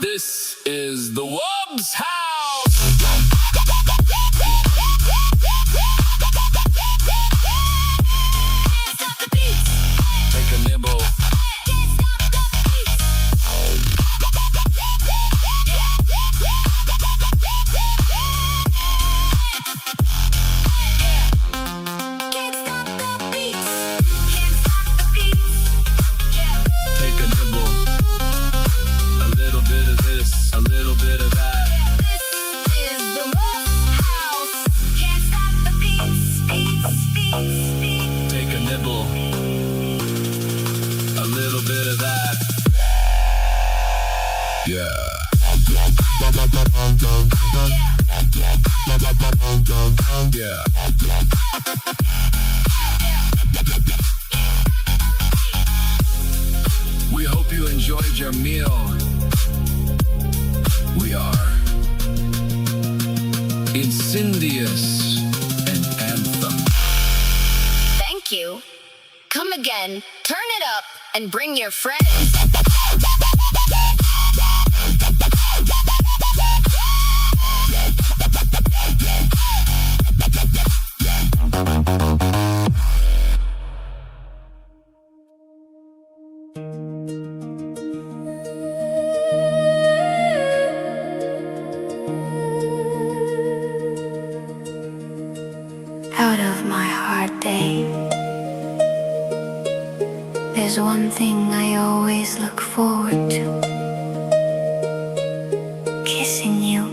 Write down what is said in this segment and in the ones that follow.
This is the Wobb's House. Take a nibble. Take a nibble. A little bit of this, a little bit of that. This is the Wobb's House. Can't stop the beats, beats, beats, beats. Take a nibble. A little bit of that. Yeah. Yeah. We hope you enjoyed your meal. We are Incendious and Anthem. Thank you. Come again, turn it up, and bring your friends. Out of my hard day, there's one thing I always look forward to: kissing you.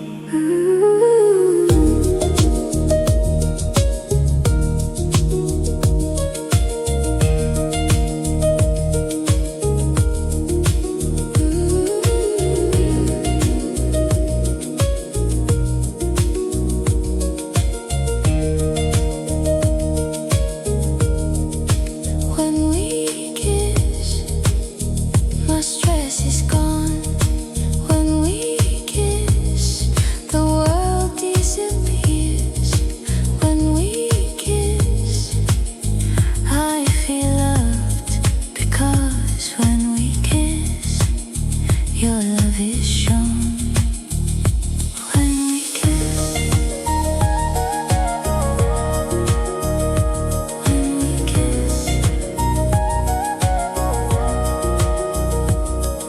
When we kiss, my stress is gone. When we kiss, the world disappears. When we kiss, I feel loved, because when we kiss, your love is shown. When we kiss, when we kiss,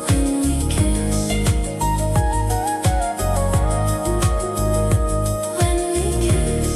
when we kiss, when we kiss.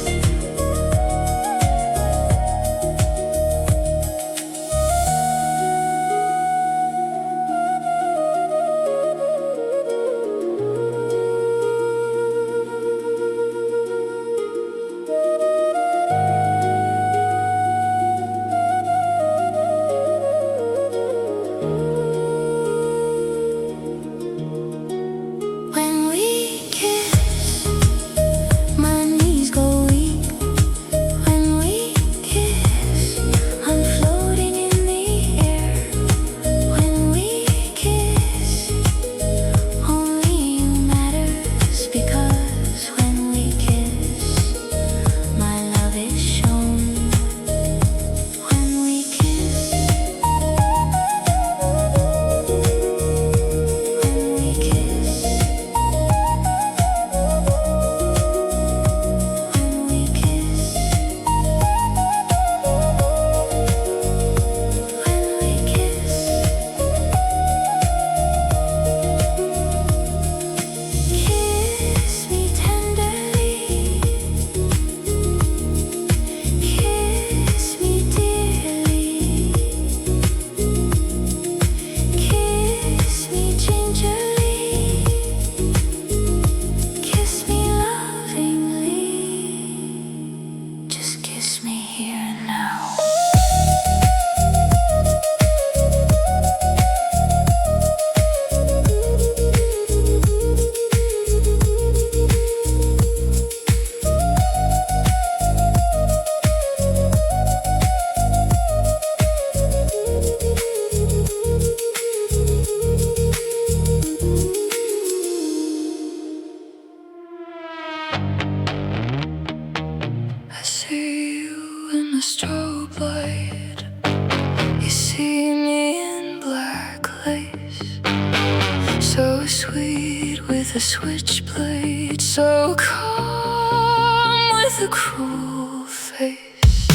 sweet with a switchblade, so calm with a cruel face.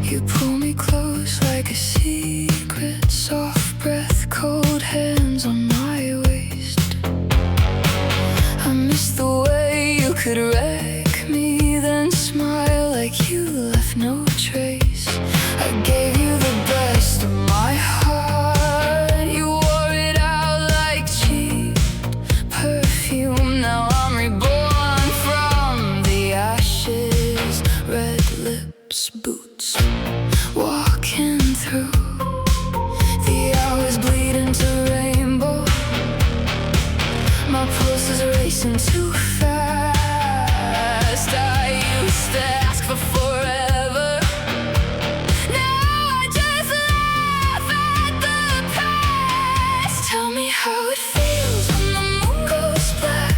You pull me close like a secret, soft breath, cold hands on my waist. I miss the way you could wreck me, then smile like you left no trace. I gave you the best of my heart, you wore it out like cheap perfume. Now I'm reborn from the ashes, red lips, boots, walking through the hours bleed into rainbow. My pulse is racing too fast. I used to ask for forever. Now I just laugh at the past. Tell me how it feels when the moon goes black,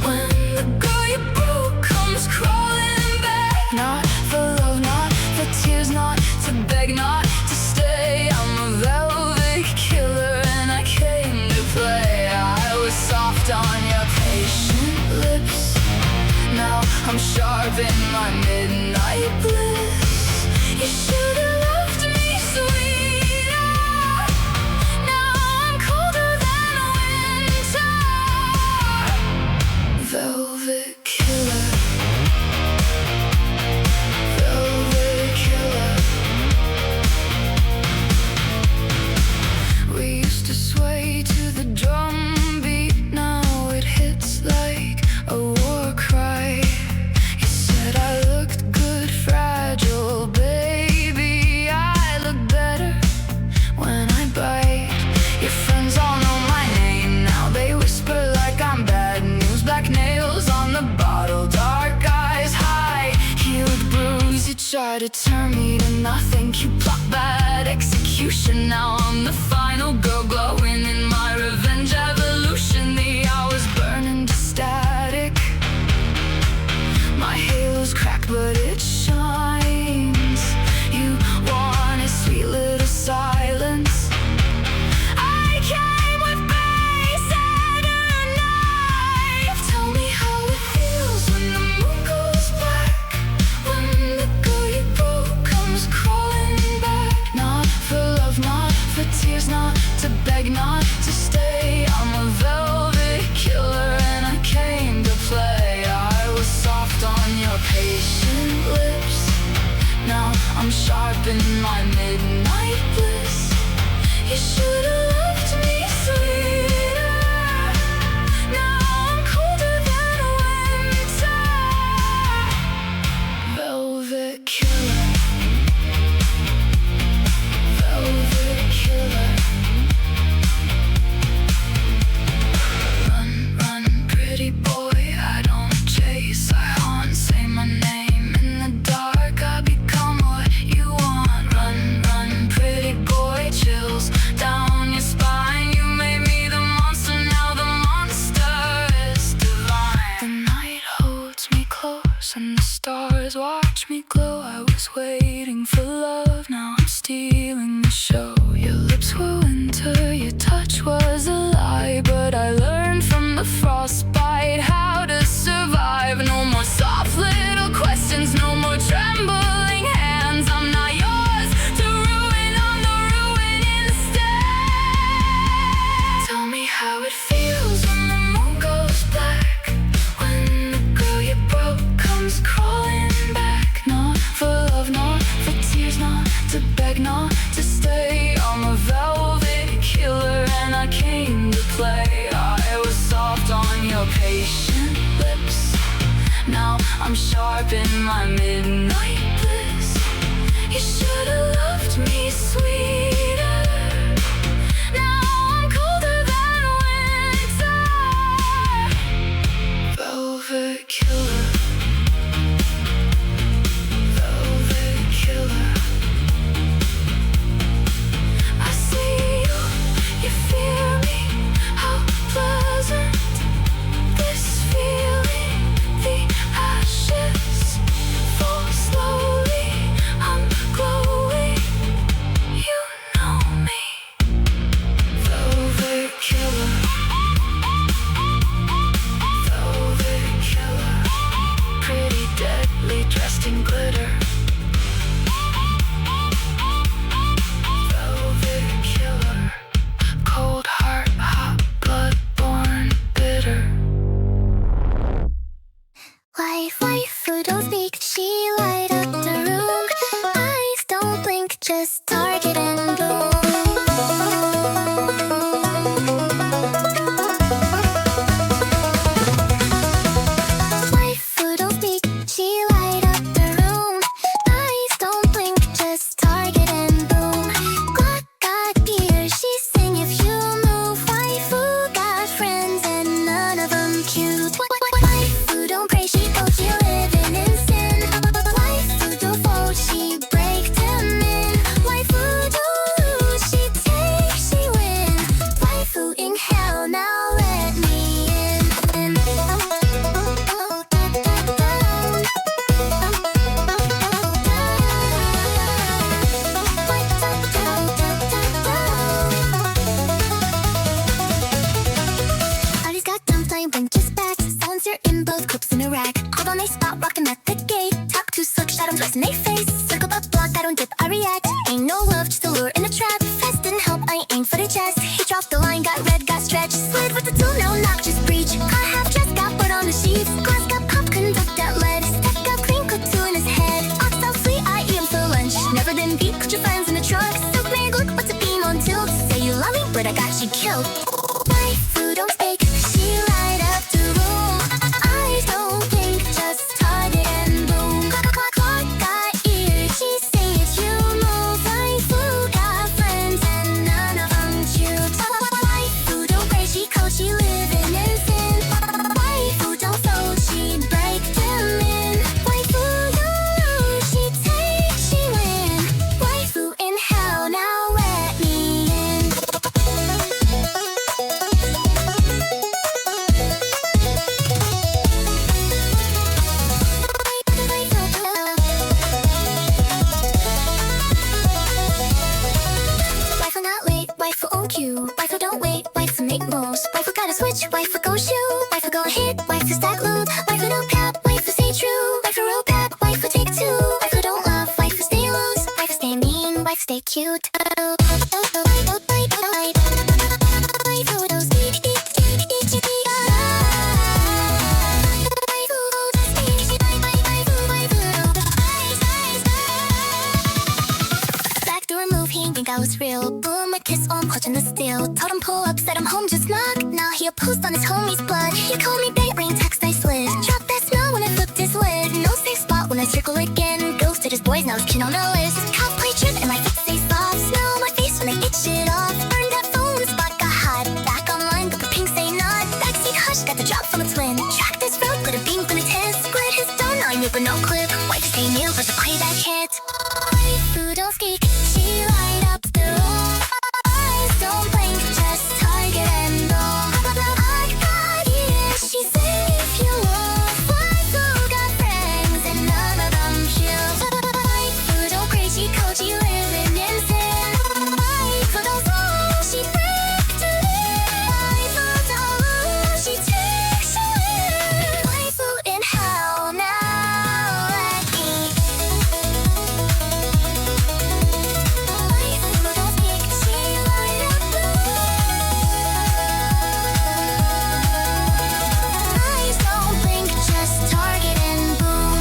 when the girl you broke comes crawling back. Not for love, not for tears, not to beg, not to stay. I'm a velvet killer and I came to play. I was soft on your patient lips, now I'm sharp in my midnight bliss. You should've loved me sweeter. Now I'm colder than winter. Velvet killer, velvet killer. We used to sway to the drum beat, now it hits like a war cry. You said I looked good, fragile, baby. I look better when I bite. Your friends all know my name now, they whisper like I'm bad news. Black nails on the bottle, dark eyes, high-heeled bruise. You try to turn me to nothing, you plot bad execution. Now I'm the final girl glowing in my revenge evolution. The hours burning to static, my halo's cracked but it shines. You wanted sweet little silence, I came with bass and a knife. Tell me how it feels when the moon goes black, when the girl you broke comes crawling back. Not for love, not for tears, not to beg, not to stay. I'm a velvet killer and I came to play. I was soft on your patient lips, now I'm sharp in my midnight bliss. You should've loved me sweeter. Now I'm colder than winter. Velvet killer, velvet killer. Run, run, pretty boy, I don't chase, I haunt. Say my name in the dark, I become what you want. Run, run, pretty boy, chills down your spine. You made me the monster, now the monster is divine. The night holds me close and the stars watch me glow. I was waiting for love, now I'm stealing the show. Your lips were winter, your touch was a lie, but I learned from the frostbite how to survive. No more soft little questions, no more trembling hands. I'm not yours to ruin, I'm the ruin instead. Tell me how it feels when the moon goes black, when the girl you broke comes crawling back. Not for love, not for tears, not to beg, not to stay. I'm a velvet killer and I came to play. I was soft on your patient lips, now I'm sharp in my midnight bliss. You should've loved me sweeter. Now I'm colder than winter. Velvet killer, velvet killer. I see you, you fear me. How pleasant this feeling. The ashes fall slow. I react. Ain't no love, just a lure in a trap. Fast didn't help, I ain't for the chest. He dropped the line, got red, got stretched. Slid with the tool, no knock, just breach. Car half dressed, got blood on the sheets. Glass got popped, couldn't duck that lead. Step got clean, put two in his head. Ox out sweet, I eat him for lunch. Never been beat, put your friends in the truck. Silk made look, what's a beam on tilt? Say you love me, but I got you killed. My food don't speak, she light up the room. Eyes don't blink, just target and boom. Clock got ears, she say it's you move. My food got friends and none of them choose. My food don't break, she cold, she living in sin. My food don't fold, she break them in. My food don't lose, she take, she win. My food in hell, now let me in. Waifu not late, waifu on cue. Waifu don't wait, waifu make moves. Waifu gotta switch, waifu go shoot. Waifu go hit, waifu stack loot. Waifu no cap, waifu stay true. Waifu roll back, waifu take two. Waifu don't love, waifu stay loose. Waifu stay mean, waifu stay cute. Waifu don't speak. Backdoor move, he ain't think I was real. Boom, a kiss on clutching the steel. Told him pull up, said I'm home, just knock. Now he a post on his homie's blood. He called me bait, rain text, I slid. Drop that smell when I flipped his lid. No safe spot when I circle again. Ghosted his boys, now his kin on the list. Cop play trip and my feet stay soft. Smell on my face when I itch it off. Burned that phone when the spot got hot. Back online, got the pink say not. Backseat hush, got the drop from a twin. Track this road, put a beam on his head. Split his dome, now I move with no clip. Wife stay new, versus play that hit. Waifu don't speak, she light up the room. Eyes don't blink, just target and go. I got ears, she say if you love. Waifu got friends and none of them choose. Waifu don't break, she cold, she living in sin. Waifu don't fall, she break to live. Waifu don't lose, she takes you in. Waifu in hell, now let me. Waifu don't speak, she light up the room. Eyes don't blink, just target and boom.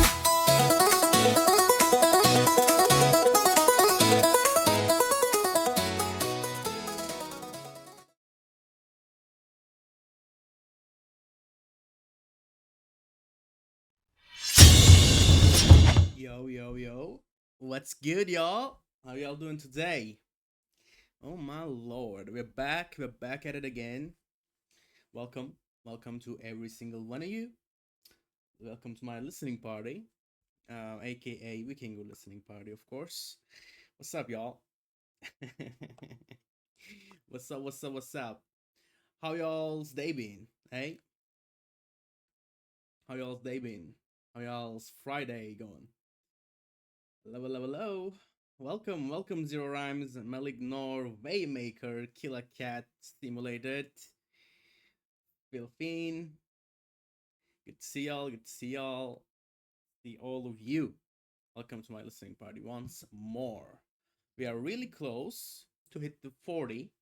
Yo. What's good, y'all? How y'all doing today? Oh my lord. We're back. We're back at it again. Welcome. Welcome to every single one of you. Welcome to my listening party. AKA Vikingur listening party, of course. What's up, y'all? What's up? How y'all's day been? Hey? How y'all's day been? How y'all's Friday going? Hello. Welcome, Zero Rhymes, Malignor, Waymaker, Killer Cat, Stimulated, Philfine. Good to see y'all. See all of you. Welcome to my listening party once more. We are really close to hit the 40.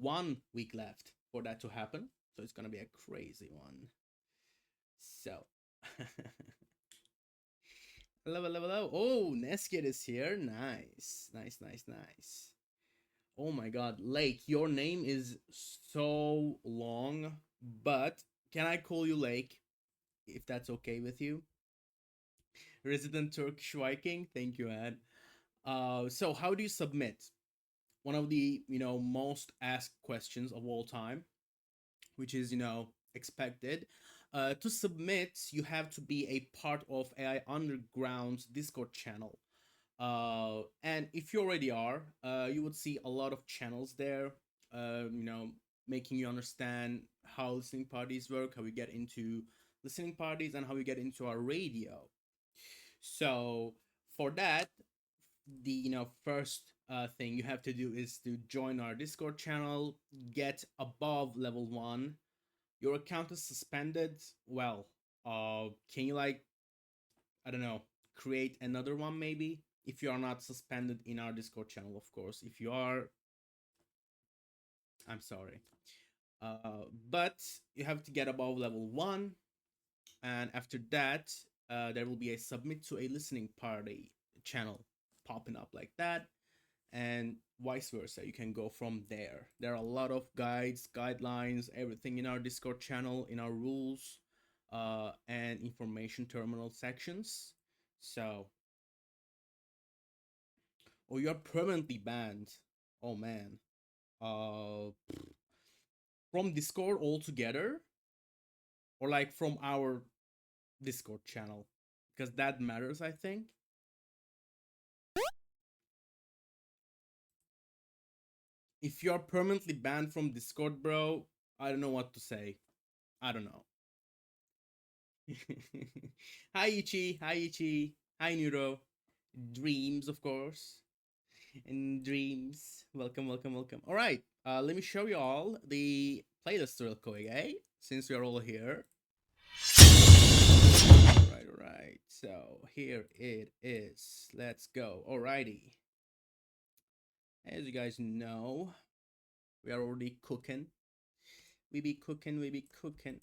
1 week left for that to happen. So it's gonna be a crazy one. So hello. Oh, Neskid is here. Nice. Oh my god, Lake, your name is so long, but can I call you Lake if that's okay with you? Resident Turkish Viking, thank you, Ed. So how do you submit? One of the most asked questions of all time, which is expected. To submit, you have to be a part of AI Underground's Discord channel. And if you already are, you would see a lot of channels there, making you understand how listening parties work, how we get into listening parties, and how we get into our radio. So for that, the first thing you have to do is to join our Discord channel, get above level 1. Your account is suspended. Well, can you I don't know, create another one maybe if you are not suspended in our Discord channel, of course. If you are, I'm sorry. But you have to get above level 1, and after that, there will be a submit to a listening party channel popping up like that, and vice versa. You can go from there. There are a lot of guides, guidelines, everything in our Discord channel, in our rules, and information terminal sections. So, oh, you're permanently banned. Oh man. Uh, from Discord altogether, or like from our Discord channel, because that matters, I think. If you're permanently banned from Discord, bro, I don't know what to say. I don't know. Hi Ichi, hi Ichi, hi Neuro. Dreams, of course. And Dreams. Welcome, welcome, welcome. Alright, let me show you all the playlist real quick, eh? Since we are all here. Alright. So here it is. Let's go. Alrighty. As you guys know, we are already cooking. We be cooking.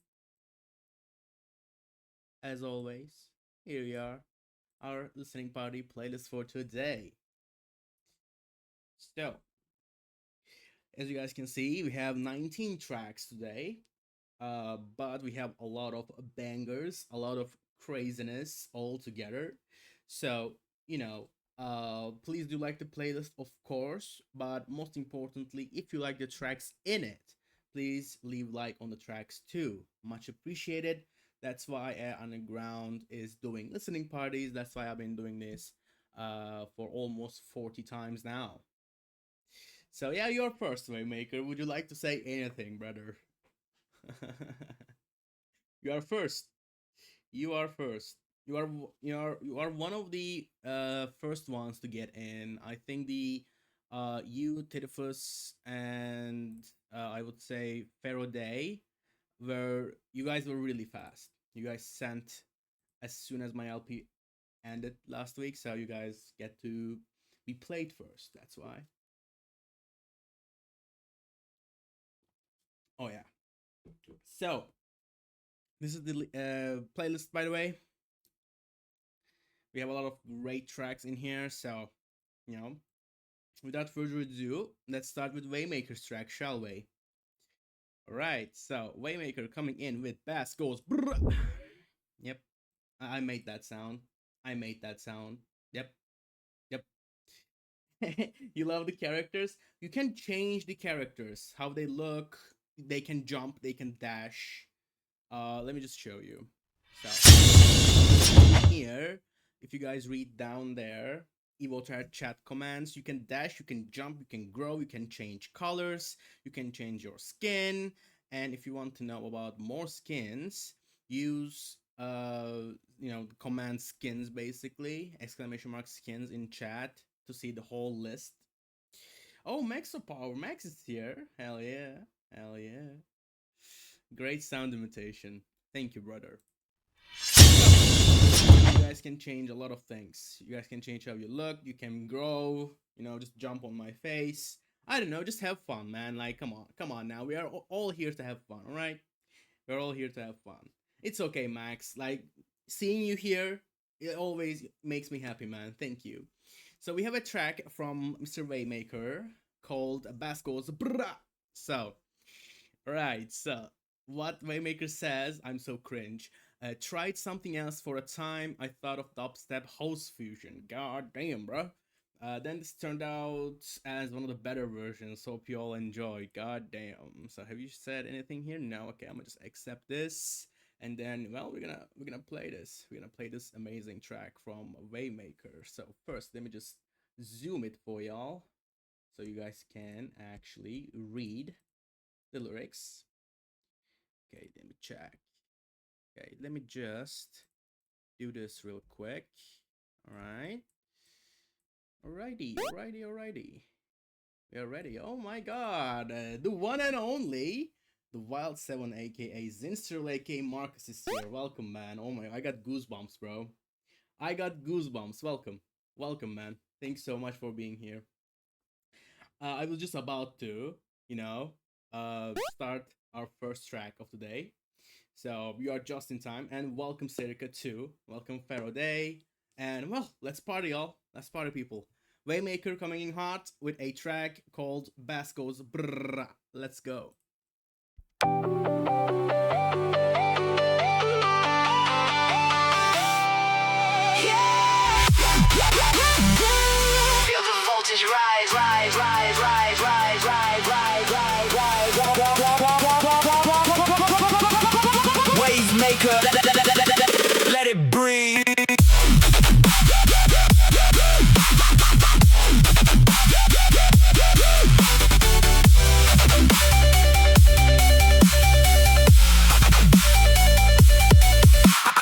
As always, here we are, our listening party playlist for today. So, as you guys can see, we have 19 tracks today, but we have a lot of bangers, a lot of craziness all together. So, please do like the playlist, of course, but most importantly, if you like the tracks in it, please leave like on the tracks too. Much appreciated. That's why Air Underground is doing listening parties. That's why I've been doing this for almost 40 times now. So yeah, you're first, Waymaker. Would you like to say anything, brother? You are first. You are first. You are one of the first ones to get in. I think the you, Titifus, and I would say Faraday, where you guys were really fast. You guys sent as soon as my LP ended last week, so you guys get to be played first. That's why. Oh yeah. So this is the playlist, by the way. We have a lot of great tracks in here, so without further ado, let's start with Waymaker's track, shall we? Alright, so Waymaker coming in with Bass Goes Brrr. Yep, I made that sound. Yep. You love the characters? You can change the characters, how they look. They can jump, they can dash. Let me just show you. So here, if you guys read down there, Evo chat commands, you can dash, you can jump, you can grow, you can change colors, you can change your skin, and if you want to know about more skins, use command skins, basically, !mark skins in chat to see the whole list. Oh, Maxopower, Max is here. Hell yeah. Great sound imitation. Thank you, brother. You guys can change a lot of things. You guys can change how you look. You can grow. Just jump on my face. I don't know. Just have fun, man. Like, come on now. We are all here to have fun, all right? We're all here to have fun. It's okay, Max. Like, seeing you here, it always makes me happy, man. Thank you. So we have a track from Mr. Waymaker called Bass Goes Brrrah. So, right. So, what Waymaker says, I'm so cringe. Tried something else for a time. I thought of dubstep house fusion. God damn, bro. Then this turned out as one of the better versions. Hope you all enjoyed. God damn. So have you said anything here? No. Okay, I'm gonna just accept this, and then we're gonna play this. We're gonna play this amazing track from Waymaker. So first, let me just zoom it for y'all, so you guys can actually read the lyrics. Okay, let me check. Okay, let me just do this real quick. Alrighty. We are ready. Oh my god. The one and only, the Wild 7, aka Zinster, aka Marcus is here. Welcome, man. Oh my, I got goosebumps, bro. I got goosebumps. Welcome, man. Thanks so much for being here. I was just about to, start our first track of the day. So we are just in time. And welcome, Serica, too. Welcome, Faraday. And well, let's party, y'all. Let's party, people. Waymaker coming in hot with a track called Basco's Brrrr. Let's go. Feel the voltage rise, rise, rise, rise, rise, rise, rise, rise, rise. Wave maker, let it breathe.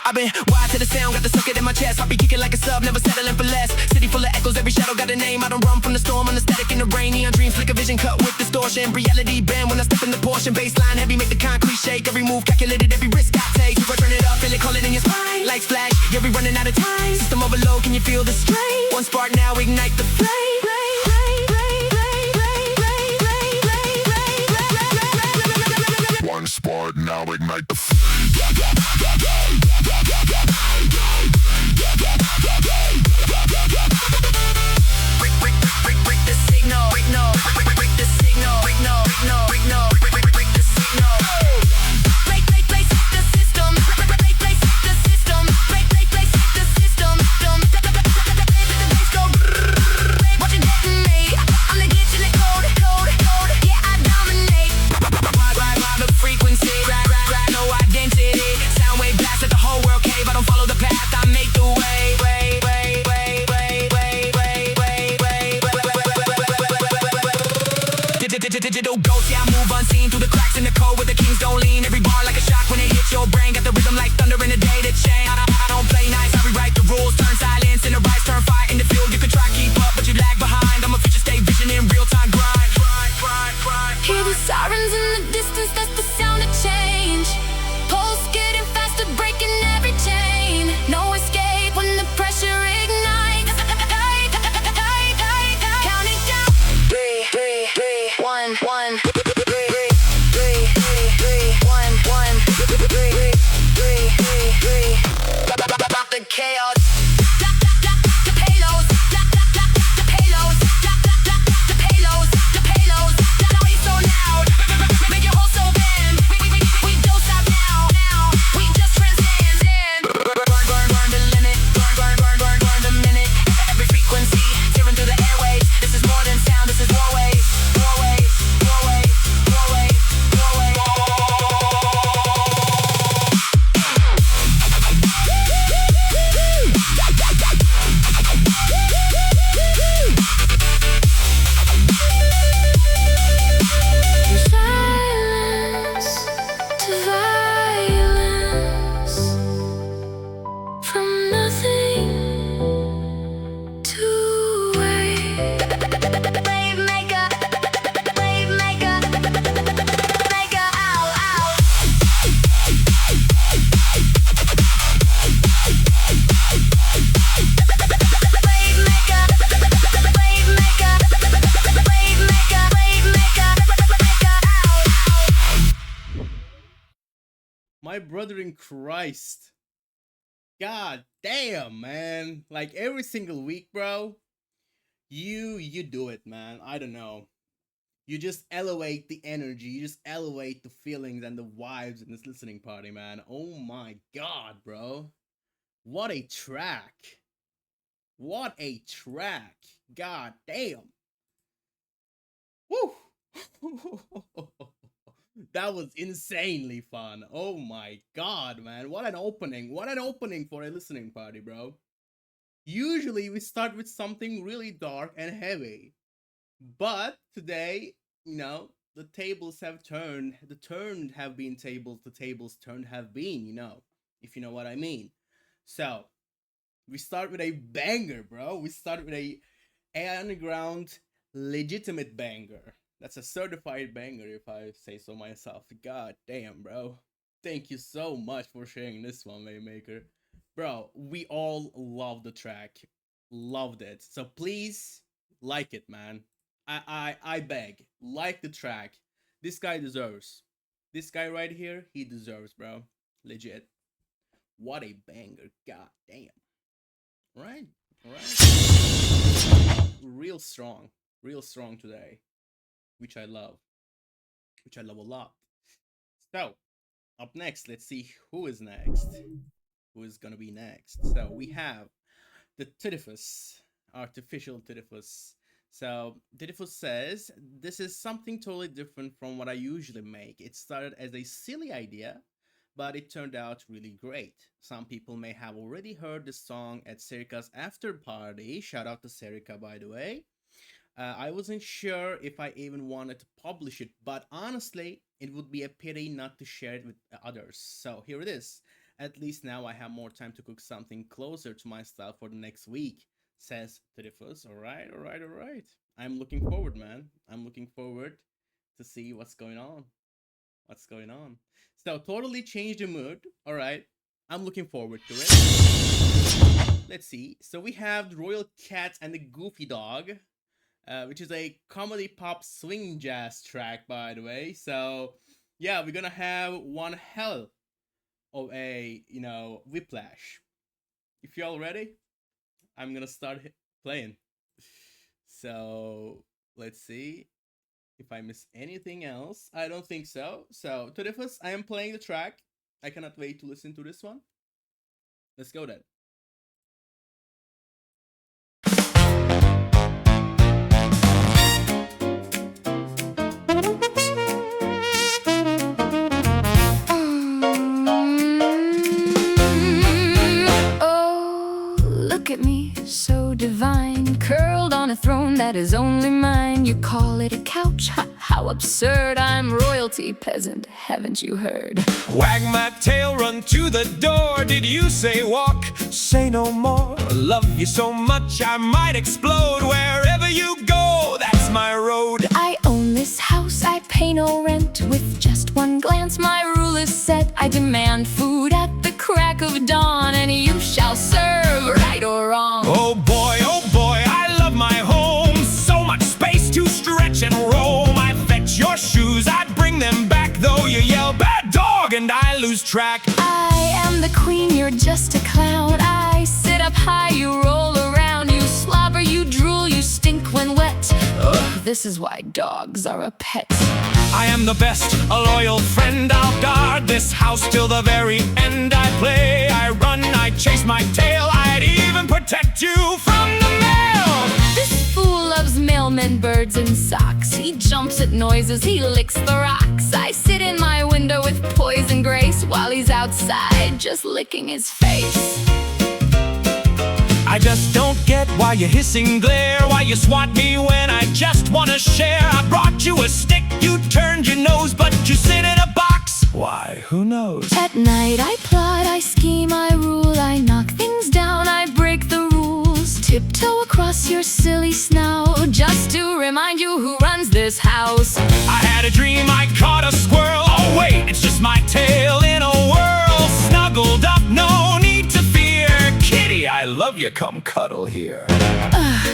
I've been wired to the sound, got the socket in my chest. I be kicking like a sub, never settling for less. City full of echoes, every shadow got a name. I don't run from the storm, on the static in the rain. Neon dreams, flicker vision, cut with distortion. Reality bend when I step in the portion. Baseline heavy, make the concrete shake. Every move calculated, every risk I take. If I turn it up, feel it, call it in your spine. Lights flash, yeah, we running out of time. System overload, can you feel the strain? One spark now, ignite the flame. One spark now ignite the Break the signal, break the signal, break the signal. Break the system, break the system, break the system. Bass go, watch it detonate. I'm the glitch in the code, yeah I dominate. Ride the frequency, ride no identity. Sound wave blast at the whole world cave. I don't follow the path, I make the way. Digital ghost, yeah I move unseen through the cracks in the code where the kings don't lean. Every bar like a shock when it hits your brain. Got the rhythm like thunder in the day to change. I don't play nice, I rewrite the rules. Turn silence into rise, turn fire in the field. You can try keep up, but you lag behind. I'm a future state vision in real time grind. Hear the sirens in the distance, that's the sound of change. Pulse getting faster, breaking every chain. No escape when the pressure ignites. Counting down. 3, 1, 1. 3, 1. About the chaos. The payloads. The payloads. The payloads. The payloads. Noise so loud. Make your whole soul bend. We don't stop now. We just transcend. Burn the limit. Burn the minute. Every frequency tearing through the airwaves. This is more than sound. This is war waves. War waves. War waves. War waves. War waves. Silence to violence, from nothing to wave. Wave maker, ow, ow. My brother in Christ. God damn, man. Like every single week, bro. You do it, man. I don't know. You just elevate the energy. You just elevate the feelings and the vibes in this listening party, man. Oh my god, bro. What a track. What a track. God damn. Woo. That was insanely fun. Oh my god, man. What an opening. What an opening for a listening party, bro. Usually we start with something really dark and heavy. But today, the tables have turned. The turned have been tables. The tables turned have been, if you know what I mean. So, we start with a banger, bro. We start with a AI Underground legitimate banger. That's a certified banger, if I say so myself. God damn, bro. Thank you so much for sharing this one, Waymaker. Bro, we all love the track. Loved it. So please like it, man. I beg. Like the track. This guy deserves. This guy right here, he deserves, bro. Legit. What a banger. God damn. Right? Alright. Real strong. Real strong today. Which I love. Which I love a lot. So, up next, let's see who is next. Who is gonna be next? So we have the Titifus, artificial Titifus. So Titifus says, this is something totally different from what I usually make. It started as a silly idea, but it turned out really great. Some people may have already heard the song at Serika's after party. Shout out to Serika, by the way. I wasn't sure if I even wanted to publish it, but honestly, it would be a pity not to share it with others. So here it is. At least now I have more time to cook something closer to my style for the next week, says Titifus. Alright. I'm looking forward, man. I'm looking forward to see what's going on. So totally changed the mood. Alright. I'm looking forward to it. Let's see. So we have the Royal Cat and the Goofy Dog, which is a comedy pop swing jazz track, by the way. So yeah, we're gonna have one hell of a, whiplash. If you're all ready, I'm gonna start playing. So let's see if I miss anything else. I don't think so. So to the first, I am playing the track. I cannot wait to listen to this one. Let's go then. Look at me, so divine, curled on a throne that is only mine. You call it a couch? Ha, how absurd. I'm royalty, peasant, haven't you heard? Wag my tail, run to the door. Did you say walk? Say no more. Love you so much I might explode. Wherever you go, that's my road. I own this house, I pay no rent. With just one glance my rule is set. I demand food at the crack of dawn, and you shall serve, right or wrong. Oh boy, I love my home. So much space to stretch and roam. I fetch your shoes, I bring them back, though you yell bad dog and I lose track. I am the queen, you're just a clown. I sit up high, you roll around. You slobber, you drool, you stink when wet. Ugh, this is why dogs are a pet. I am the best, a loyal friend. I'll guard this house till the very end. I play, I run, I chase my tail. I'd even protect you from the mail. This fool loves mailmen, birds, and socks. He jumps at noises, he licks the rocks. I sit in my window with poise and grace, while he's outside just licking his face. I just don't get why you hiss and glare, why you swat me when I just wanna share. I brought you a stick, you turned your nose, but you sit in a box. Why, who knows? At night I plot, I scheme, I rule. I knock things down, I break the rules. Tiptoe across your silly snout, just to remind you who runs this house. I had a dream, I caught a squirrel. Oh wait, it's just my tail in a whirl. Snuggled up, no need to fear. Kitty, I love you, come cuddle here.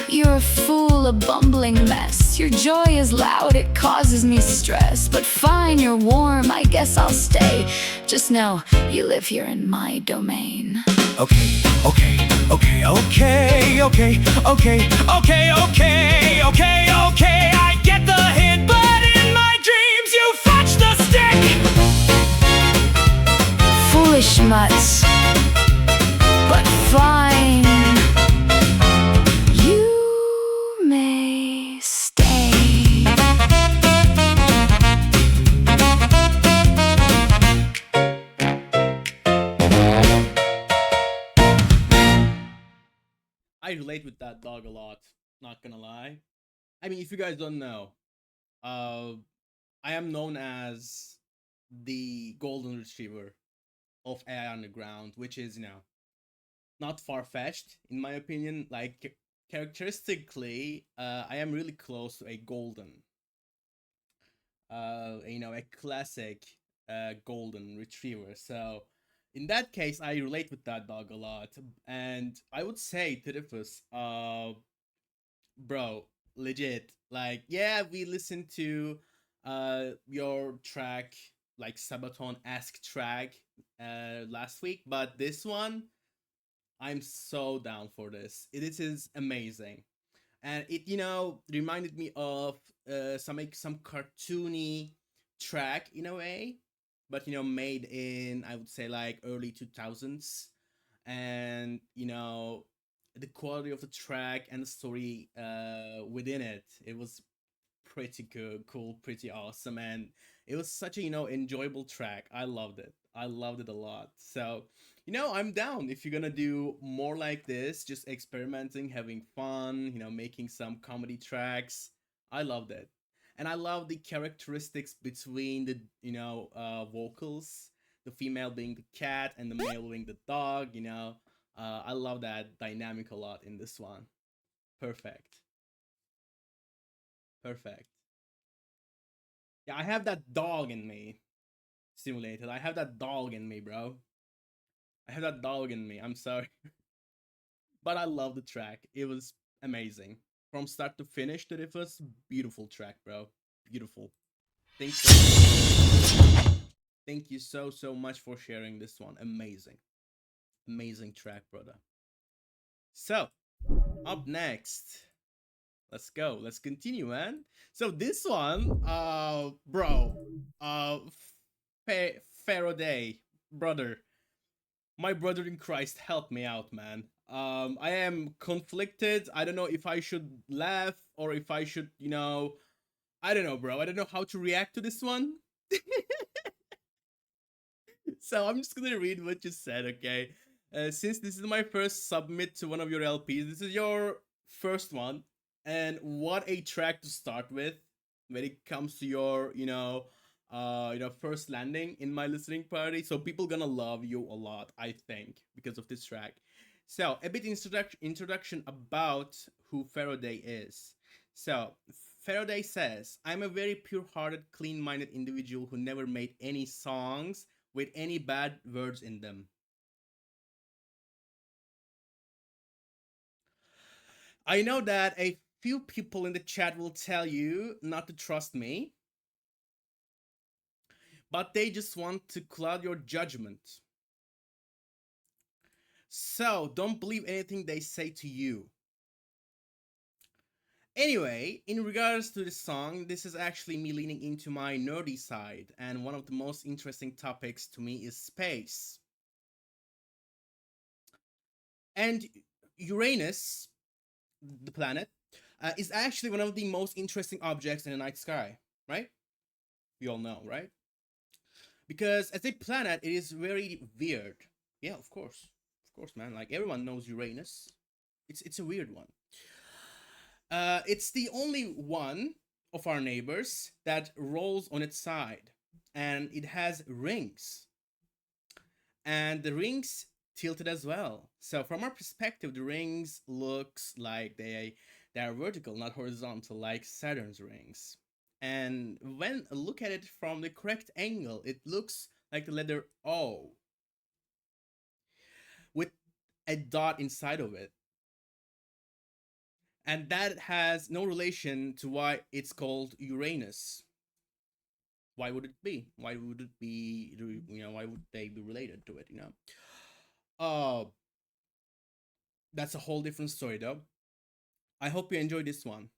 You're a fool, a bumbling mess. Your joy is loud, it causes me stress. But fine, you're warm, I guess I'll stay. Just know, you live here in my domain. Okay, I get the hint, but in my dreams you fetch the stick. Foolish mutts, but fine, you may stay. I relate with that dog a lot, not gonna lie. I mean, if you guys don't know, I am known as the golden retriever of AI Underground, which is, not far-fetched, in my opinion. Like, characteristically, I am really close to a golden. A classic golden retriever. So, In that case, I relate with that dog a lot, and I would say Tirifus, bro, legit. Like, yeah, we listened to your track, like Sabaton esque track, last week, but this one, I'm so down for this. It is amazing, and it reminded me of some cartoony track in a way, but made in, I would say, like early 2000s, and the quality of the track and the story within it was pretty good, cool, pretty awesome, and it was such a enjoyable track. I loved it a lot. So I'm down if you're gonna do more like this, just experimenting, having fun, making some comedy tracks. I loved it. And I love the characteristics between the vocals, the female being the cat and the male being the dog. I love that dynamic a lot in this one. Perfect. Perfect. Yeah, I have that dog in me. Simulated. I have that dog in me, bro. I have that dog in me. I'm sorry. But I love the track. It was amazing. From start to finish, the first beautiful track, bro. Beautiful. Thank you so much for sharing this one. Amazing. Amazing track, brother. So, up next. Let's go. Let's continue, man. So this one, bro, Faraday, brother, my brother in Christ, help me out, man. I am conflicted. I don't know if I should laugh or if I should, I don't know, bro. I don't know how to react to this one. So I'm just gonna read what you said, okay? Since this is my first submit to one of your LPs, this is your first one, and what a track to start with when it comes to your, first landing in my listening party. So people gonna love you a lot, I think, because of this track. So a bit introduction about who Faraday is. So Faraday says, I'm a very pure-hearted, clean-minded individual who never made any songs with any bad words in them. I know that a few people in the chat will tell you not to trust me, but they just want to cloud your judgment. So don't believe anything they say to you. Anyway, in regards to this song, this is actually me leaning into my nerdy side, and one of the most interesting topics to me is space. And Uranus, the planet, is actually one of the most interesting objects in the night sky, right? We all know, right? Because as a planet, it is very weird. Yeah, of course, man. Like everyone knows Uranus. It's a weird one. It's the only one of our neighbors that rolls on its side, and it has rings, and the rings tilted as well. So from our perspective, the rings looks like they are vertical, not horizontal, like Saturn's rings. And when look at it from the correct angle, it looks like the letter O with a dot inside of it. And that has no relation to why it's called Uranus. Why would it be? Why would it be, why would they be related to it, That's a whole different story, though. I hope you enjoyed this one.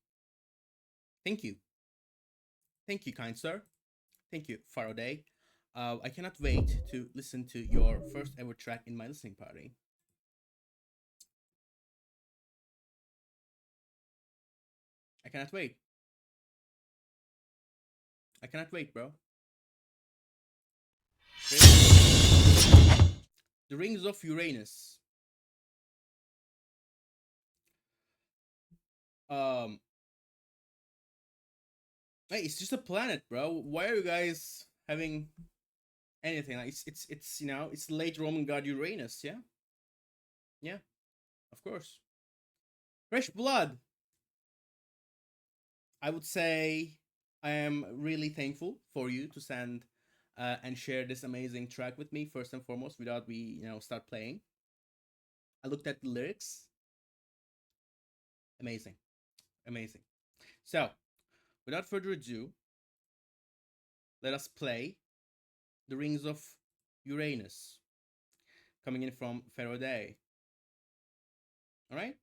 Thank you. Thank you, kind sir. Thank you, Faraday. I cannot wait to listen to your first ever track in my listening party. I cannot wait. I cannot wait, bro. The rings of Uranus. Hey, it's just a planet, bro. Why are you guys having anything? Like it's it's late Roman god Uranus, yeah? Yeah, of course. Fresh blood. I would say I am really thankful for you to send and share this amazing track with me first and foremost without we start playing. I looked at the lyrics. Amazing. Amazing. So, without further ado, let us play The Rings of Uranus, coming in from Faraday. All right,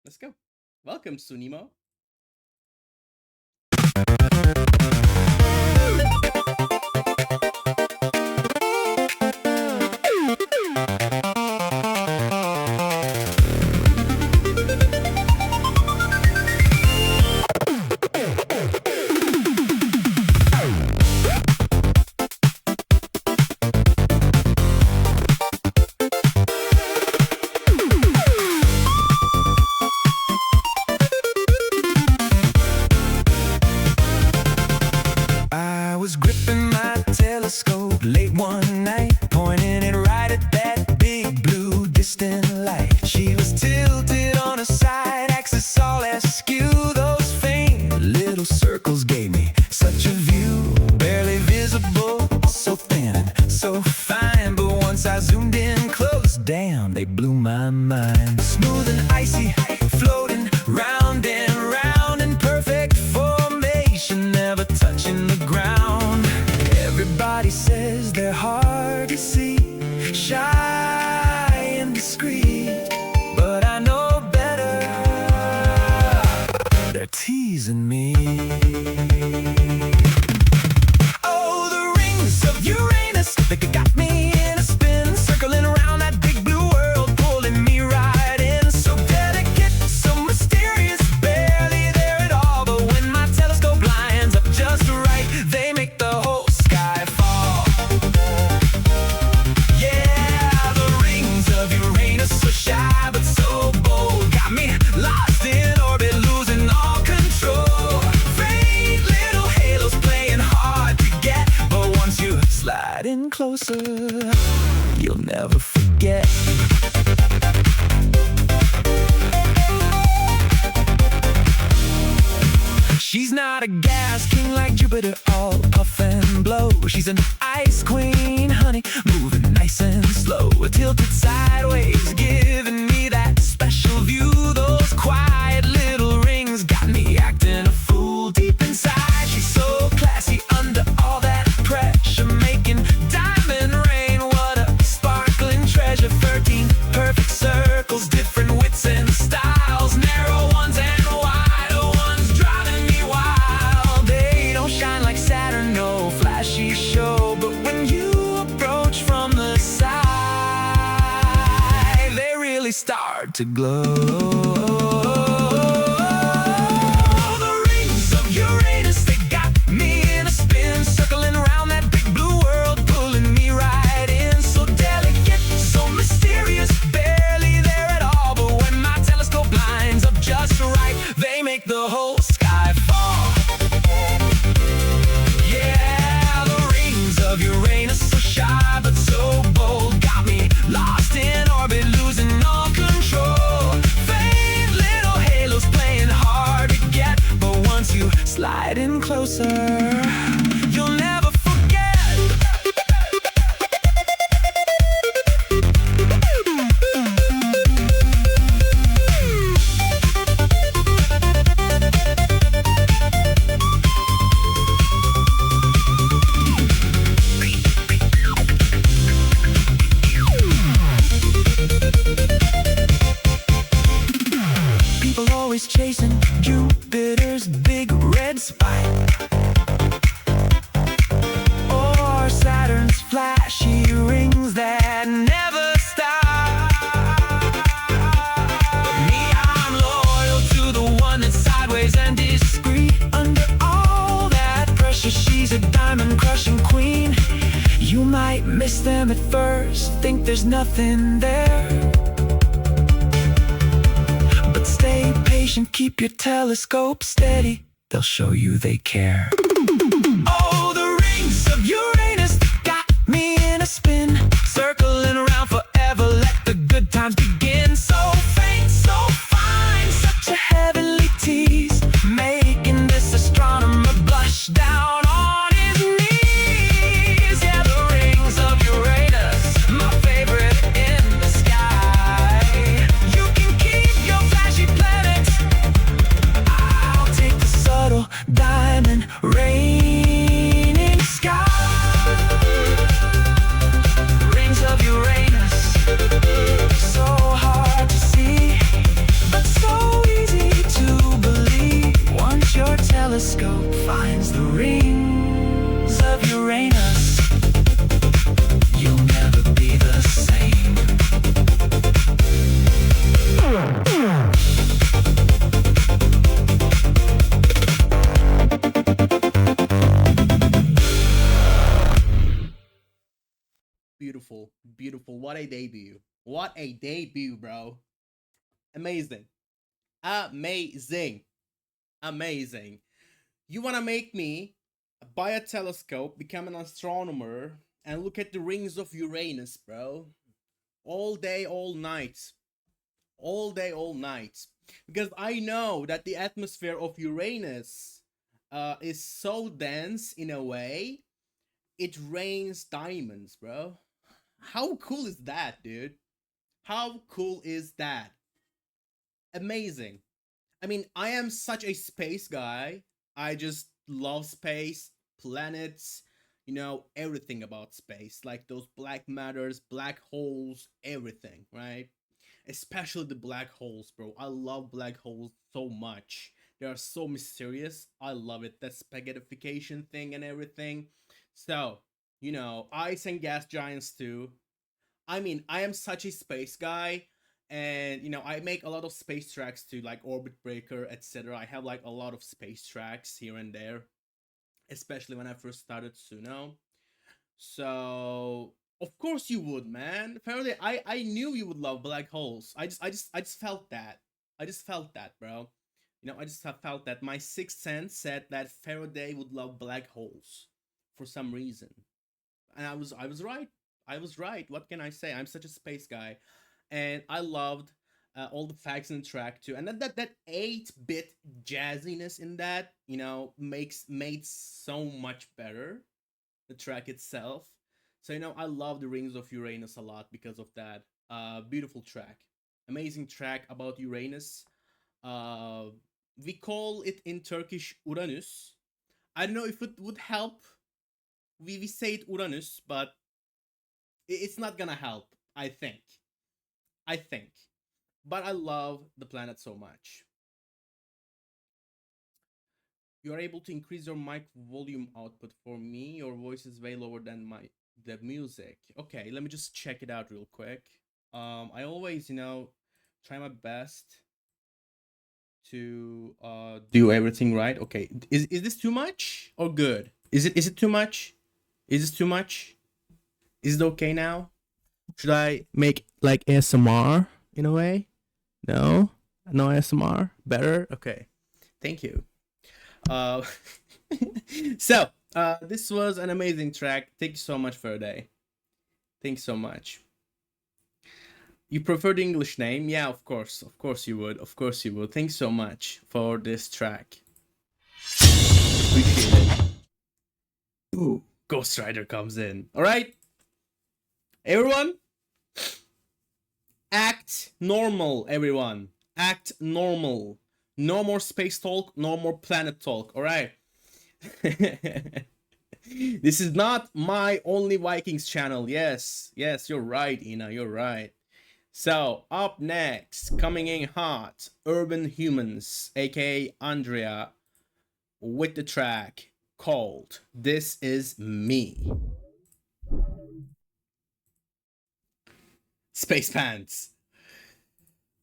let's go. Welcome, Sunimo. Late one night, pointing it right at that big blue distant light. She was tilted on her side, axis all askew. Those faint little circles gave me such a view, barely visible, so thin and so fine. But once I zoomed in close, damn, they blew my mind. Smooth and icy, floating round and round in perfect formation, never touching the ground. Everybody says they're hard to see, shy and discreet, but I know better. They're teasing me. Oh, the rings of Uranus, they got me in a spin, circling around that big blue world, pulling me right in. So delicate, so mysterious, barely there at all. But when my telescope lines up just right, they make the whole sky fall. Yeah, the rings of Uranus, so shy but so bold, got me lost in orbit, losing all control. Faint little halos playing hard to get, but once you slide in closer, you'll never forget. She's not a gas king like Jupiter, all puff and blow. She's an ice queen, honey, moving nice and slow. Tilted sideways, giving me that special view. Those quiet little rings got me acting a fool deep inside. She's so classy under all that pressure, making diamond rain. What a sparkling treasure. 13 perfect circles, different widths and styles, narrow ones and wider ones, driving me wild. They don't shine like Saturn, no flashy show, but when you approach from the side, they really start to glow. The rings of Uranus, they got me in a spin, circling around that big blue world, pulling me right in. So delicate, so mysterious, barely there at all. But when my telescope lines up just right, they make the whole sky fall. Yeah, the rings of Uranus, so shy but so bold, got me lost in orbit, losing all control. Faint little halos playing hard to get, but once you slide in closer, you'll never forget. People always chasing Jupiter's big red spike, or Saturn's flashy rings that never stop. Me, I'm loyal to the one that's sideways and discreet. Under all that pressure, she's a diamond crushing queen. You might miss them at first, think there's nothing there, but stay patient, keep your telescope steady, they'll show you they care. Oh, the rings of Uranus got me in a spin, circling around forever, let the good times begin. So faint, so fine, such a heavenly tease, making this astronomer blush down on his knees. Yeah, What a debut. What a debut, bro. Amazing. Amazing. Amazing. You want to make me buy a telescope, become an astronomer, and look at the rings of Uranus, bro. All day, all night. All day, all night. Because I know that the atmosphere of Uranus is so dense in a way, it rains diamonds, bro. How cool is that, dude? How cool is that? Amazing. I mean, I am such a space guy. I just love space, planets, everything about space. Like those black matters, black holes, everything, right? Especially the black holes, bro. I love black holes so much. They are so mysterious. I love it. That spaghettification thing and everything. So, ice and gas giants too. I mean, I am such a space guy. And, I make a lot of space tracks too, like Orbit Breaker, etc. I have like a lot of space tracks here and there. Especially when I first started Suno. So, of course you would, man. Faraday, I knew you would love black holes. I just felt that. I just felt that, bro. I just felt that. My sixth sense said that Faraday would love black holes for some reason. And I was right. I was right. What can I say? I'm such a space guy. And I loved all the facts in the track too. And that 8-bit jazziness in that, made so much better the track itself. So, I love the Rings of Uranus a lot because of that. Beautiful track. Amazing track about Uranus. We call it in Turkish Uranus. I don't know if it would help. We say it Uranus, but it's not gonna help, I think. But I love the planet so much. You are able to increase your mic volume output. For me, your voice is way lower than the music. Okay, let me just check it out real quick. I always, try my best to do everything right. Okay, is this too much or good? Is it too much? Is this too much? Is it okay now? Should I make like ASMR in a way? No ASMR. Better. Okay, thank you. So this was an amazing track. Thank you so much for a day. Thanks so much. You prefer the English name? Yeah, of course you would. Thanks so much for this track. Appreciate it. Ooh, Ghost Rider comes in. All right, everyone, act normal. Everyone, act normal. No more space talk. No more planet talk. All right. This is not my only Vikings channel. Yes, you're right, Ina. You're right. So up next, coming in hot, Urban Humans, aka Andrea, with the track called "This Is Me." Space Pants.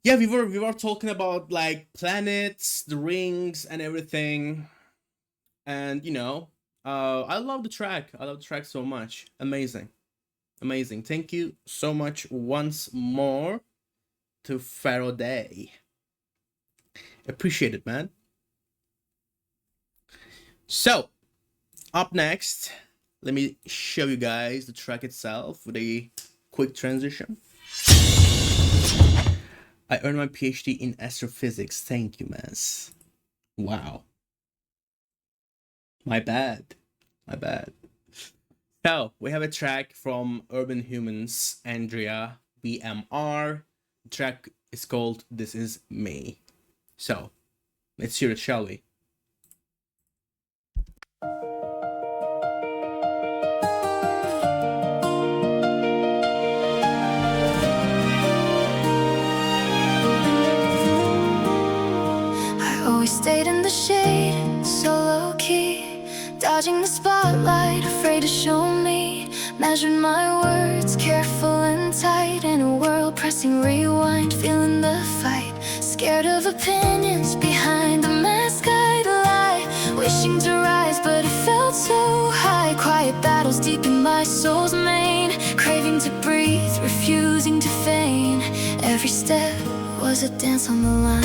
Yeah, we were talking about like planets, the rings, and everything, and I love the track. I love the track so much. Amazing. Thank you so much once more to Faraday. Appreciate it, man. So, up next, let me show you guys the track itself with a quick transition. I earned my PhD in astrophysics. Thank you, man. Wow. My bad. So, we have a track from Urban Humans, Andrea, BMR. The track is called "This Is Me." So, let's hear it, shall we? I always stayed in the shade, so low-key, dodging the spotlight, afraid to show me. Measured my words, careful and tight, in a world pressing rewind, feeling the fight. Scared of opinions behind the mask I'd lie, wishing to rise, but it felt so high. Quiet battles deep in my soul's main, craving to breathe, refuse Every step was a dance on the line.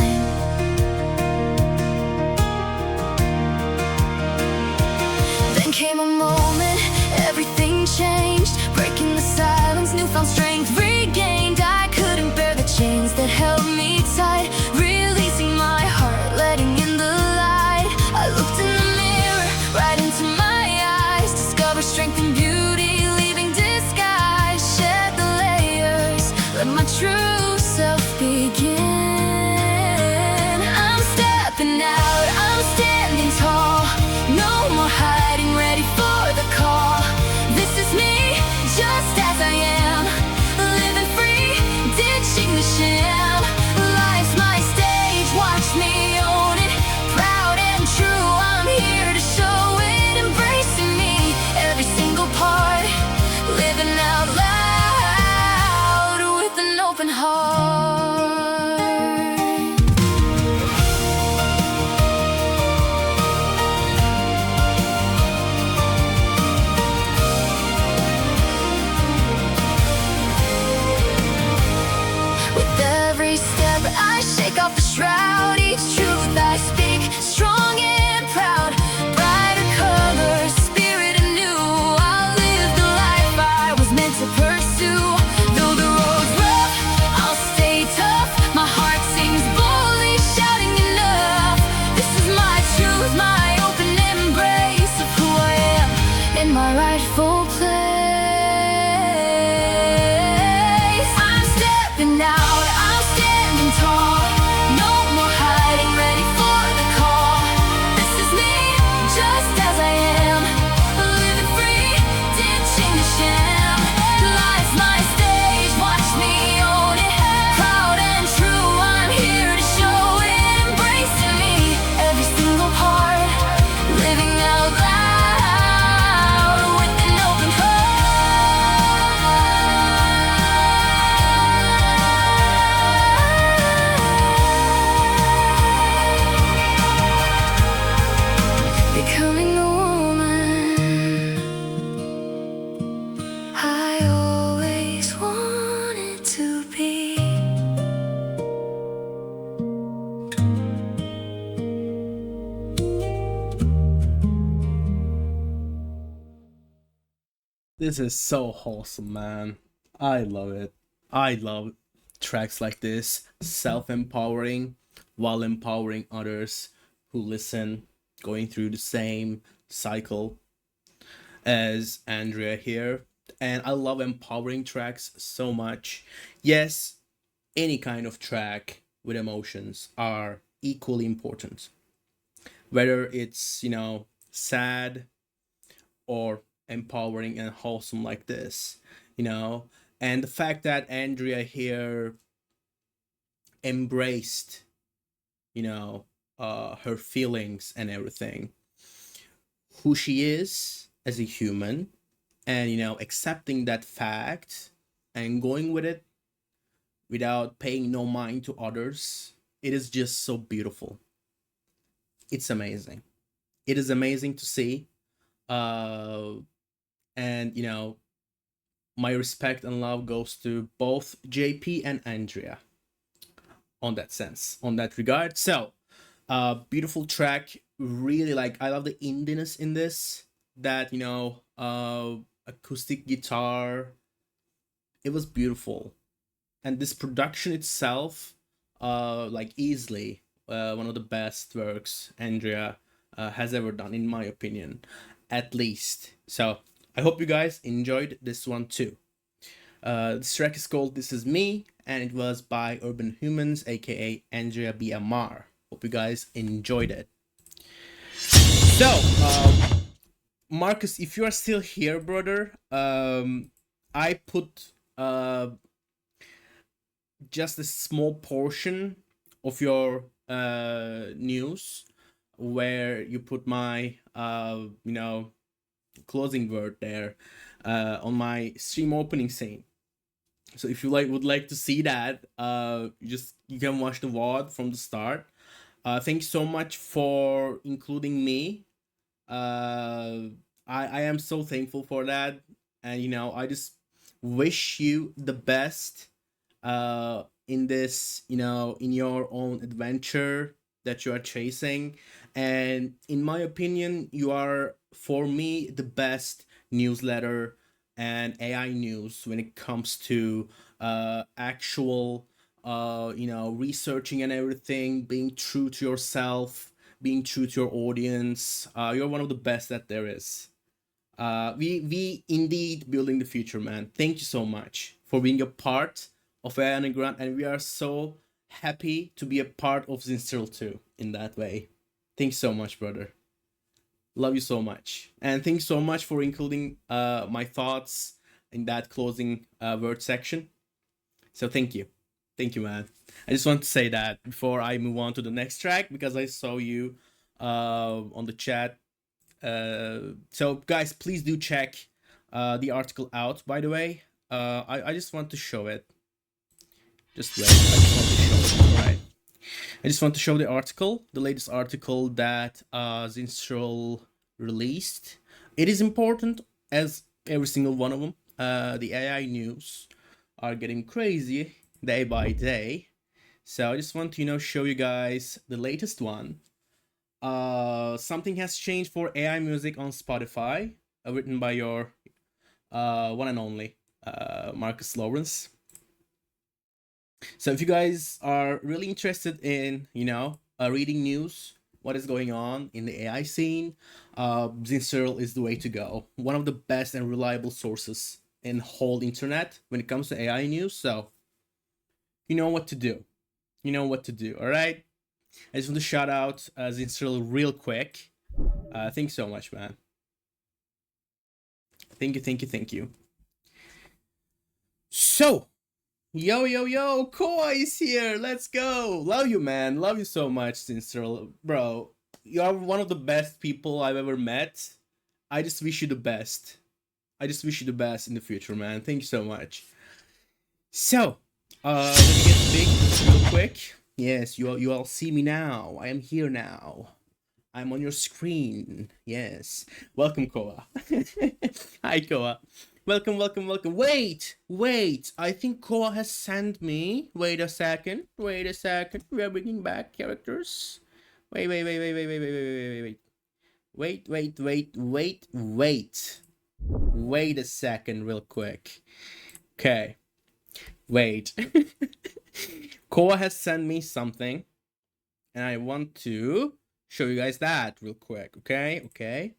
Then came a moment, everything changed. Breaking the silence, newfound strength regained. I couldn't bear the chains that held me tight. Releasing my heart, letting in the light. I looked in the mirror, right into my eyes. Discovered strength and beauty, leaving disguise. Shed the layers, let my true self begin. I'm stepping out, I'm standing tall. No more hiding, ready for the call. This is me, just as I am. Living free, ditching the sham. Life's my stage, watch me own it. Proud and true, I'm here to show it. Embracing me, every single part. Living out loud with an open heart. With every step I shake off the shroud. Each truth I speak, strong and proud. Brighter colors, spirit anew. I'll live the life I was meant to pursue. Though the road's rough, I'll stay tough. My heart sings boldly, shouting enough. This is my truth, my open embrace of who I am in my rightful place. I'm stepping out, I'm standing tall. No more hiding, ready for the call. This is me, just as I am. Living free, ditching the sham. Life's my stage, watch me own it. Proud and true, I'm here to show it. Embracing me, every single part. Living out loud with an open heart. Becoming the woman I always wanted to be. This is so wholesome, man. I love it. I love tracks like this, self-empowering while empowering others who listen, going through the same cycle as Andrea here. And I love empowering tracks so much. Yes, any kind of track with emotions are equally important. Whether it's, sad or empowering and wholesome like this, and the fact that Andrea here embraced, her feelings and everything, who she is as a human, and, accepting that fact and going with it without paying no mind to others, it is just so beautiful. It's amazing. It is amazing to see. And my respect and love goes to both JP and Andrea on that sense, on that regard. So beautiful track. Really, I love the indiness in this, that acoustic guitar. It was beautiful, and this production itself, easily one of the best works Andrea has ever done, in my opinion, at least. So I hope you guys enjoyed this one too. This track is called This Is Me, and it was by Urban Humans, aka Andrea BMR. Hope you guys enjoyed it. So, Marcus, if you are still here, brother, I put just a small portion of your news where you put my closing word there on my stream opening scene. So if you would like to see that, you can watch the VOD from the start. Thanks so much for including me. I am so thankful for that, and I just wish you the best in this, in your own adventure that you are chasing. And in my opinion, you are, for me, the best newsletter and AI news when it comes to actual, researching and everything, being true to yourself, being true to your audience. You're one of the best that there is. We indeed building the future, man. Thank you so much for being a part of AI Underground, and we are so happy to be a part of Zinstrel too in that way. Thanks so much, brother. Love you so much, and thanks so much for including my thoughts in that closing word section. So thank you, man. I just want to say that before I move on to the next track, because I saw you on the chat. So guys, please do check the article out. By the way, I just want to show it. Just wait. I just want to show it. All right. I just want to show the article, the latest article that Zinstrel released. It is important, as every single one of them. The AI news are getting crazy day by day. So I just want to, show you guys the latest one. Something has changed for AI music on Spotify, written by your one and only Marcus Lawrence. So if you guys are really interested in, reading news, what is going on in the AI scene, Zinstrel is the way to go. One of the best and reliable sources in whole internet when it comes to AI news. So you know what to do. All right. I just want to shout out Zinstrel real quick. Thanks so much, man. Thank you. So, yo, Koi is here. Let's go. Love you, man. Love you so much, Zinstrel. Bro, you are one of the best people I've ever met. I just wish you the best. In the future, man. Thank you so much. So, let me get big real quick. Yes, you all see me now. I am here now. I'm on your screen. Yes. Welcome, Koa. Hi, Koa. Welcome. Wait. I think Koa has sent me. Wait a second. We are bringing back characters. Wait. Wait a second, real quick. Okay. Wait. Koa has sent me something, and I want to show you guys that real quick. Okay.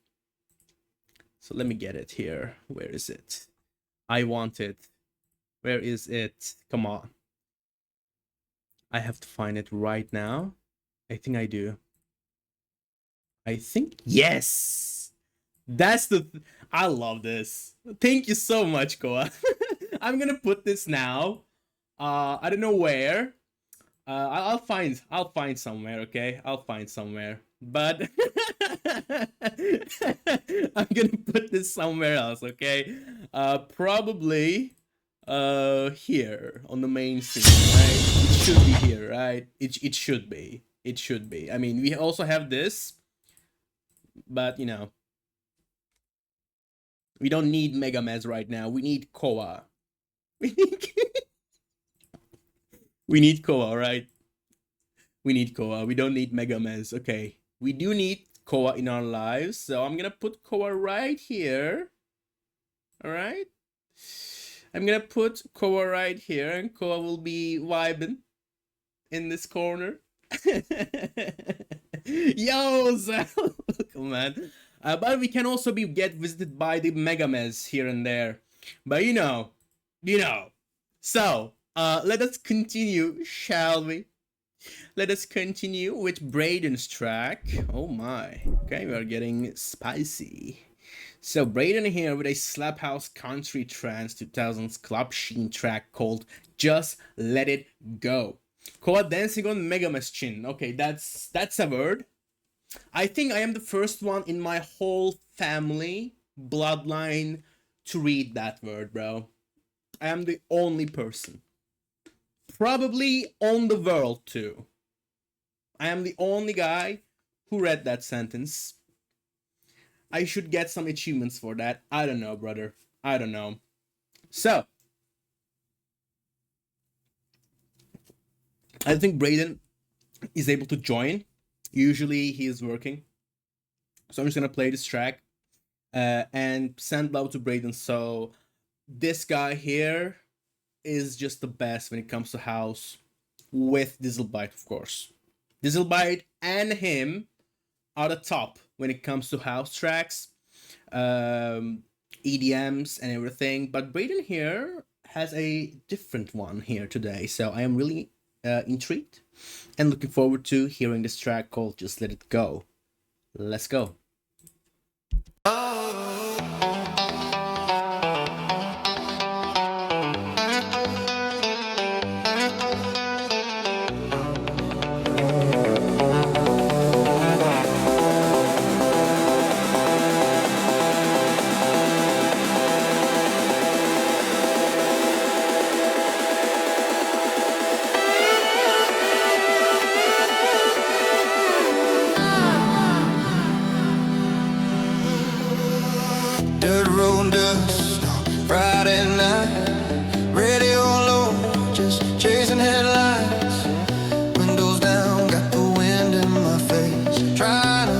So let me get it here. Where is it? I want it. Where is it? Come on. I have to find it right now. I think I do. Yes. That's I love this. Thank you so much, Koa. I'm gonna put this now. I don't know where. I'll find somewhere. Okay, I'll find somewhere. But I'm gonna put this somewhere else. Okay, probably here on the main scene. Right? It should be here, right? It should be. I mean, we also have this, but we don't need Megamez right now. We need Koa. We need Koa, right? We need Koa. We don't need Megamez. Okay. We do need Koa in our lives. So I'm gonna put Koa right here. Alright? I'm gonna put Koa right here, and Koa will be vibing in this corner. Yo, Zal! Welcome, man. But we can also get visited by the Megamez here and there. But So, let us continue, shall we? Let us continue with Braden's track. Oh my. Okay, we are getting spicy. So Braden here with a slap house country trance 2000s club sheen track called Just Let It Go. Koa dancing on Megamez chin. Okay, that's a word. I think I am the first one in my whole family bloodline to read that word, bro. I am the only person. Probably on the world too. I am the only guy who read that sentence. I should get some achievements for that. I don't know, brother. I don't know. So, I think Braden is able to join. Usually he is working. So I'm just gonna play this track and send love to Braden. So this guy here is just the best when it comes to house, with Dizzlebite, of course. Dizzlebite and him are the top when it comes to house tracks, EDMs and everything. But Braden here has a different one here today. So I am really intrigued and looking forward to hearing this track called Just Let It Go. Let's go. Dirt road dust on Friday night. Radio low, just chasing headlights. Windows down, got the wind in my face. Trying to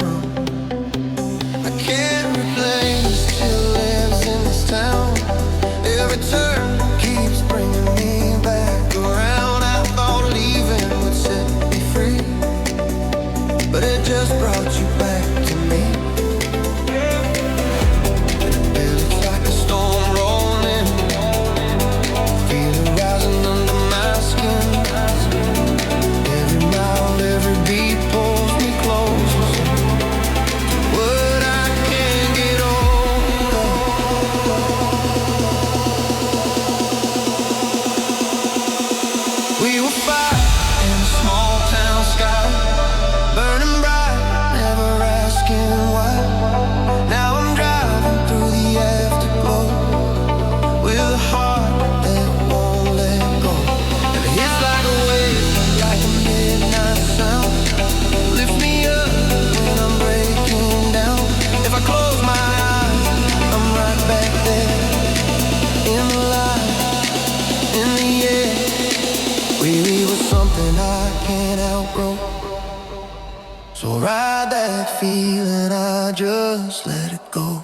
run. I can't replace till lives in this town. Every turn keeps bringing me back around. I thought leaving would set me free, but it just brought you back to me. So ride that feeling, I just let it go.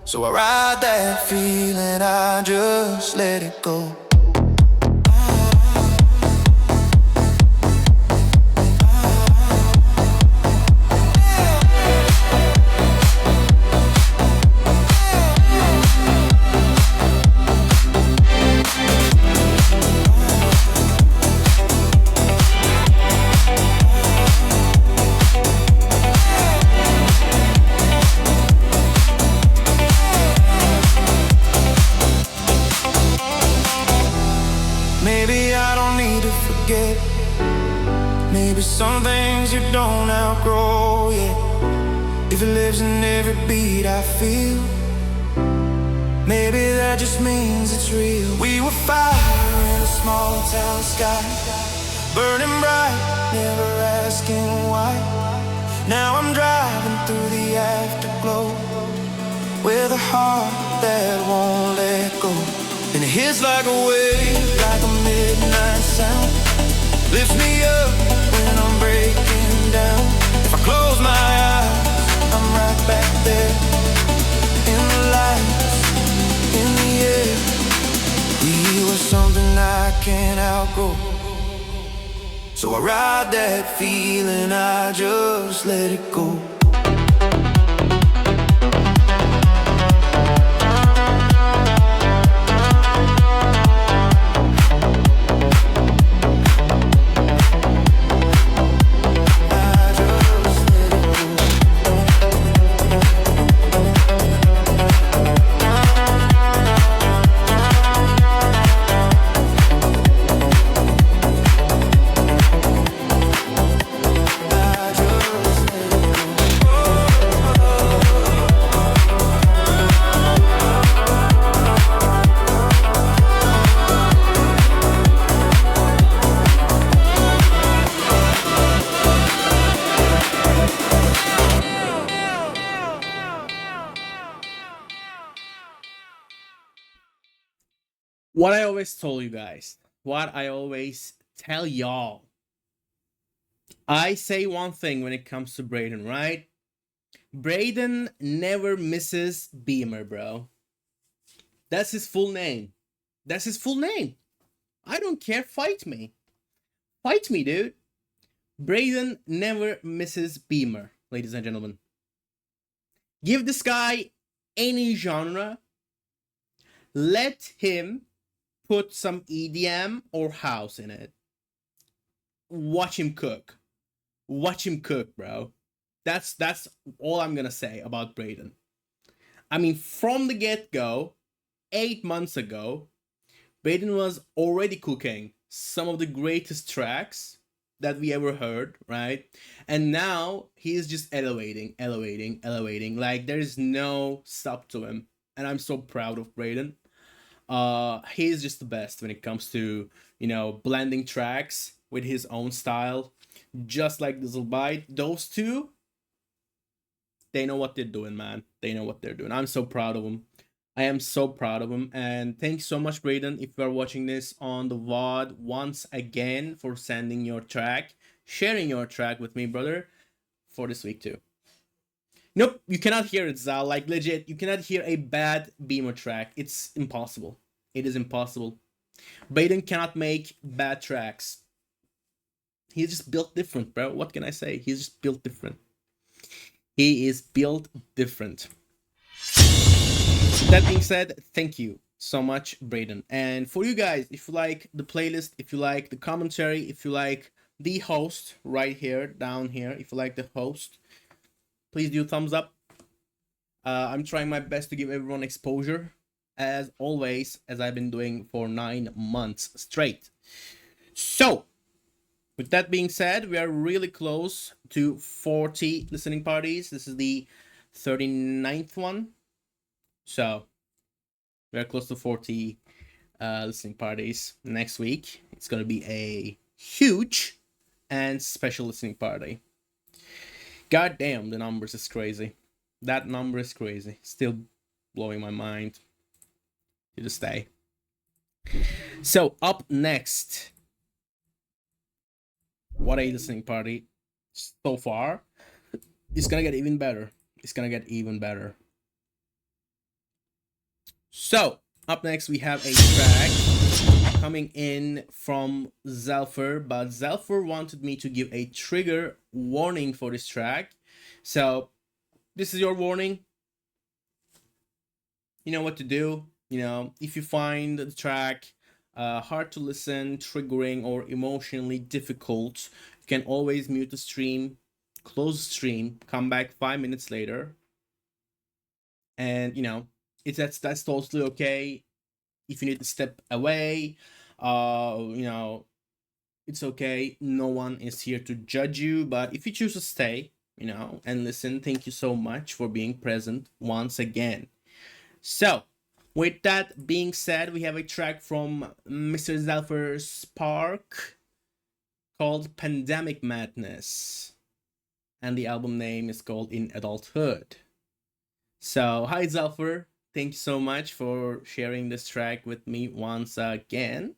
So I ride that feeling, I just let it go. Maybe some things you don't outgrow, yeah. If it lives in every beat I feel, maybe that just means it's real. We were fire in a small town sky, burning bright, never asking why. Now I'm driving through the afterglow with a heart that won't let go. And it hits like a wave, like a midnight sound. Lifts me up when I'm breaking down. If I close my eyes, I'm right back there. In the lights, in the air. We were something I can't outgrow. So I ride that feeling, I just let it go. What I always told you guys, what I always tell y'all. I say one thing when it comes to Braden, right? Braden never misses Beamer, bro. That's his full name. That's his full name. I don't care. Fight me. Fight me, dude. Braden never misses Beamer, ladies and gentlemen. Give this guy any genre. Let him put some EDM or house in it. Watch him cook. Watch him cook, bro. That's all I'm gonna say about Braden. I mean, from the get-go, 8 months ago, Braden was already cooking some of the greatest tracks that we ever heard, right? And now he is just elevating. Like, there is no stop to him. And I'm so proud of Braden. He's just the best when it comes to, blending tracks with his own style. Just like Dizzlebite. Those two, they know what they're doing, man. They know what they're doing. I'm so proud of them. I am so proud of them. And thanks so much, Braden, if you are watching this on the VOD, once again for sending your track, sharing your track with me, brother, for this week too. Nope, you cannot hear it, Zal. Like, legit, you cannot hear a bad Beamer track. It's impossible. It is impossible. Braden cannot make bad tracks. He's just built different, bro. What can I say? He's just built different. He is built different. That being said, thank you so much, Braden. And for you guys, if you like the playlist, if you like the commentary, if you like the host right here, down here, if you like the host, please do thumbs up. I'm trying my best to give everyone exposure, as always, as I've been doing for 9 months straight. So, with that being said, we are really close to 40 listening parties. This is the 39th one. So, we are close to 40 listening parties next week. It's going to be a huge and special listening party. God damn, the numbers is crazy. That number is crazy. Still blowing my mind to this day. So, up next, what a listening party so far. It's gonna get even better. It's gonna get even better. So, up next we have a track coming in from Zelfer, but Zelfer wanted me to give a trigger warning for this track. So, this is your warning. You know what to do. If you find the track hard to listen, triggering, or emotionally difficult, you can always mute the stream, close the stream, come back 5 minutes later. And, that's totally okay. If you need to step away, It's okay. No one is here to judge you. But if you choose to stay, and listen, thank you so much for being present once again. So, with that being said, we have a track from Mr. Zalfer Spark called Pandemic Madness. And the album name is called In Adulthood. So, hi Zalfer. Thank you so much for sharing this track with me once again.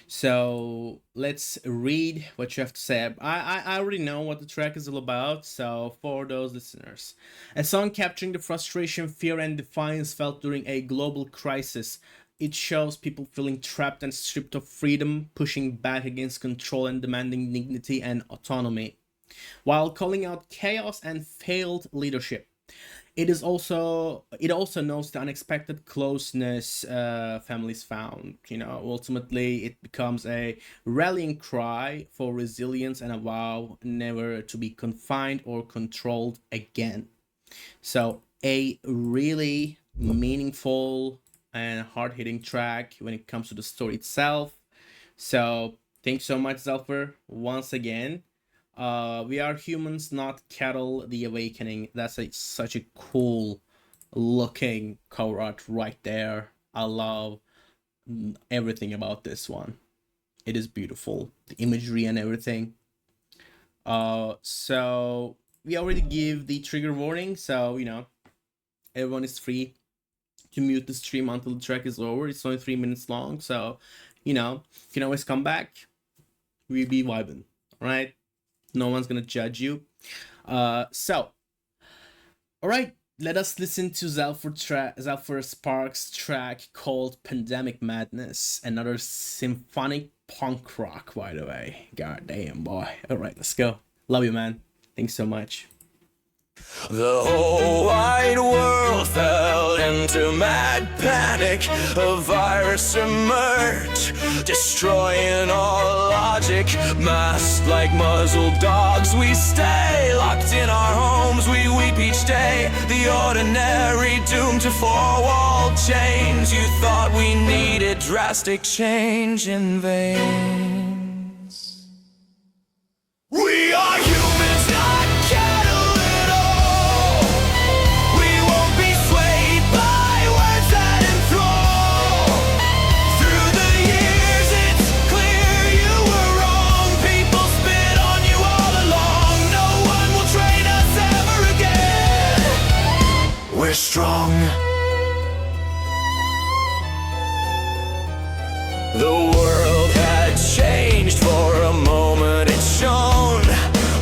So let's read what you have to say. I already know what the track is all about, so for those listeners. A song capturing the frustration, fear, and defiance felt during a global crisis. It shows people feeling trapped and stripped of freedom, pushing back against control and demanding dignity and autonomy, while calling out chaos and failed leadership. It also notes the unexpected closeness families found. Ultimately, it becomes a rallying cry for resilience and a vow never to be confined or controlled again. So, a really meaningful and hard-hitting track when it comes to the story itself. So, thanks so much, Zalfer, once again. We are humans, not cattle. The Awakening. That's such a cool looking cover art right there. I love everything about this one. It is beautiful, the imagery and everything. So we already give the trigger warning, so everyone is free to mute the stream until the track is over. It's only 3 minutes long, so you can always come back. We be vibing, right? No one's gonna judge you. So, all right, let us listen to Zalfer Sparks' track called Pandemic Madness, another symphonic punk rock, by the way. God damn, boy. All right, let's go. Love you, man. Thanks so much. The whole wide world fell into mad panic. A virus emerged, destroying all logic. Masked like muzzled dogs, we stay locked in our homes. We weep each day, the ordinary doomed to four-wall chains. You thought we needed drastic change in vain. We are humans, not cattle at all. We won't be swayed by words that enthrall. Through the years, it's clear you were wrong. People spit on you all along. No one will train us ever again. We're strong. The world had changed for a moment, it shone.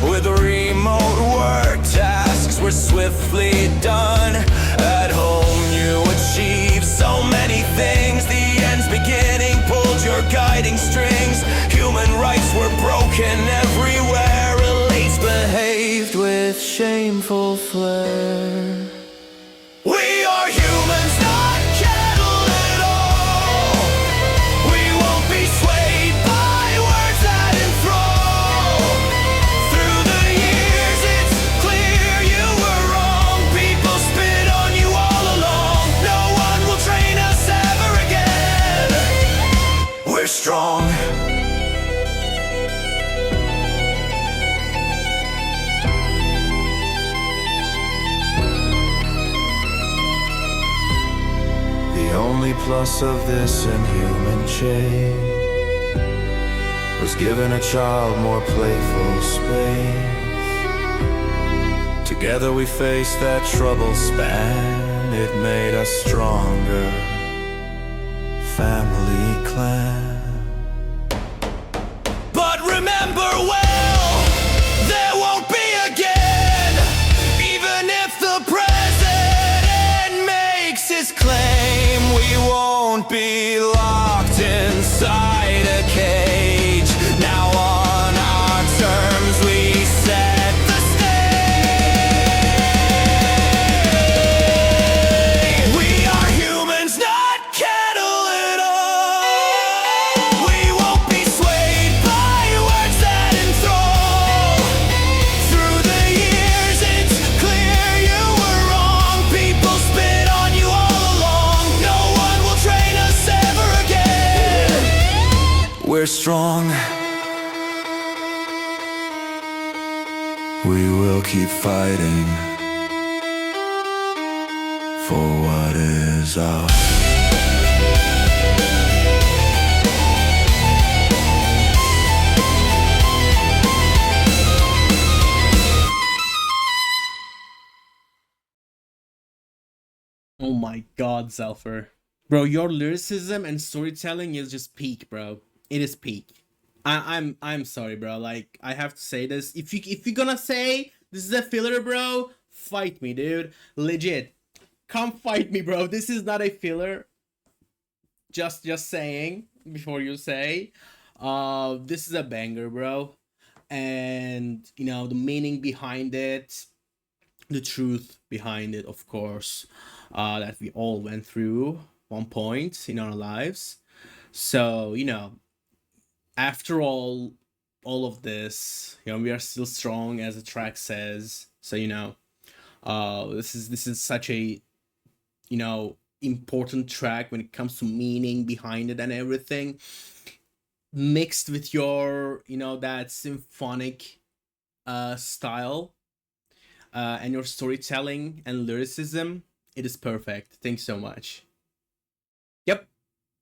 With remote work, tasks were swiftly done. At home you achieved so many things. The end's beginning pulled your guiding strings. Human rights were broken everywhere. Elites behaved with shameful flair. We are humans, not cattle at all. We won't be swayed by words that enthrall. Through the years, it's clear you were wrong. People spit on you all along. No one will train us ever again. We're strong. The only plus of this inhuman chain was giving a child more playful space. Together we faced that troubled span. It made us stronger. Family clan. But remember well, there won't be again. Even if the president makes his claim, we won't be locked inside a cage. Now on our terms we set the stage. We are humans, not cattle at all. We won't be swayed by words that enthrall. Through the years it's clear you were wrong. People spit on you all along. No one will train us ever again. we're strong. We will keep fighting for what is ours. Oh my god, Zelfer. Bro, your lyricism and storytelling is just peak, bro. It is peak. I'm sorry, bro. Like, I have to say this. If you're gonna say this is a filler, bro, fight me, dude. Legit. Come fight me, bro. This is not a filler. Just saying before you say. This is a banger, bro. And you know, the meaning behind it, the truth behind it, of course, that we all went through one point in our lives. So, you know, after all of this, you know, we are still strong, as the track says. So, you know, this is such a, you know, important track when it comes to meaning behind it and everything, mixed with your, you know, that symphonic style and your storytelling and lyricism. It is perfect. Thanks so much.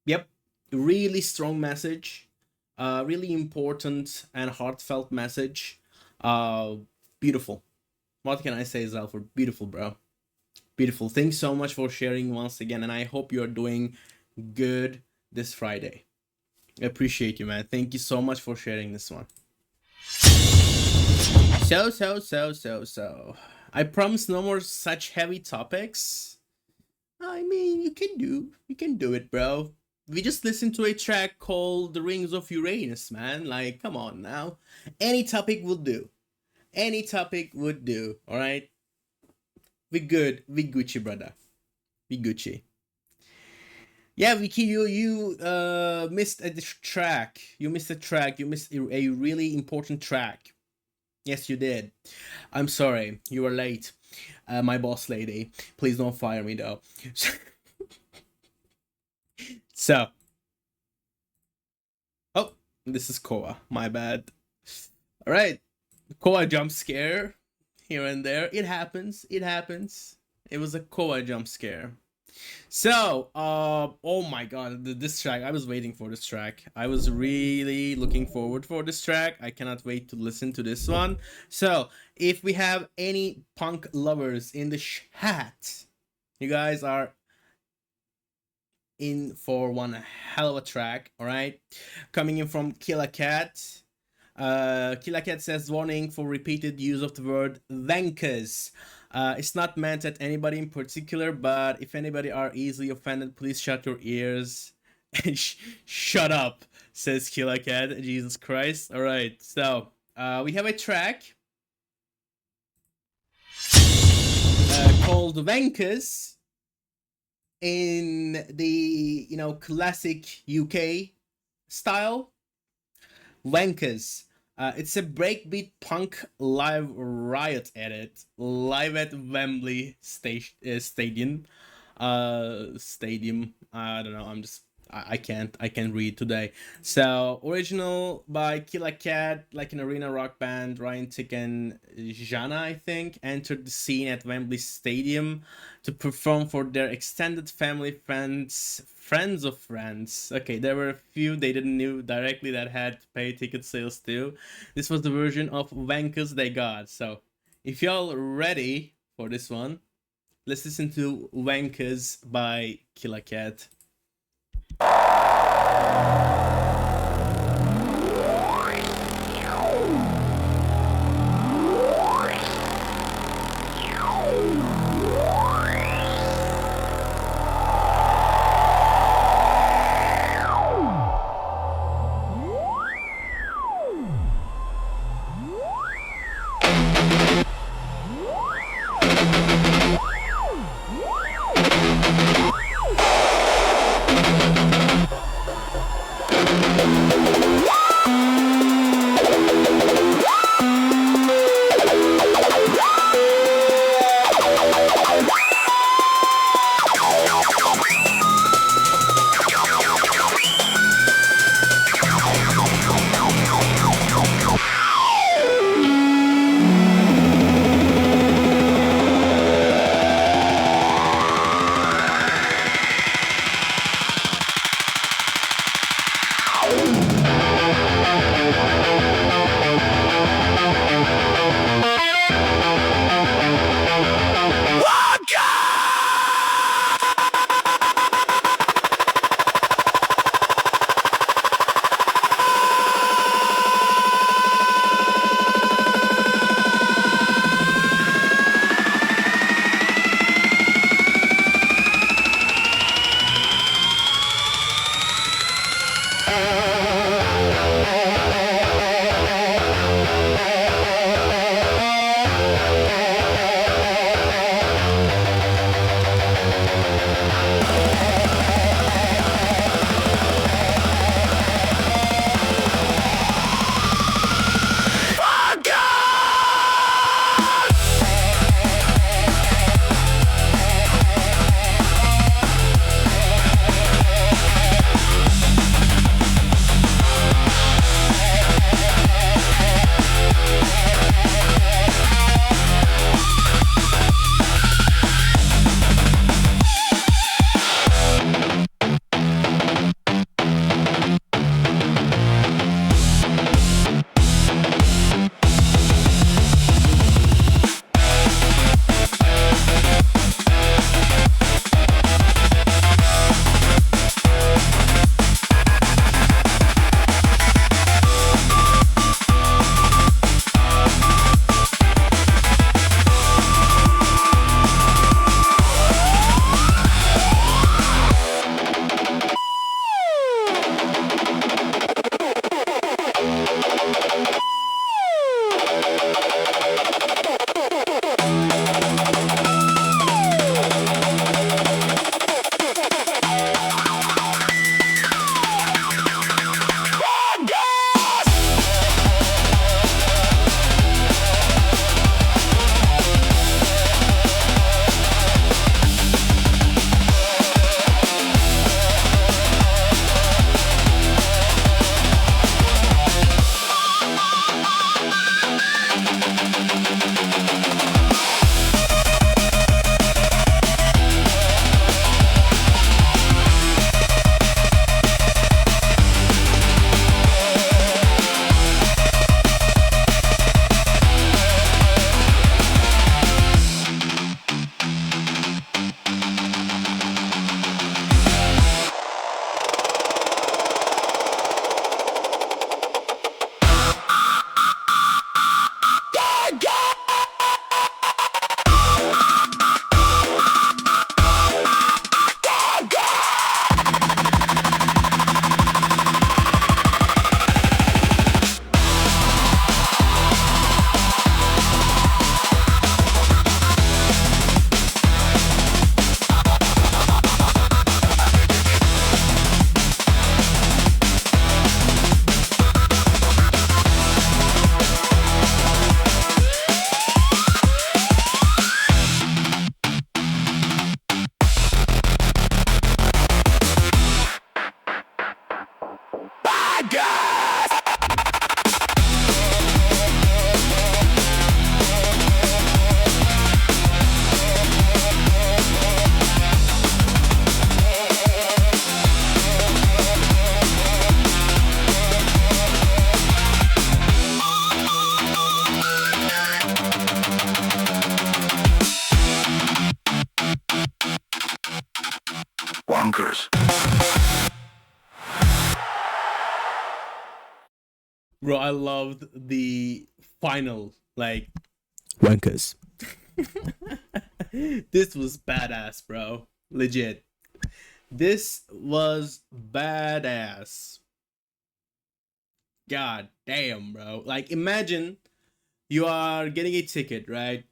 Yep, really strong message, really important and heartfelt message. Beautiful. What can I say, Zalfer? Beautiful, bro. Beautiful. Thanks so much for sharing once again, and I hope you're doing good this Friday. I appreciate you, man. Thank you so much for sharing this one. So. I promise no more such heavy topics. I mean, you can do it, bro. We just listened to a track called The Rings of Uranus, man. Like, come on now. Any topic will do. Any topic would do, alright? We good. We Gucci, brother. We Gucci. Yeah, Vicky, you missed a track. You missed a track. You missed a really important track. Yes, you did. I'm sorry. You were late. My boss lady. Please don't fire me, though. So. Oh, this is Koa. My bad. Alright. Koa jump scare. Here and there. It happens. It was a Koa jump scare. So, oh my god, this track, I was waiting for this track. I was really looking forward for this track. I cannot wait to listen to this one. So, if we have any punk lovers in the chat, you guys are in for one hell of a track, alright? Coming in from Killa Cat. Killa Cat says, warning for repeated use of the word wankers. It's not meant at anybody in particular, but if anybody are easily offended, please shut your ears and shut up, says Killa Cat. Jesus Christ. Alright, so we have a track called Wankers in the, you know, classic UK style. Wankers. It's a breakbeat punk live riot edit, live at Wembley Stadium. Stadium. I don't know. I can't read today. So original by Killa Cat, like an arena rock band. Ryan Tick and Jana, I think, entered the scene at Wembley Stadium to perform for their extended family, friends of friends. Okay, there were a few they didn't know directly that had to pay ticket sales too. This was the version of Wankers they got. So if y'all ready for this one, let's listen to Wankers by Killa Cat. Bonkers. Bro, I loved the final, like, wankers. This was badass, bro. Legit. This was badass. God damn, bro. Like, imagine you are getting a ticket, right?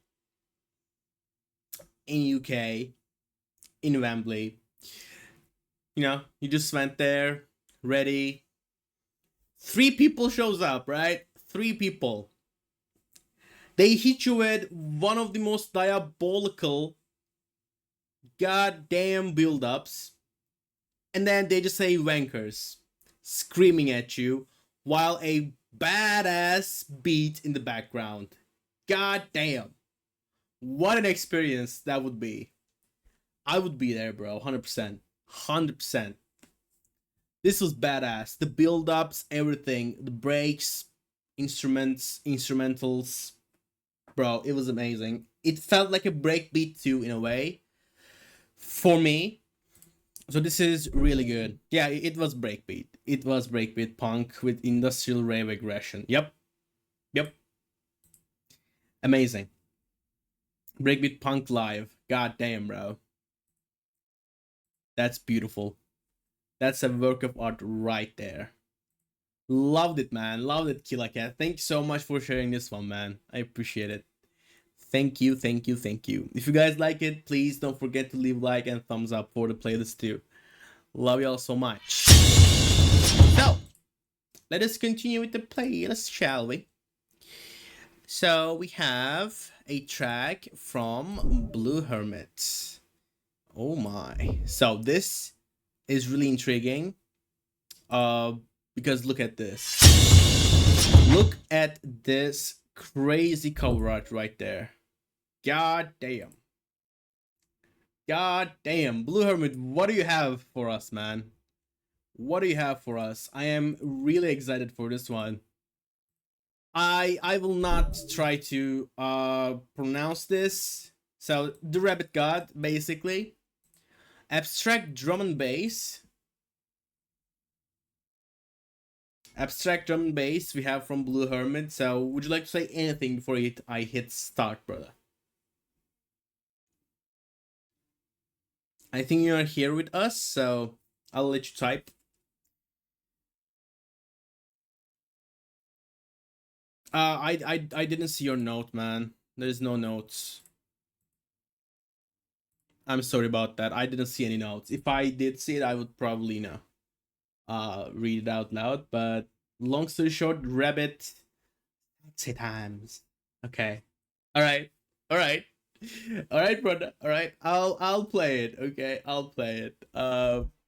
In UK, in Wembley. You know, you just went there, ready. 3 people shows up, right? 3 people. They hit you with one of the most diabolical goddamn build-ups. And then they just say wankers, screaming at you, while a badass beat in the background. God damn. What an experience that would be. I would be there, bro. 100%. 100%. This was badass. The build-ups, everything. The breaks, instruments, instrumentals. Bro, it was amazing. It felt like a breakbeat too, in a way. For me. So this is really good. Yeah, it was breakbeat. It was breakbeat punk with industrial rave aggression. Yep. Amazing. Breakbeat punk live. God damn, bro. That's beautiful. That's a work of art right there. Loved it, man. Loved it, Killa Cat. Thank you so much for sharing this one, man. I appreciate it. Thank you. If you guys like it, please don't forget to leave a like and thumbs up for the playlist too. Love y'all so much. So, let us continue with the playlist, shall we? So, we have a track from Blue Hermit. Oh my. So, this is really intriguing. Because look at this. Look at this crazy cover art right there. God damn. Blue Hermit, what do you have for us, man? What do you have for us? I am really excited for this one. I will not try to pronounce this. So, the Rabbit God, basically. Abstract drum and bass. We have from Blue Hermit. So, would you like to say anything before I hit start, brother? I think you're here with us, so I'll let you type. I didn't see your note, man. There's no notes. I'm sorry about that. I didn't see any notes. If I did see it, I would probably read it out loud. But long story short, Rabbit. Say times. Okay. All right, brother. All right. I'll play it. Okay, I'll play it.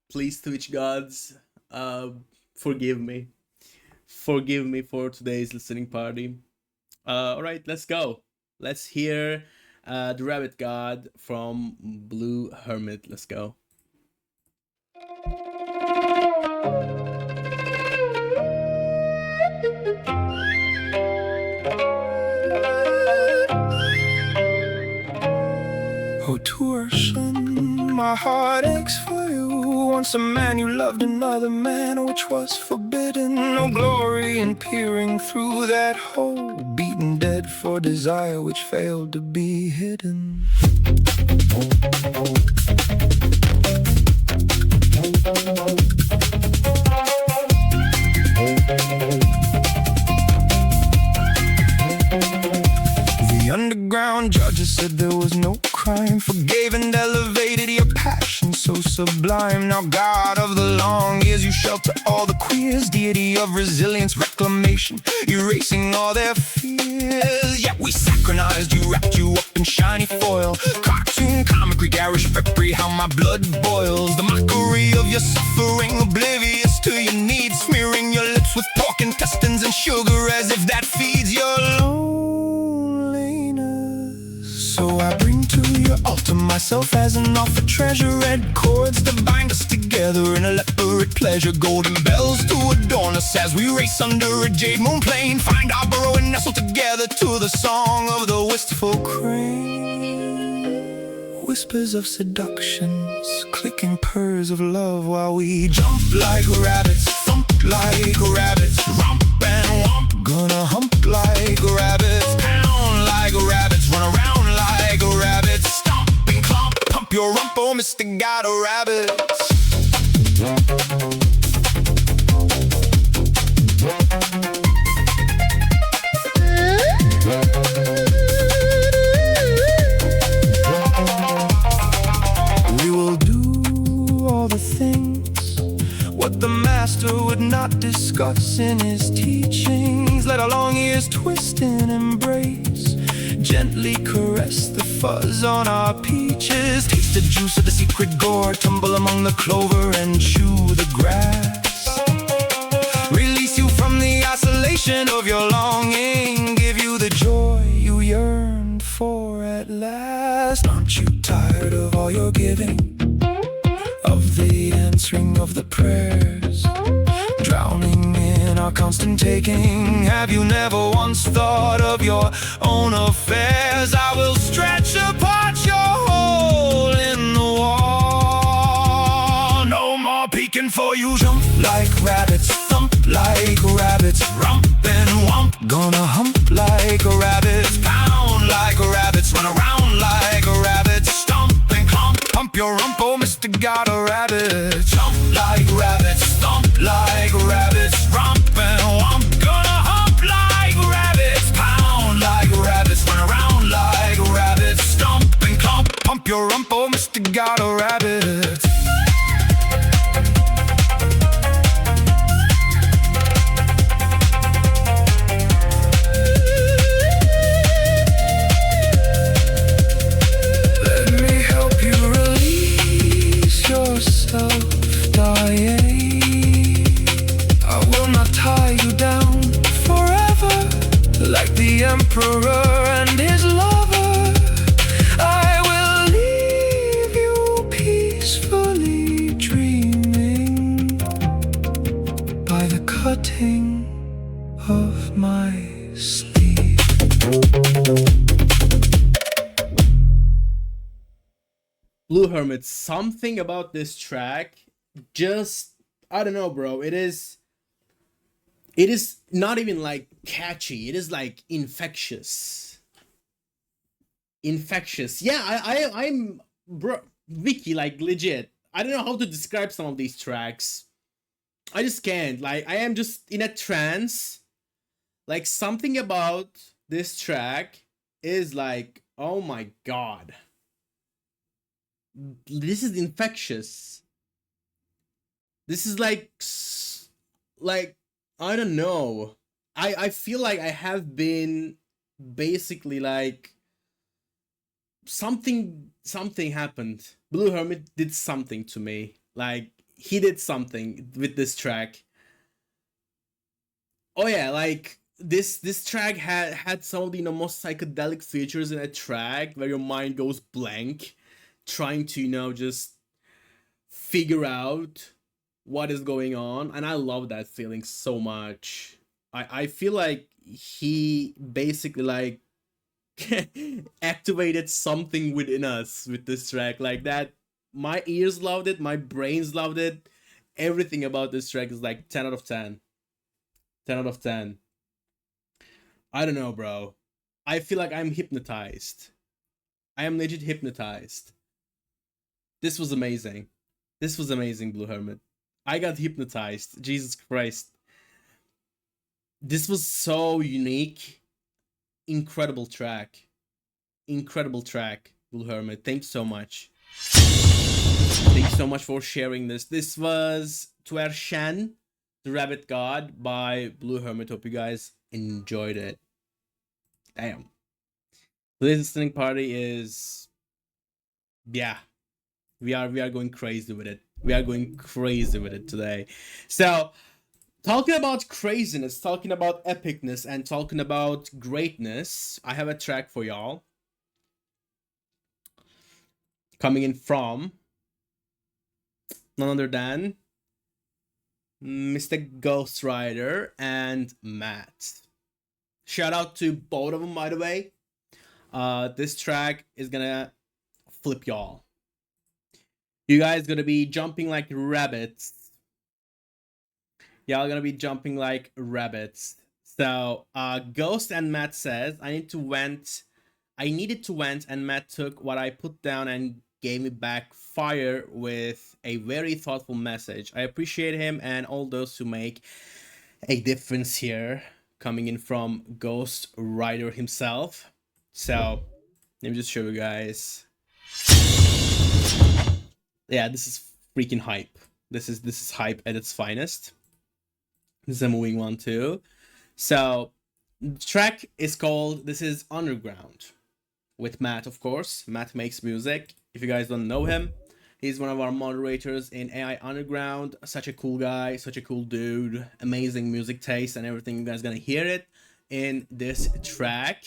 Please, Twitch gods, forgive me. Forgive me for today's listening party. All right, let's go. Let's hear the Rabbit God from Blue Hermit. Let's go. Oh, Torsion, my heart aches for you. Once a man, you loved another man, which was forbidden. No glory in peering through that hole, beaten dead for desire which failed to be hidden. The underground judges said there was no crime, forgave and elevated your passion so sublime. Now God of the long years, you shelter all the queers, deity of resilience, reclamation, erasing all their fears. Yeah, we synchronized you, wrapped you up in shiny foil, cartoon, comic, garish, peppery, how my blood boils. The mockery of your suffering, oblivious to your needs, smearing your lips with pork intestines and sugar as if that feeds your loneliness. So I bring to your altar myself as an offered treasure, red cords to bind us together in a leopard pleasure, golden bells to adorn us as we race under a jade moon plane, find our burrow and nestle together to the song of the wistful crane. whispers of seductions, clicking purrs of love while we jump like rabbits, thump like rabbits, romp and womp. Gonna hump like rabbits, pound like rabbits, run around like rabbits, stomp and clomp, pump your rump, oh Mr. Got a Rabbit. We will do all the things what the master would not discuss in his teachings. Let our long ears twist in embrace, gently caress the fuzz on our peaches, taste the juice of the secret gore, tumble among the clover and chew the grass. Release you from the isolation of your longing, give you the joy you yearned for at last. Aren't you tired of all your giving, of the answering of the prayers, drowning in our constant taking? Have you never once thought of your own affairs? I will stretch apart your hole in the wall. No more peeking for you. Jump like rabbits, thump like rabbits, rump and womp. Gonna hump like rabbits, pound like rabbits, run around like rabbits, stomp and clomp, pump your rump, oh Mr. Got a Rabbit. Jump like rabbits, thump like rabbits, rump and womp. Gonna hump like rabbits, pound like rabbits, run around like rabbits, stomp and clomp, pump your rump, oh Mr. Got a Rabbit. Let me help you release yourself, dying. I will not tie you down forever, like the emperor and his lover. I will leave you peacefully dreaming by the cutting of my sleeve. Blue Hermit, something about this track, just, I don't know, bro. It is not even like catchy. It is like infectious. Yeah, I'm, bro, Vicky, like legit. I don't know how to describe some of these tracks. I just can't. Like, I am just in a trance. Like, something about this track is like, oh my god. This is infectious. This is like I don't know. I feel like I have been basically like something happened. Blue Hermit did something to me. Like, he did something with this track. Oh yeah, like this track had some of the most psychedelic features in a track where your mind goes blank, trying to just figure out what is going on, and I love that feeling so much. I feel like he basically like activated something within us with this track like that. My ears loved it, my brains loved it. Everything about this track is like 10 out of 10. 10 out of 10. I don't know, bro. I feel like I'm hypnotized. I am legit hypnotized. This was amazing. This was amazing, Blue Hermit. I got hypnotized. Jesus Christ. This was so unique. Incredible track. Incredible track, Blue Hermit. Thanks so much. Thanks so much for sharing this. This was Tvershen, the Rabbit God by Blue Hermit. Hope you guys enjoyed it. Damn. Today's listening party is... yeah. We are going crazy with it. We are going crazy with it today. So, talking about craziness, talking about epicness, and talking about greatness, I have a track for y'all. Coming in from none other than Mr. Ghost Rider and Matt. Shout out to both of them, by the way. This track is gonna flip y'all. You guys gonna be jumping like rabbits. Y'all gonna be jumping like rabbits. So, Ghost and Matt says, I needed to vent, and Matt took what I put down and gave me back fire with a very thoughtful message. I appreciate him and all those who make a difference here, coming in from Ghost Rider himself. So, let me just show you guys. Yeah, this is freaking hype. This is hype at its finest. This is a moving one too. So, the track is called This Is Underground, with Matt, of course. Matt makes music. If you guys don't know him, he's one of our moderators in AI Underground. Such a cool guy, such a cool dude. Amazing music taste and everything. You guys gonna hear it in this track.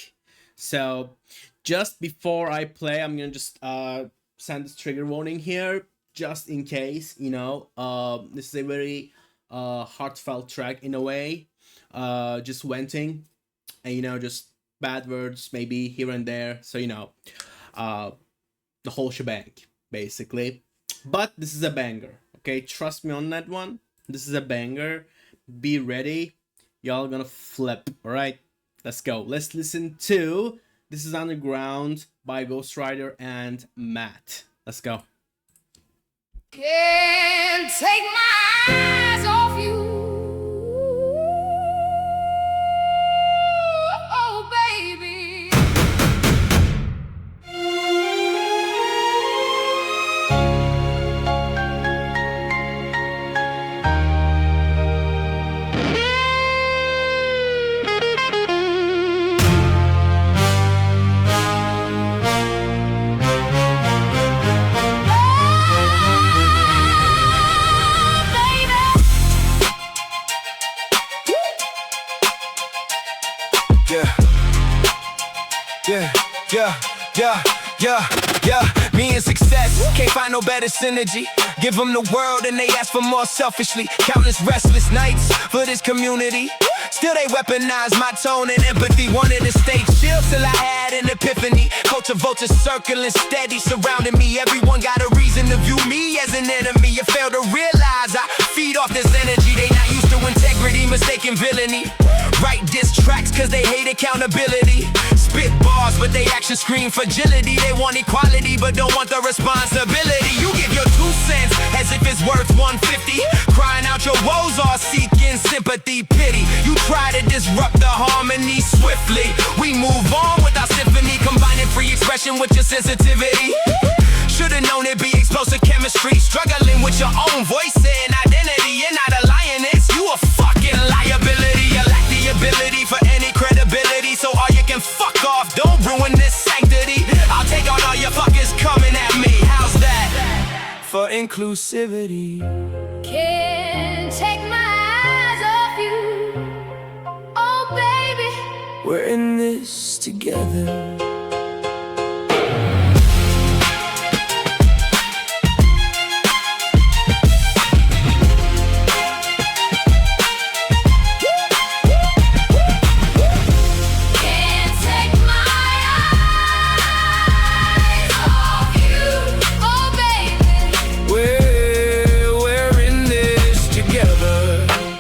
So, just before I play, I'm gonna just send this trigger warning here, just in case, you know. This is a very heartfelt track in a way. Just venting, and you know, just bad words maybe here and there, so you know, the whole shebang basically. But this is a banger, okay? Trust me on that one. This is a banger. Be ready, y'all gonna flip. All right, let's go. Let's listen to This Is Underground by Ghost Rider and Matt. Let's go. Can't take my eyes off you. Oh, baby. Yeah. Me and success can't find no better synergy. Give them the world and they ask for more selfishly. Countless restless nights for this community. Still they weaponize my tone and empathy. Wanted to stay chill till I had an epiphany. Culture vultures circling steady surrounding me. Everyone got a reason to view me as an enemy. You fail to realize I feed off this energy. They not used to integrity, mistaken villainy. Write diss tracks cause they hate accountability. Spit bars but they action scream fragility. They want equality but don't want the responsibility. You give your 2 cents as if it's worth 150. Crying out your woes or seeking sympathy, pity. You try to disrupt the harmony swiftly. We move on with our symphony, combining free expression with your sensitivity. Should've known it'd be explosive chemistry. Struggling with your own voice and identity. You're not a lioness, you a fucking liability. You lack the ability for any credibility. So all you can fuck off, don't ruin this sanctity. I'll take on all your fuckers coming at me. How's that? For inclusivity. Can't take my eyes off you. Oh, baby. We're in this together.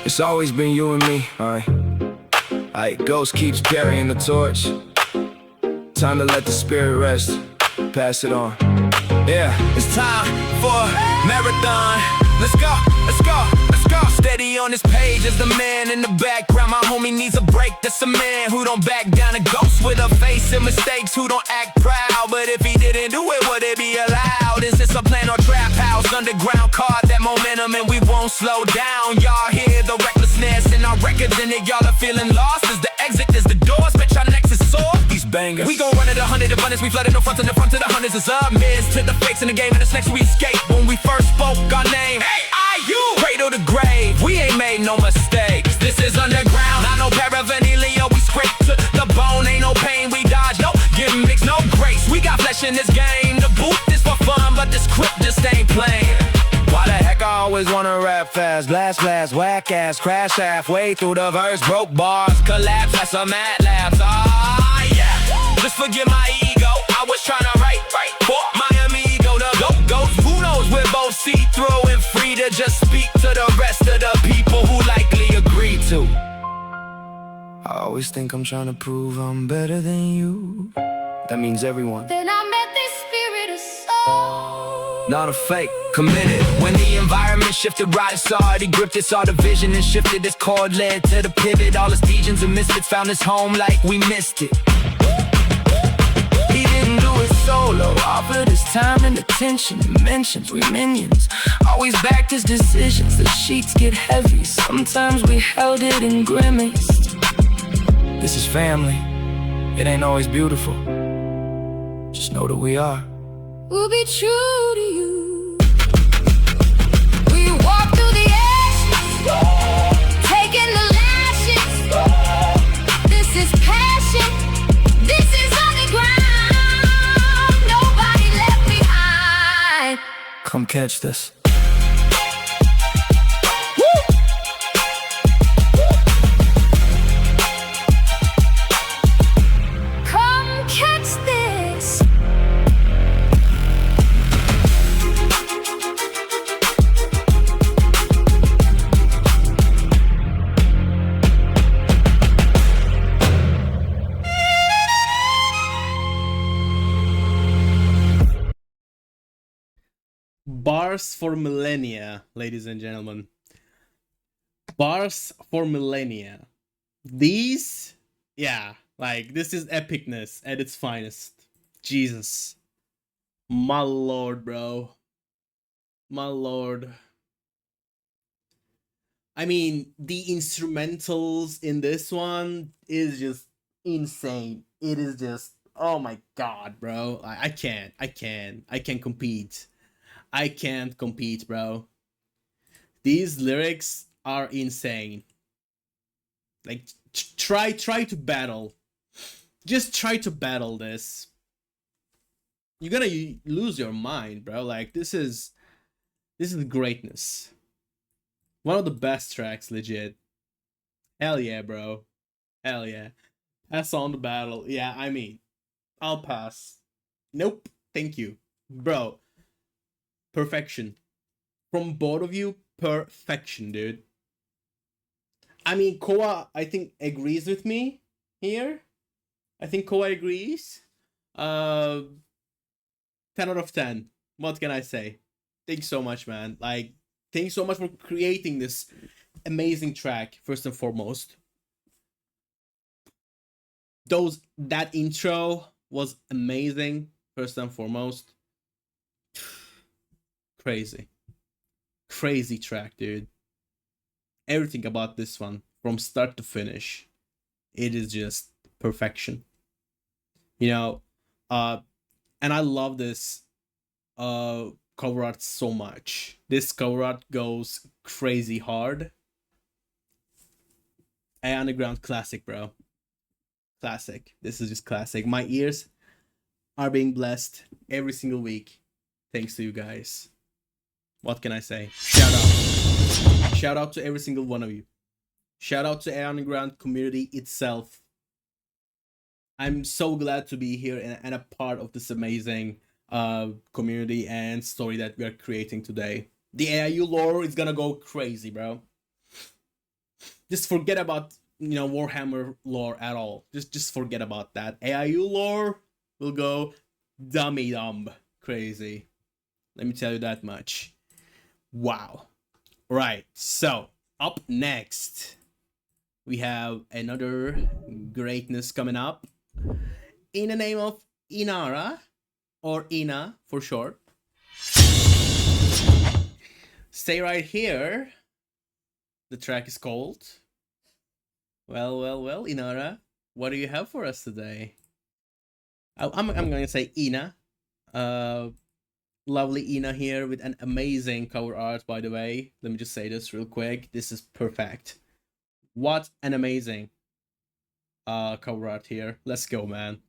It's always been you and me, alright. Ghost keeps carrying the torch. Time to let the spirit rest. Pass it on. Yeah, it's time for a marathon. Let's go, let's go, let's go. Steady on this page as the man in the background. My homie needs a break, that's a man who don't back down. A ghost with a face and mistakes who don't act proud. But if he didn't do it, would it be allowed? Is this a plan or trap house? Underground card, that momentum and we won't slow down. Y'all hear the recklessness in our records and it y'all are feeling lost. Is the exit, is the doors, bitch our necks is sore. These bangers, we gon' run at 100 abundance. We flooded no front to the front to the hundreds is up. Mids to the fakes in the game and the snakes we escape. When we first spoke our name, AIU, cradle to grave, we ain't made no mistakes. This is underground, not no paraphernalia. We scrape to the bone, ain't no pain. We dodge, no gimmicks, no grace. We got flesh in this game. The booth is for fun, but the script just ain't plain. Why the heck I always wanna rap fast? Blast, whack ass, crash halfway through the verse. Broke bars, collapse, that's a mad labs. Ah, yeah. Just forgive my ego. I was tryna write for my or just speak to the rest of the people who likely agree to? I always think I'm trying to prove I'm better than you. That means everyone. Then I met this spirit of soul. Not a fake, committed. When the environment shifted right aside, he gripped it, saw the vision and shifted. This chord led to the pivot. All his legions and misfits found his home like we missed it. He didn't do it solo, offered his time and attention. Mentions we minions, always backed his decisions. The sheets get heavy, sometimes we held it and grimaced. This is family, it ain't always beautiful. Just know that we are. We'll be true to you. We walk through the ashes, taking the lashes. This is passion, this is underground. Nobody left behind. Come catch this. Come catch this. Bars for millennia, ladies and gentlemen. Bars for millennia. These, yeah, like this is epicness at its finest. Jesus. My lord, bro. My lord. I mean, the instrumentals in this one is just insane. It is just, oh my god, bro. I can't compete. I can't compete, bro. These lyrics are insane. Like, try to battle. Just try to battle this. You're gonna lose your mind, bro. Like, this is greatness. One of the best tracks, legit. Hell yeah, bro. Hell yeah. Pass on the battle. Yeah, I mean, I'll pass. Nope. Thank you. Bro. Perfection. From both of you, perfection, dude. I mean, Koa, I think, agrees with me here. I think Koa agrees. 10 out of 10. What can I say? Thanks so much, man. Like, thanks so much for creating this amazing track, first and foremost. That intro was amazing, first and foremost. Crazy track, dude. Everything about this one, from start to finish, it is just perfection. You know, and I love this cover art so much. This cover art goes crazy hard. AIU Underground classic, bro. Classic. This is just classic. My ears are being blessed every single week. Thanks to you guys. What can I say? Shout out. Shout out to every single one of you. Shout out to AIU Underground community itself. I'm so glad to be here and a part of this amazing community and story that we are creating today. The AIU lore is gonna go crazy, bro. Just forget about, Warhammer lore at all. Just forget about that. AIU lore will go dumb crazy. Let me tell you that much. Wow. Right, so up next we have another greatness coming up in the name of Inara, or Ina for short. Stay right here. The track is called, well, Inara, what do you have for us today? I'm gonna say Ina. Lovely Ina here with an amazing cover art, by the way. Let me just say this real quick. This is perfect. What an amazing cover art here. Let's go, man.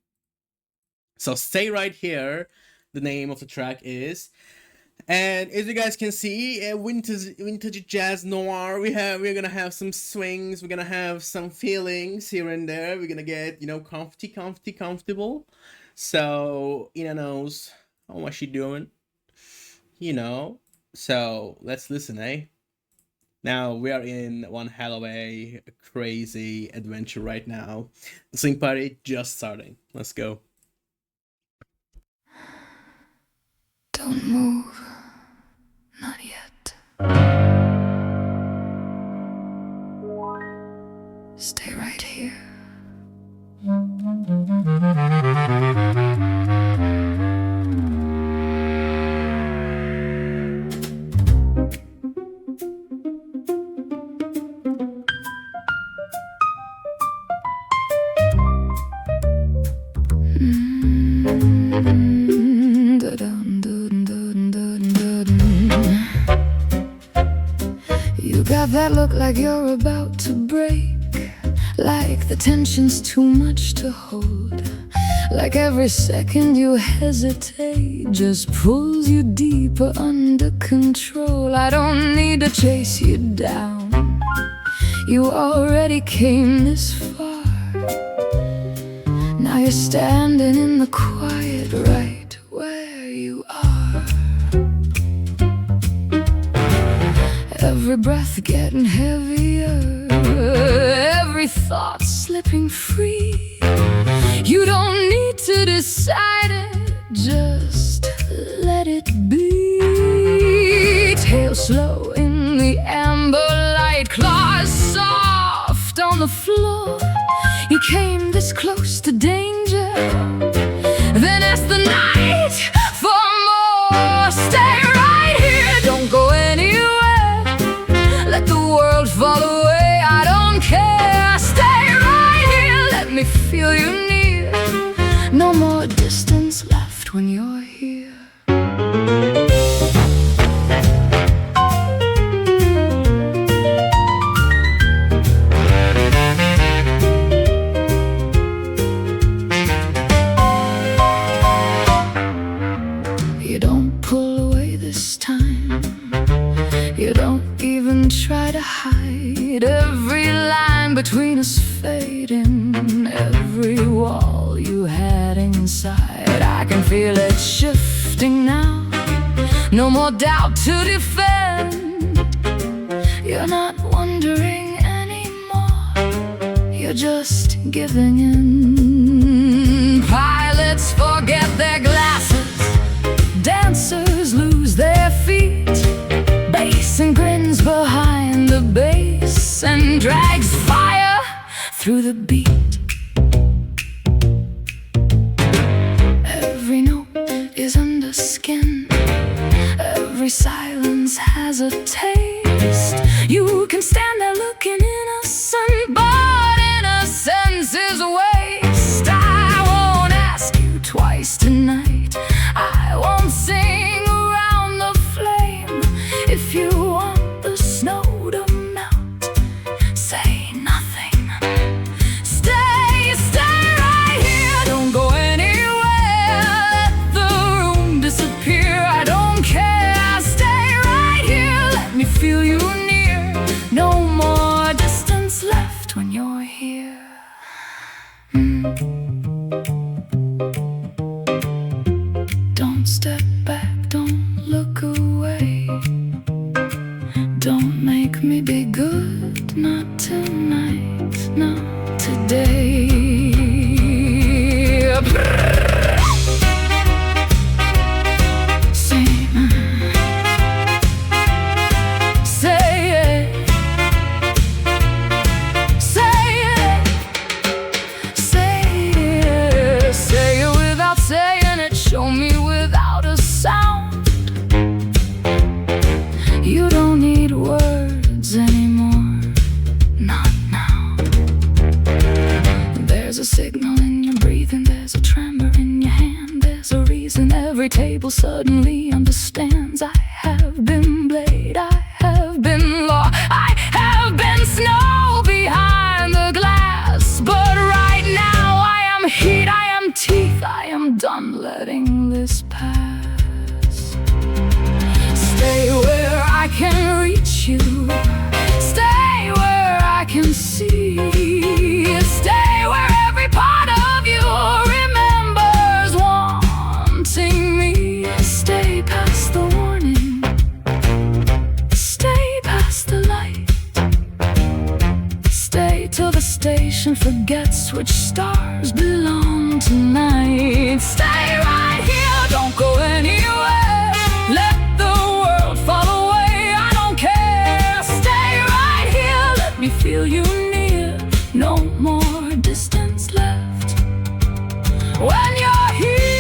So stay right here. The name of the track is, and as you guys can see, vintage jazz noir. We're gonna have some swings. We're gonna have some feelings here and there. We're gonna get, comfortable. So Ina knows how much she doing. So let's listen, eh? Now we are in one hell of a crazy adventure right now. The swing party just starting. Let's go. Don't move. Not yet. Stay right here. You got that look like you're about to break, like the tension's too much to hold, like every second you hesitate just pulls you deeper under control. I don't need to chase you down, you already came this far. Now you're standing in the quiet right where you are. Every breath getting heavier, every thought slipping free. You don't need to decide it, just let it be. Tail slow in the amber light, claws soft on the floor. You came this close to danger, then ask the night for more. Stay right here, don't go anywhere. Let the world fall away, I don't care. Stay right here, let me feel you near. No more distance left when you're here. You don't pull away this time, you don't even try to hide. Every line between us fading, every wall you had inside. I can feel it shifting now, no more doubt to defend. You're not wondering anymore, you're just giving in. Pilots forget their glasses, dancers lose their feet. Bass and grins behind the bass and drags fire through the beat. Every note is under skin, every silence has a taste. You can stand there looking innocent, but innocence is waste. I won't ask you twice tonight, I won't sing around the flame. If you want the snow to melt, say nothing. Stay right here, don't go anywhere. Let the room disappear, I don't care. Stay right here, let me feel you near. No more distance left when you're here. Don't step back, don't look away. Don't make me be good, not tonight, not today. Say it, say it, say it, say it without saying it. Show me without a sound. You don't need words anymore, not now. There's a signal in your breathing, there's a tremor in your hand. There's a reason every table suddenly understands. I have been blade, I have been law, I have been snow behind the glass. But right now I am heat, I am teeth, I am done letting this pass. Stay where I can reach you, stay where I can see. Stay where every part of you remembers wanting me. Stay past the warning, which stars belong tonight. Stay right here, don't go anywhere. Let the world fall away, I don't care. Stay right here, let me feel you near. No more distance left. When you're here,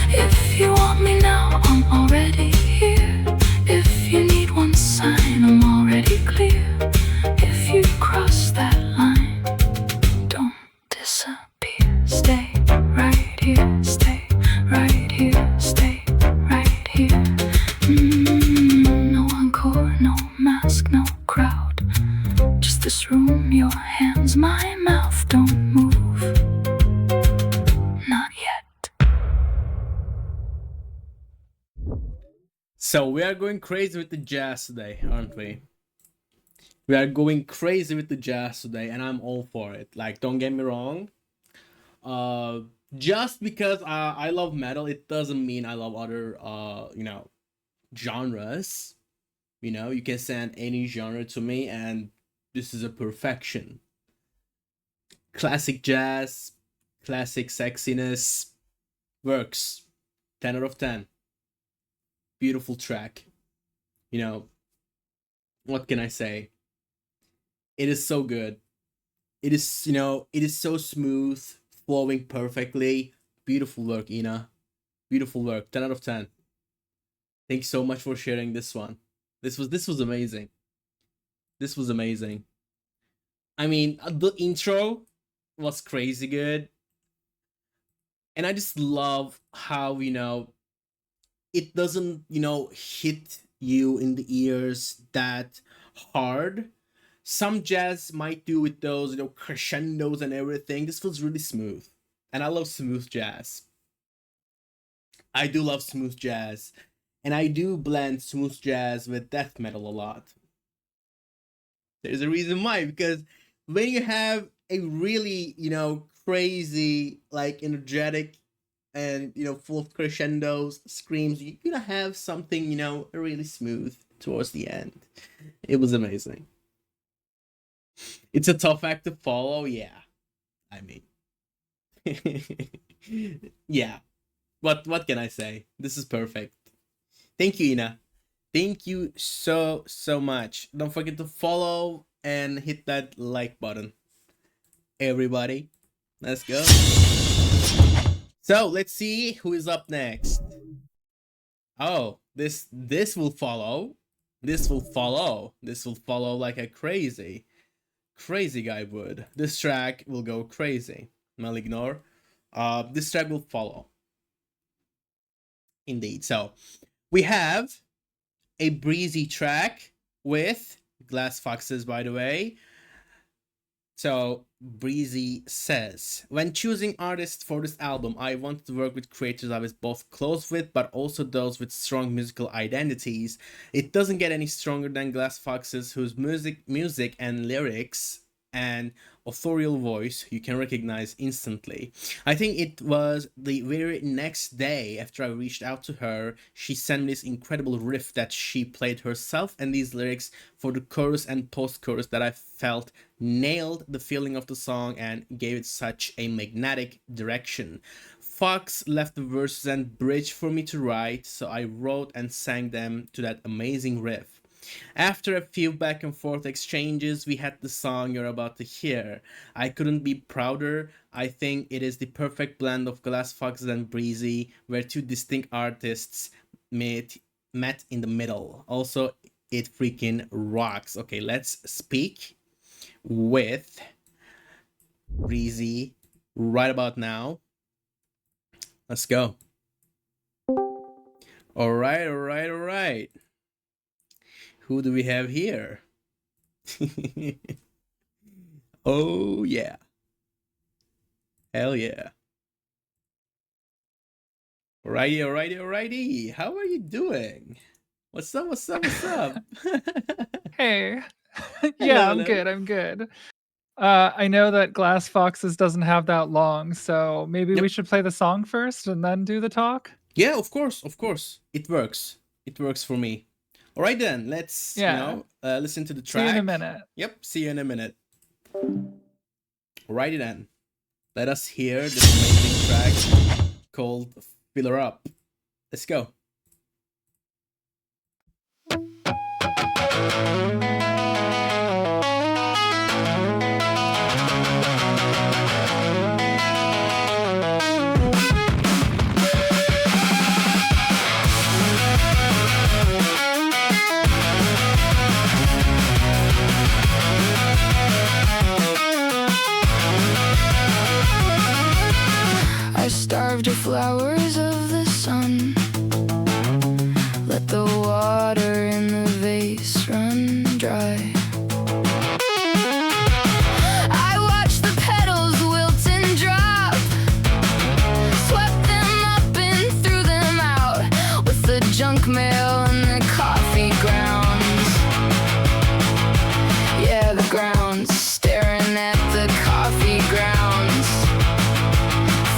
if you want me now, I'm already here. If you need one sign, I'm already clear. If you cross that line, don't disappear. Stay right here, stay right here, stay right here. No encore, no mask, no crowd. Just this room, your hands, my mouth. Don't move, not yet. So we are going crazy with the jazz today, aren't we? We are going crazy with the jazz today, and I'm all for it. Like, don't get me wrong. Just because I love metal, it doesn't mean I love other genres. You can send any genre to me, and this is a perfection. Classic jazz, classic sexiness, works. 10 out of 10. Beautiful track. What can I say? It is so good. It is so smooth, flowing perfectly. Beautiful work, Ina. Beautiful work. 10 out of 10. Thank you so much for sharing this one. This was amazing. This was amazing. I mean, the intro was crazy good. And I just love how, it doesn't, hit you in the ears that hard. Some jazz might do with those, crescendos and everything. This feels really smooth. And I love smooth jazz. I do love smooth jazz. And I do blend smooth jazz with death metal a lot. There's a reason why. Because when you have a really, crazy, like energetic and, full of crescendos, screams, you're gonna have something, really smooth towards the end. It was amazing. It's a tough act to follow, yeah. I mean, yeah. What can I say? This is perfect. Thank you, Ina. Thank you so much. Don't forget to follow and hit that like button. Everybody, let's go. So let's see who is up next. Oh, this will follow. This will follow. This will follow like a crazy guy would. This track will go crazy. Malignor. This track will follow. Indeed. So we have a breezy track with Glass Foxes, by the way. So Breezy says, when choosing artists for this album, I wanted to work with creators I was both close with, but also those with strong musical identities. It doesn't get any stronger than Glass Foxes, whose music and lyrics and authorial voice you can recognize instantly. I think it was the very next day after I reached out to her, she sent me this incredible riff that she played herself and these lyrics for the chorus and post-chorus that I felt nailed the feeling of the song and gave it such a magnetic direction. Fox left the verses and bridge for me to write, so I wrote and sang them to that amazing riff. After a few back and forth exchanges, we had the song you're about to hear. I couldn't be prouder. I think it is the perfect blend of Glass Foxes and Breezy, where two distinct artists met in the middle. Also, it freaking rocks. Okay, let's speak with Breezy right about now. Let's go. All right. Who do we have here? Oh, yeah. Hell yeah. Alrighty. How are you doing? What's up? Hey. Hello. Yeah, I'm good. I know that Glass Foxes doesn't have that long, so maybe we should play the song first and then do the talk? Yeah, of course. It works. It works for me. All right then, let's listen to the track. See you in a minute. Yep, see you in a minute. Alrighty then, let us hear this amazing track called "Fill Her Up." Let's go. I starved her flowers of the sun. Let the water in the vase run dry. I watched the petals wilt and drop, swept them up and threw them out with the junk mail and the coffee grounds. Yeah, the grounds, staring at the coffee grounds,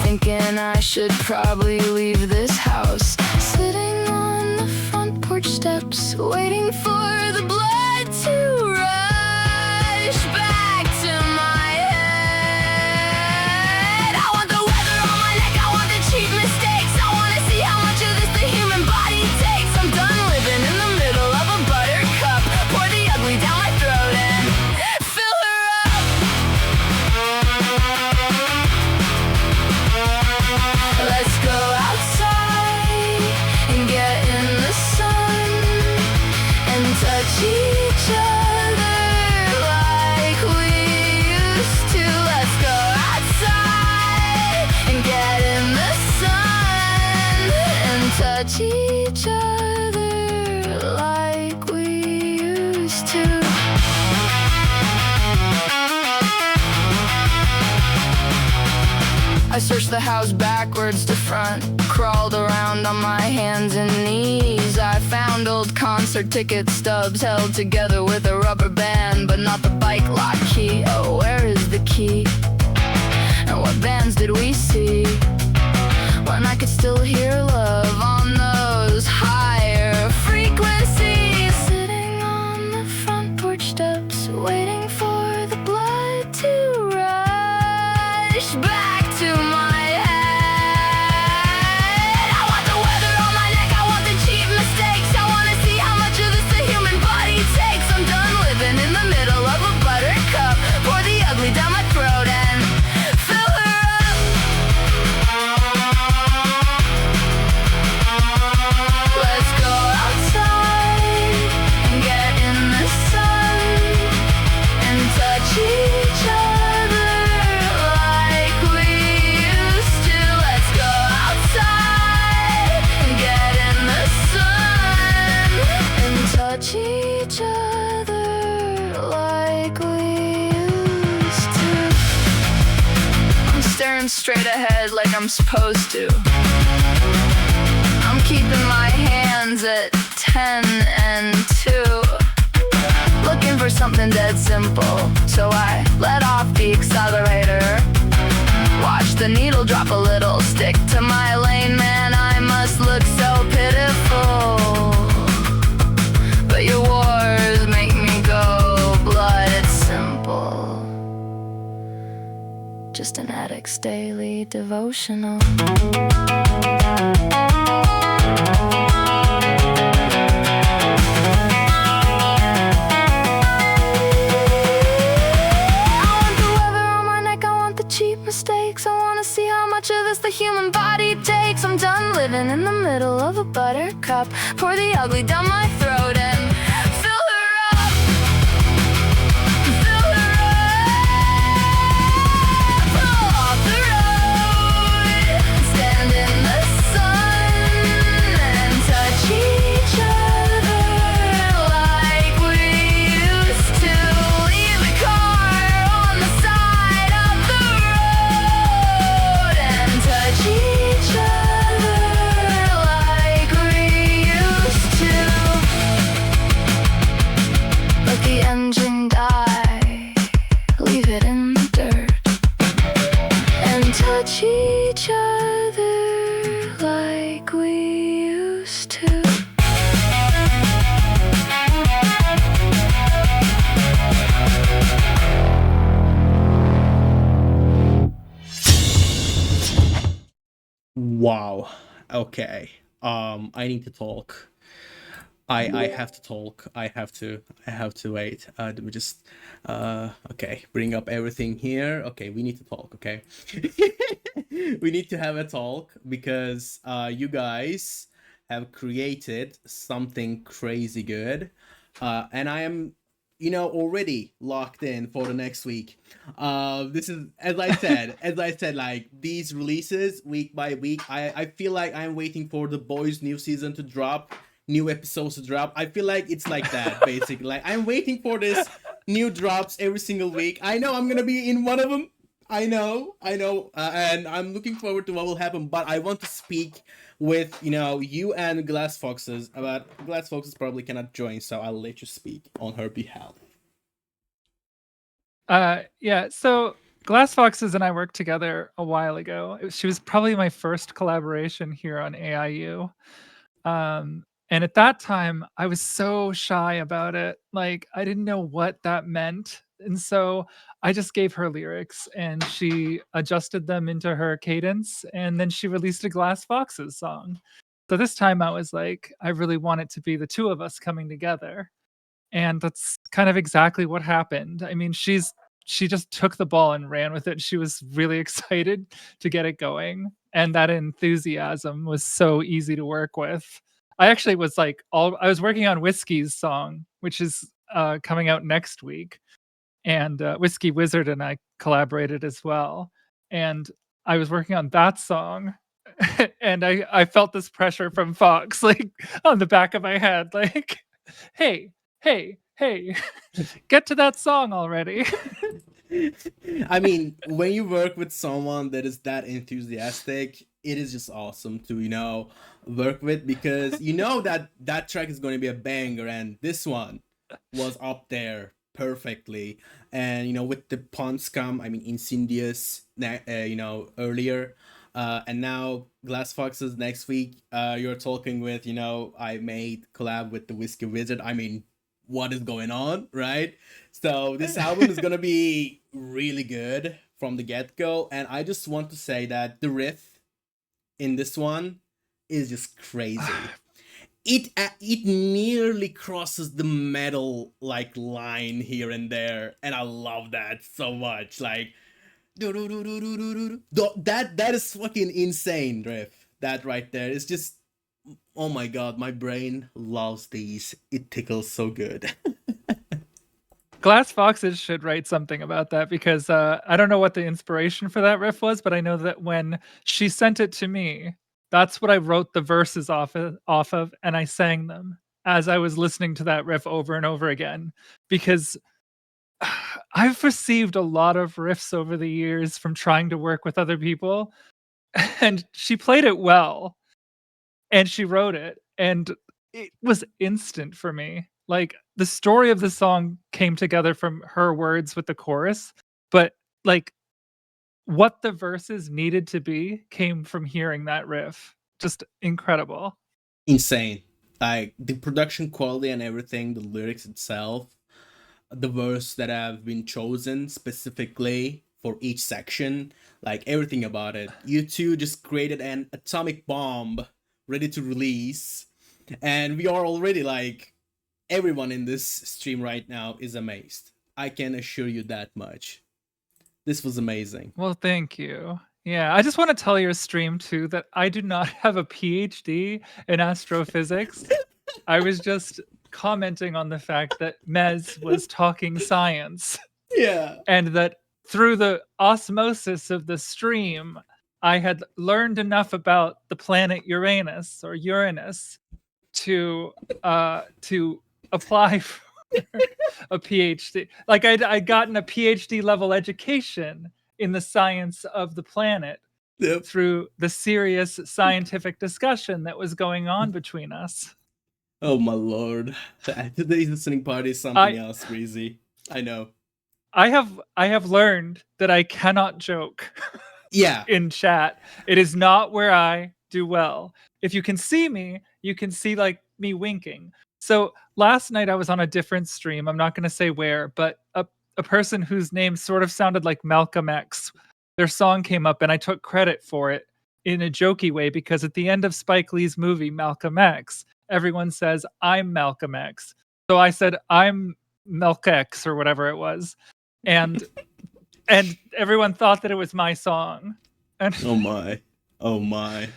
thinking I should probably leave this house. Sitting on the front porch steps, waiting for the blood to rush back to my head. I want the weather on my neck, I want the cheap mistakes. I want to see how much of this the human body takes. I'm done living in the middle of a buttercup. Pour the ugly down my throat and fill her up. Let's go outside and get in the sun and touch each other like we used to. Let's go outside and get in the sun and touch each other like we used to. I searched the house backwards to front, crawled around on my hands and knees. I found old concert ticket stubs held together with a rubber band, but not the bike lock key. Oh, where is the key? And what bands did we see when I could still hear love on those higher frequencies? Sitting on the front porch steps, waiting for the blood to rush back to my head. I want the weather on my neck, I want the cheap mistakes. I want to see how much of this the human body takes. I'm done living in the middle of a buttercup. Pour the ugly down my throat and fill her up. Let's go outside and get in the sun and touch each other like we used to. Let's go outside and get in the sun and touch each other like we used to. I'm staring straight ahead like I'm supposed to. I'm keeping my hands at 10 and 2, looking for something dead simple. So I let off the accelerator, watch the needle drop a little. Stick to my lane, man, I must look so pitiful. But your wars make me go blood, it's simple. Just an addict's daily devotional. Mistakes. I wanna see how much of this the human body takes. I'm done living in the middle of a buttercup. Pour the ugly down my throat and fill her up. Fill her up. Pull off the road, stand in the sun and touch each other like we used to. Leave the car on the side of the road and touch each other like we used to. Wow. Okay. I need to talk. I have to talk. I have to wait. Let me just okay, bring up everything here. Okay, we need to talk, okay? We need to have a talk because you guys have created something crazy good. And I am already locked in for the next week. This is as I said, like these releases week by week. I feel like I'm waiting for the boys' new season to drop, new episodes to drop. I feel like it's like that basically. Like I'm waiting for this new drops every single week. I know I'm gonna be in one of them. I know, and I'm looking forward to what will happen. But I want to speak with you and Glass Foxes. But Glass Foxes probably cannot join, so I'll let you speak on her behalf. Yeah, so Glass Foxes and I worked together a while ago. She was probably my first collaboration here on AIU. And at that time, I was so shy about it. Like, I didn't know what that meant. And so I just gave her lyrics and she adjusted them into her cadence. And then she released a Glass Foxes song. So this time I was like, I really want it to be the two of us coming together. And that's kind of exactly what happened. I mean, she just took the ball and ran with it. She was really excited to get it going. And that enthusiasm was so easy to work with. I actually was like, I was working on Whiskey's song, which is coming out next week. And Whiskey Wizard and I collaborated as well. And I was working on that song. And I felt this pressure from Fox, like on the back of my head, like, hey, get to that song already. I mean, when you work with someone that is that enthusiastic, it is just awesome to work with because that track is going to be a banger, and this one was up there perfectly. And with the puns come, I mean, Insidious, earlier. And now Glass Foxes next week. You're talking with, I made collab with the Whiskey Wizard. I mean, what is going on, right? So this album is gonna be really good from the get-go, and I just want to say that the riff in this one is just crazy. It nearly crosses the metal like line here and there, and I love that so much. Like that is fucking insane riff. That right there is just, oh my god, my brain loves these. It tickles so good. Glass Foxes should write something about that because I don't know what the inspiration for that riff was, but I know that when she sent it to me, that's what I wrote the verses off of, and I sang them as I was listening to that riff over and over again because I've received a lot of riffs over the years from trying to work with other people, and she played it well, and she wrote it, and it was instant for me. Like, the story of the song came together from her words with the chorus, but, like, what the verses needed to be came from hearing that riff. Just incredible. Insane. Like, the production quality and everything, the lyrics itself, the verse that have been chosen specifically for each section, like, everything about it. You two just created an atomic bomb ready to release, and we are already like, everyone in this stream right now is amazed. I can assure you that much. This was amazing. Well, thank you. Yeah, I just want to tell your stream too that I do not have a PhD in astrophysics. I was just commenting on the fact that Mez was talking science. Yeah. And that through the osmosis of the stream, I had learned enough about the planet Uranus to apply for a PhD. Like I'd gotten a PhD level education in the science of the planet through the serious scientific discussion that was going on between us. Oh my lord. Today's listening party is something else crazy. I know. I have learned that I cannot joke. Yeah. In chat. It is not where I do well. If you can see me, you can see like me winking. So last night I was on a different stream. I'm not going to say where, but a person whose name sort of sounded like Malcolm X. Their song came up and I took credit for it. in a jokey way because at the end of Spike Lee's movie Malcolm X, everyone says I'm Malcolm X. So I said I'm Milk X or whatever it was, and everyone thought that it was my song. And Oh my. Oh my.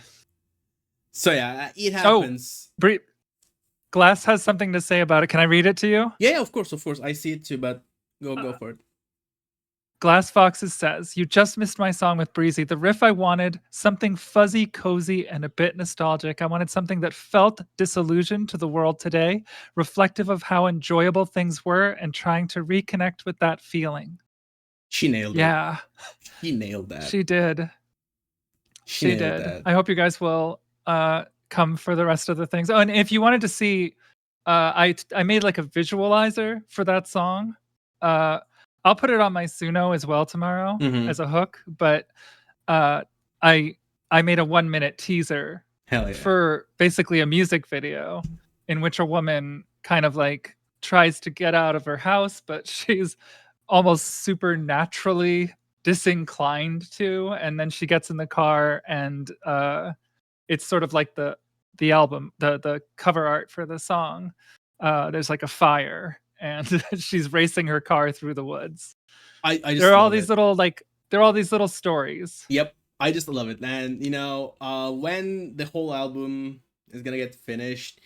So yeah, it happens. Glass has something to say about it. Can I read it to you? Yeah, of course. I see it too, but go for it. Glass Foxes says, "You just missed my song with Breezy. The riff I wanted, something fuzzy, cozy, and a bit nostalgic. I wanted something that felt disillusioned to the world today, reflective of how enjoyable things were and trying to reconnect with that feeling." She nailed it. Yeah, She nailed that. she did. She nailed did. that. I hope you guys will come for the rest of the things. Oh, and if you wanted to see, I made like a visualizer for that song. I'll put it on my Suno as well tomorrow Mhm. as a hook. But I made a 1-minute teaser Hell yeah. for basically a music video in which a woman kind of like tries to get out of her house, but she's almost supernaturally disinclined to, and then she gets in the car and it's sort of like the album, the cover art for the song. There's like a fire and she's racing her car through the woods. I just There are all love these it. little like there are all these little stories. Yep, I just love it. And when the whole album is gonna get finished,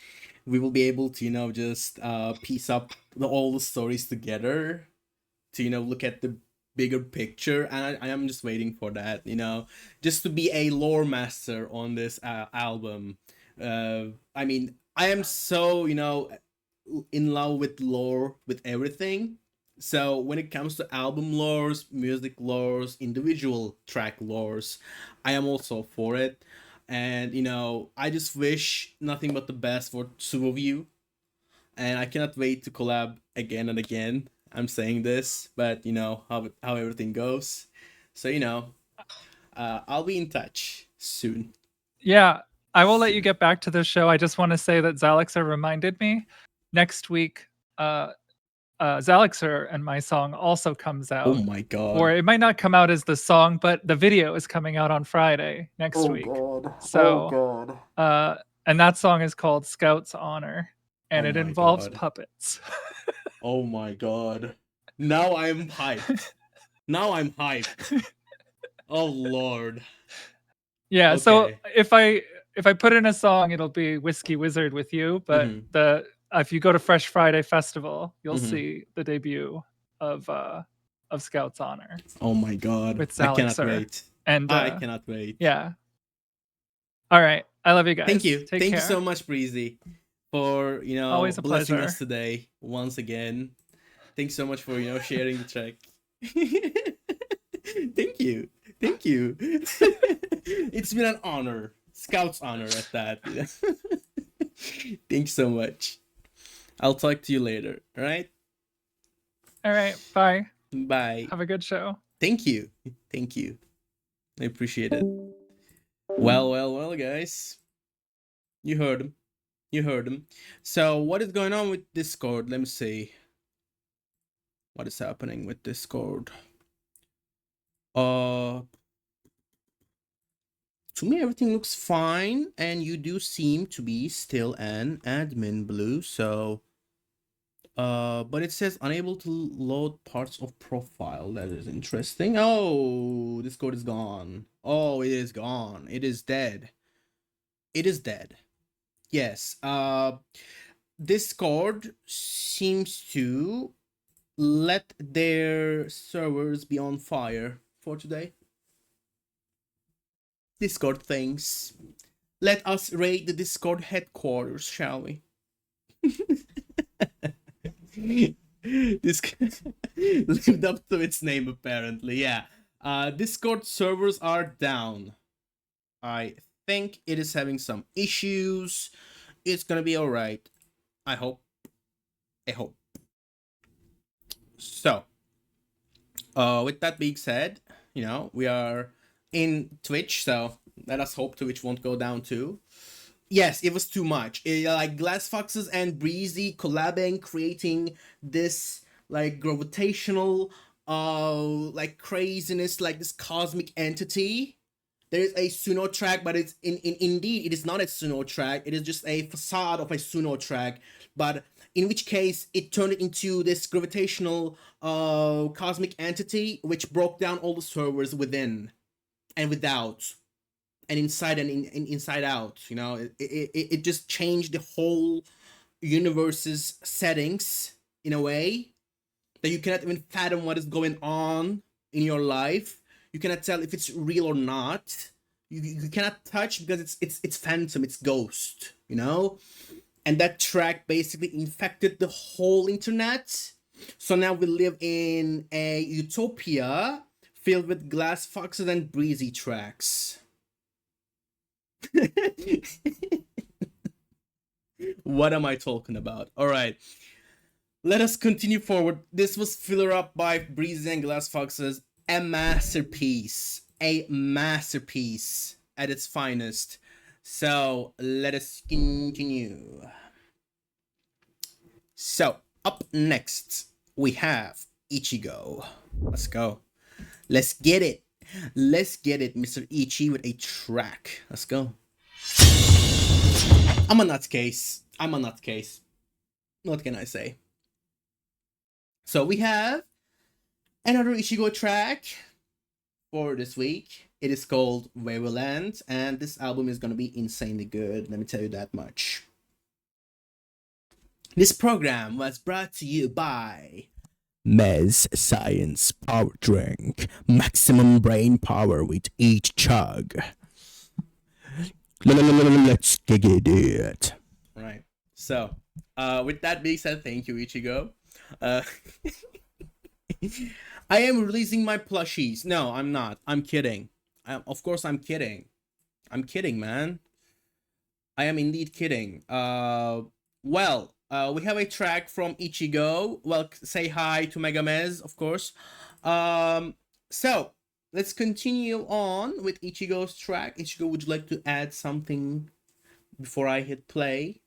we will be able to just piece up all the stories together to look at the bigger picture. And I am just waiting for that. Just to be a lore master on this album. I mean, I am so in love with lore, with everything. So when it comes to album lores, music lores, individual track lores, I am also for it. And I just wish nothing but the best for two of you. And I cannot wait to collab again and again. I'm saying this, but how everything goes. So I'll be in touch soon. Yeah, I will let you get back to the show. I just want to say that Zalixer reminded me next week. Zalixer and my song also comes out. Oh my god. Or it might not come out as the song, but the video is coming out on Friday next week. God. So, and that song is called Scout's Honor, and Oh it my involves God. puppets. Oh my god. Now I'm hyped. Oh lord. Yeah, so Okay. if I put in a song, it'll be Whiskey Wizard with you, but Mhm. if you go to Fresh Friday Festival, you'll Mhm. see the debut of Scout's Honor Oh my god. with I cannot Zalixer. wait. And I cannot wait. yeah. All right. I love you guys. Thank you. Take Thank care. you so much, Breezy, for Always a blessing pleasure. us today once again. Thanks so much for sharing the track. Thank you. It's been an honor. Scout's honor at that. Thanks so much. I'll talk to you later. All right? All right. Bye. Bye. Have a good show. Thank you. I appreciate it. Well, guys. You heard him. So, what is going on with Discord? Let me see. What is happening with Discord? To me, everything looks fine, and you do seem to be still an admin, Blue. So, but it says unable to load parts of profile. That is interesting. Oh, Discord is gone. Oh, it is gone. It is dead. Yes. Discord seems to let their servers be on fire for today. Discord things. Let us raid the Discord headquarters, shall we? This lived up to its name, apparently. Yeah. Discord servers are down. I think it is having some issues. It's gonna be alright. I hope. So, with that being said, we are in Twitch, so let us hope Twitch won't go down too. Yes, it was too much. Like Glass Foxes and Breezy collabing, creating this like gravitational, like craziness, like this cosmic entity. there is a Suno track, but it's indeed it is not a Suno track. It is just a facade of a Suno track, but in which case it turned into this gravitational cosmic entity which broke down all the servers within and without and inside and inside out. You know, it just changed the whole universe's settings in a way that you cannot even fathom what is going on in your life. You cannot tell if it's real or not. You cannot touch because it's phantom, it's ghost, you know? And that track basically infected the whole internet. So now we live in a utopia filled with glass foxes and breezy tracks. What am I talking about? All right. Let us continue forward. This was Filler Up by Breezy and Glass Foxes. A masterpiece at its finest. So let us continue. So up next we have Ichigo. Let's go. Let's get it, Mr. Ichi with a track. Let's go. I'm a nutcase. What can I say? So we have another Ichigo track for this week. It is called Waveland, and this album is gonna be insanely good, let me tell you that much. This program was brought to you by Mez Science Power Drink. Maximum brain power with each chug. Let's get it. Right. So, with that being said, thank you, Ichigo. I am releasing my plushies. No, I'm not. I'm kidding. Of course, I'm kidding. I'm kidding, man. I am indeed kidding. Well, we have a track from Ichigo. Well, say hi to Megamez, of course. So, let's continue on with Ichigo's track. Ichigo, would you like to add something before I hit play?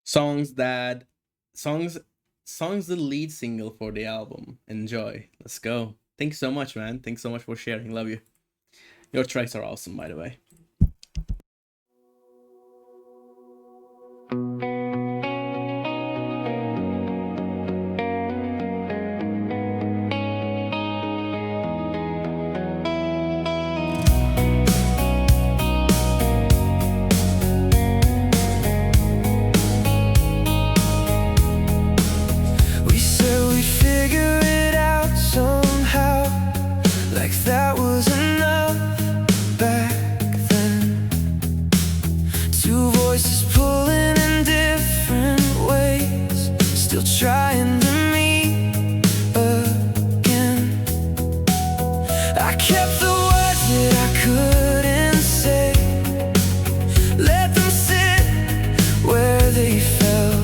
Songs the lead single for the album. Enjoy. Let's go. Thanks so much, man. Thanks so much for sharing. Love you. Your tracks are awesome, by the way. That was enough back then. Two voices pulling in different ways, still trying to meet again. I kept the words that I couldn't say, let them sit where they fell.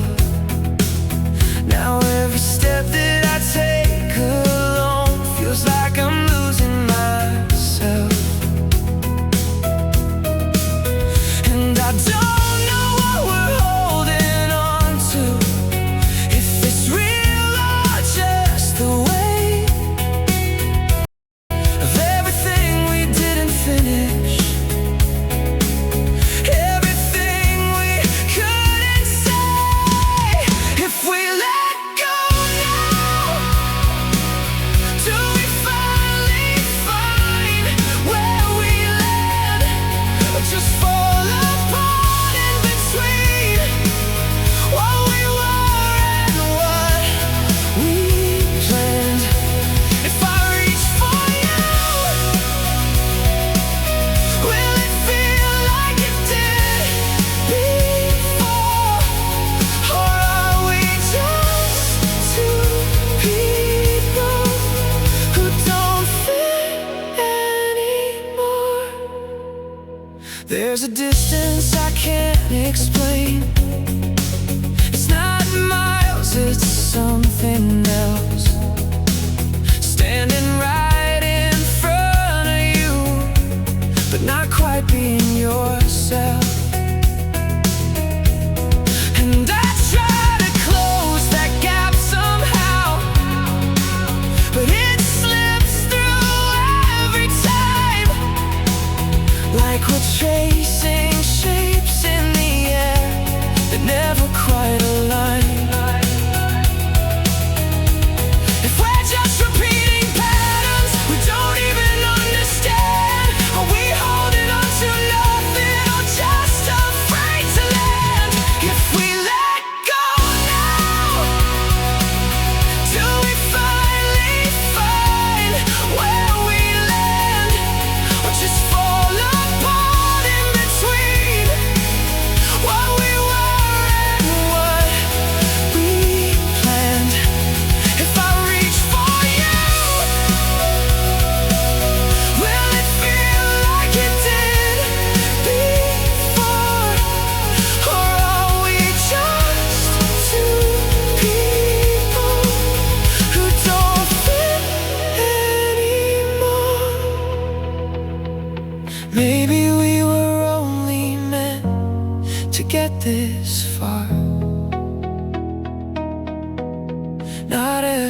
Now every step that I take alone feels like I'm losing myself. And I don't know what we're holding on to, if it's real or just the weight of everything we didn't finish, everything we couldn't say. If we let go now, do we finally find where we land, or just fall apart in between what we were and what we planned? If I reach for you, will it feel like it did before? Or are we just two people who don't fit anymore? There's a distance I can't explain. It's not miles, it's something else. Standing right in front of you, but not quite being yourself. And I try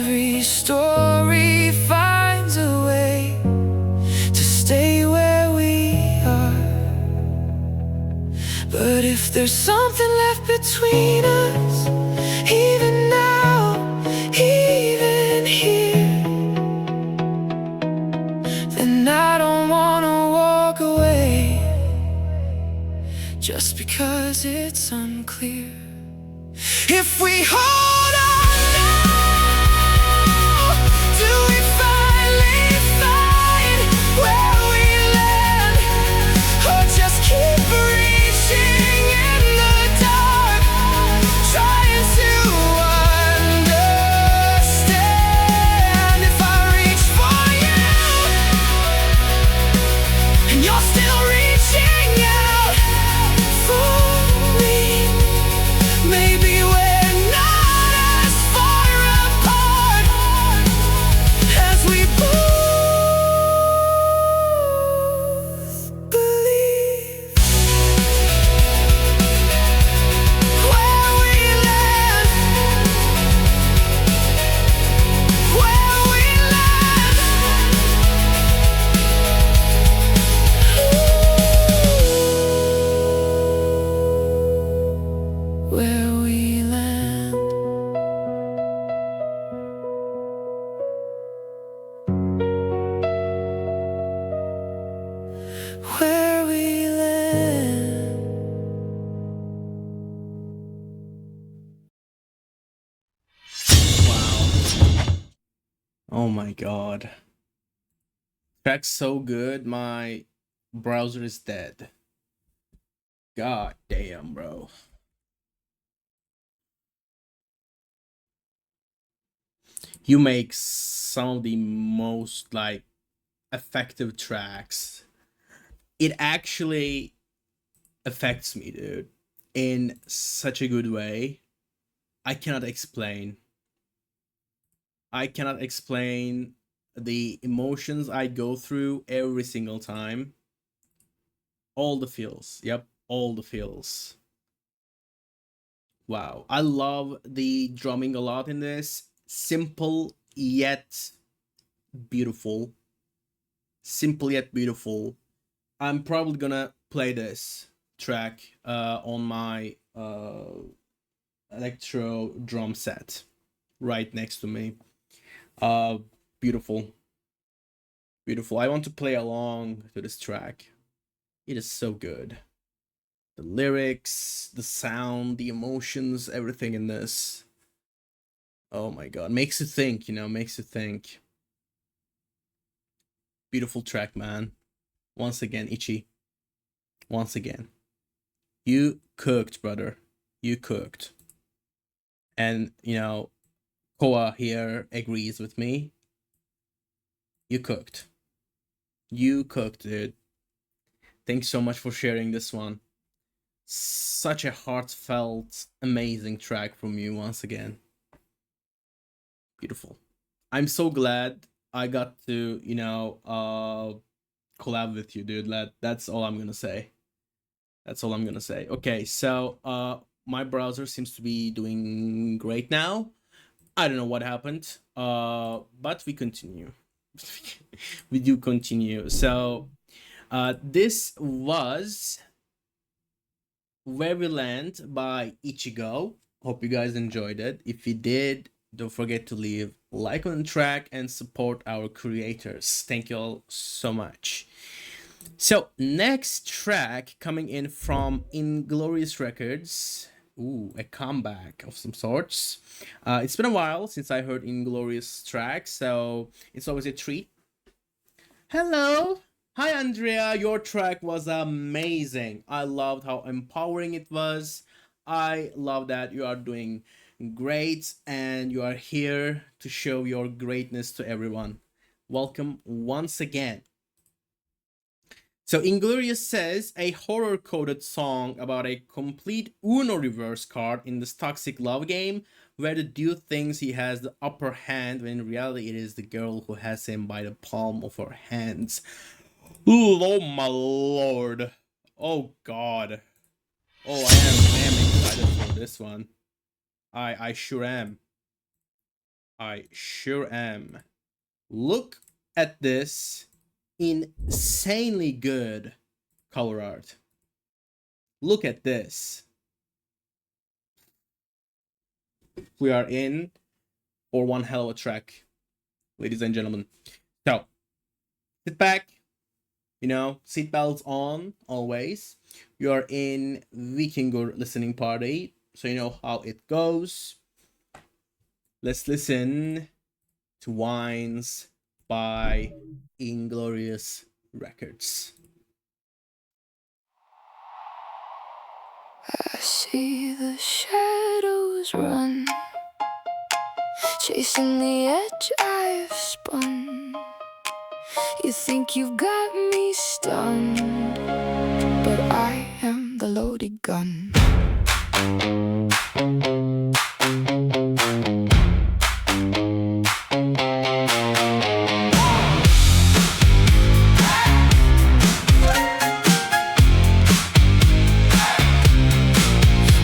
Every story finds a way to stay where we are. But if there's something left between us, even now, even here, then I don't wanna walk away just because it's unclear. If we hold on now, do we finally find where we land, or just keep reaching in the dark, trying to understand? If I reach for you and you're still reaching out for me, maybe we're not as far apart as we both believe. Where we land, where we land, where we land. Where we land. Oh my god. Track's so good, my browser is dead. God damn, bro. You make some of the most like effective tracks. It actually affects me, dude, in such a good way. I cannot explain. I cannot explain the emotions I go through every single time. All the feels. Yep, all the feels. Wow. I love the drumming a lot in this. Simple yet beautiful. Simple yet beautiful. I'm probably gonna play this track on my electro drum set right next to me. Beautiful. Beautiful. I want to play along to this track. It is so good. The lyrics, the sound, the emotions, everything in this. Oh my god. Makes you think, makes you think. Beautiful track, man. Once again, Ichi. Once again. You cooked, brother. You cooked. And, Koa here agrees with me. You cooked. You cooked, dude. Thanks so much for sharing this one. Such a heartfelt, amazing track from you once again. Beautiful. I'm so glad I got to, collab with you, dude. That's all I'm gonna say. That's all I'm gonna say. Okay, so my browser seems to be doing great now. I don't know what happened, but we continue. We do continue. So this was Where We Land by Ichigo. Hope you guys enjoyed it. If you did, don't forget to leave a like on the track and support our creators. Thank you all so much. So next track coming in from Inglorious Records. Ooh, a comeback of some sorts. It's been a while since I heard Inglorious tracks, so it's always a treat. Hello! Hi Andrea, your track was amazing. I loved how empowering it was. I love that you are doing great and you are here to show your greatness to everyone. Welcome once again. So Inglorious says, a horror-coded song about a complete Uno reverse card in this toxic love game where the dude thinks he has the upper hand when in reality it is the girl who has him by the palm of her hands. Oh my lord. Oh god. Oh, I am excited for this one. I sure am. I sure am. Look at this insanely good color art. Look at this. We are in for one hell of a track, ladies and gentlemen. So, sit back, seatbelts on, always. You are in Vikingur listening party, so you know how it goes. Let's listen to Wines by Inglorious Records. I see the shadows run, chasing the edge I've spun. You think you've got me stunned, but I am the loaded gun.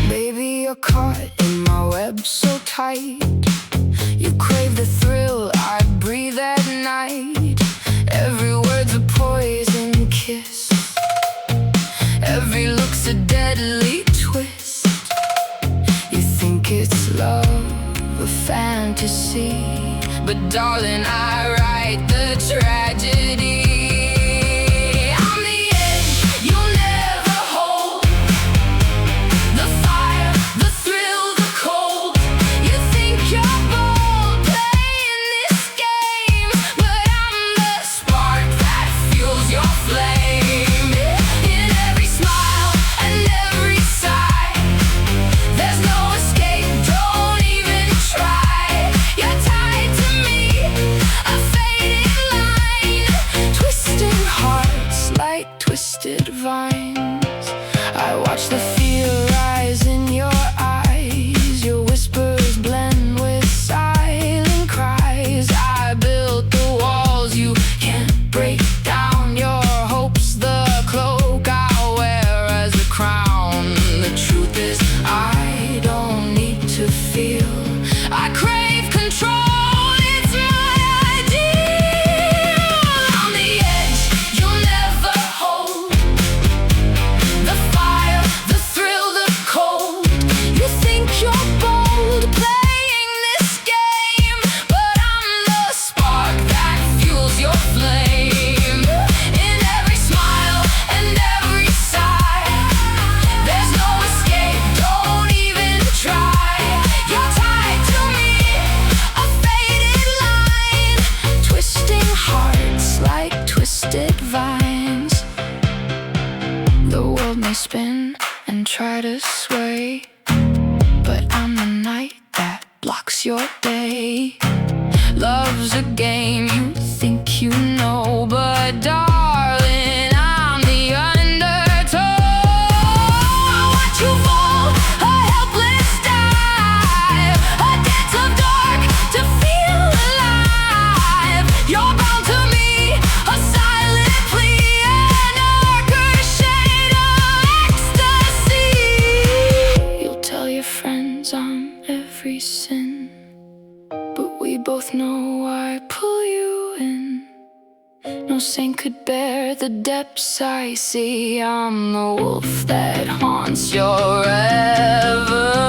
Baby, you're caught in my web so tight. You crave the thrill I breathe at night. Every word's a poison kiss. Every look's a deadly twist. You think it's love, a fantasy, but darling, I write the tragedy. I'm the edge you'll never hold, the fire, the thrill, the cold. You think you're bold playing this game, but I'm the spark that fuels your flame. In every smile and every sigh, there's no escape, don't even try. You're tied to me, a faded line, twisting hearts like twisted vines. I watch the fear rise in your eyes. Your whispers blend with silent cries. I built the walls you can't break down. Your hopes, the cloak I wear as a crown. The truth is, I don't need to feel. I crave control, it's my ideal. On the edge you'll never hold, the fire, the thrill, the cold. You think you're bold playing this game, but I'm the spark that fuels your flame. In every smile and every sigh, there's no escape, don't even try. You're tied to me, a faded line, twisting hearts like twisted vines. The world may spin and try to sway, but I'm the night that blocks your day. Love's a game you think you know, but darling, I'm the undertow. I watch you fall, a helpless dive, a dance of dark to feel alive. You're bound to me, a silent plea, an orchid of ecstasy. You'll tell your friends I'm every sin, but we both know I pull you in. No saint could bear the depths I see. I'm the wolf that haunts your reverie.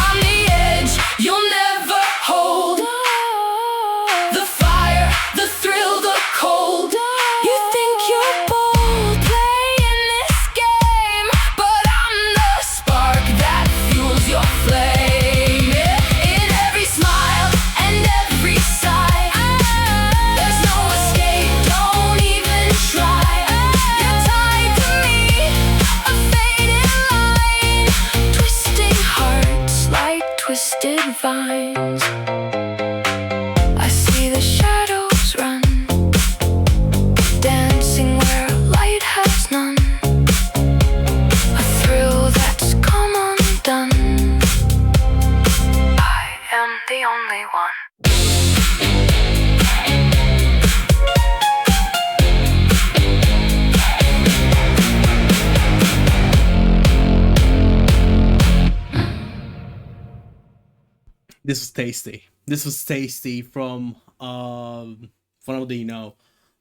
On the edge you'll never hold, the fire, the thrill, the cold. You think you're bold This was tasty. This was tasty from one of the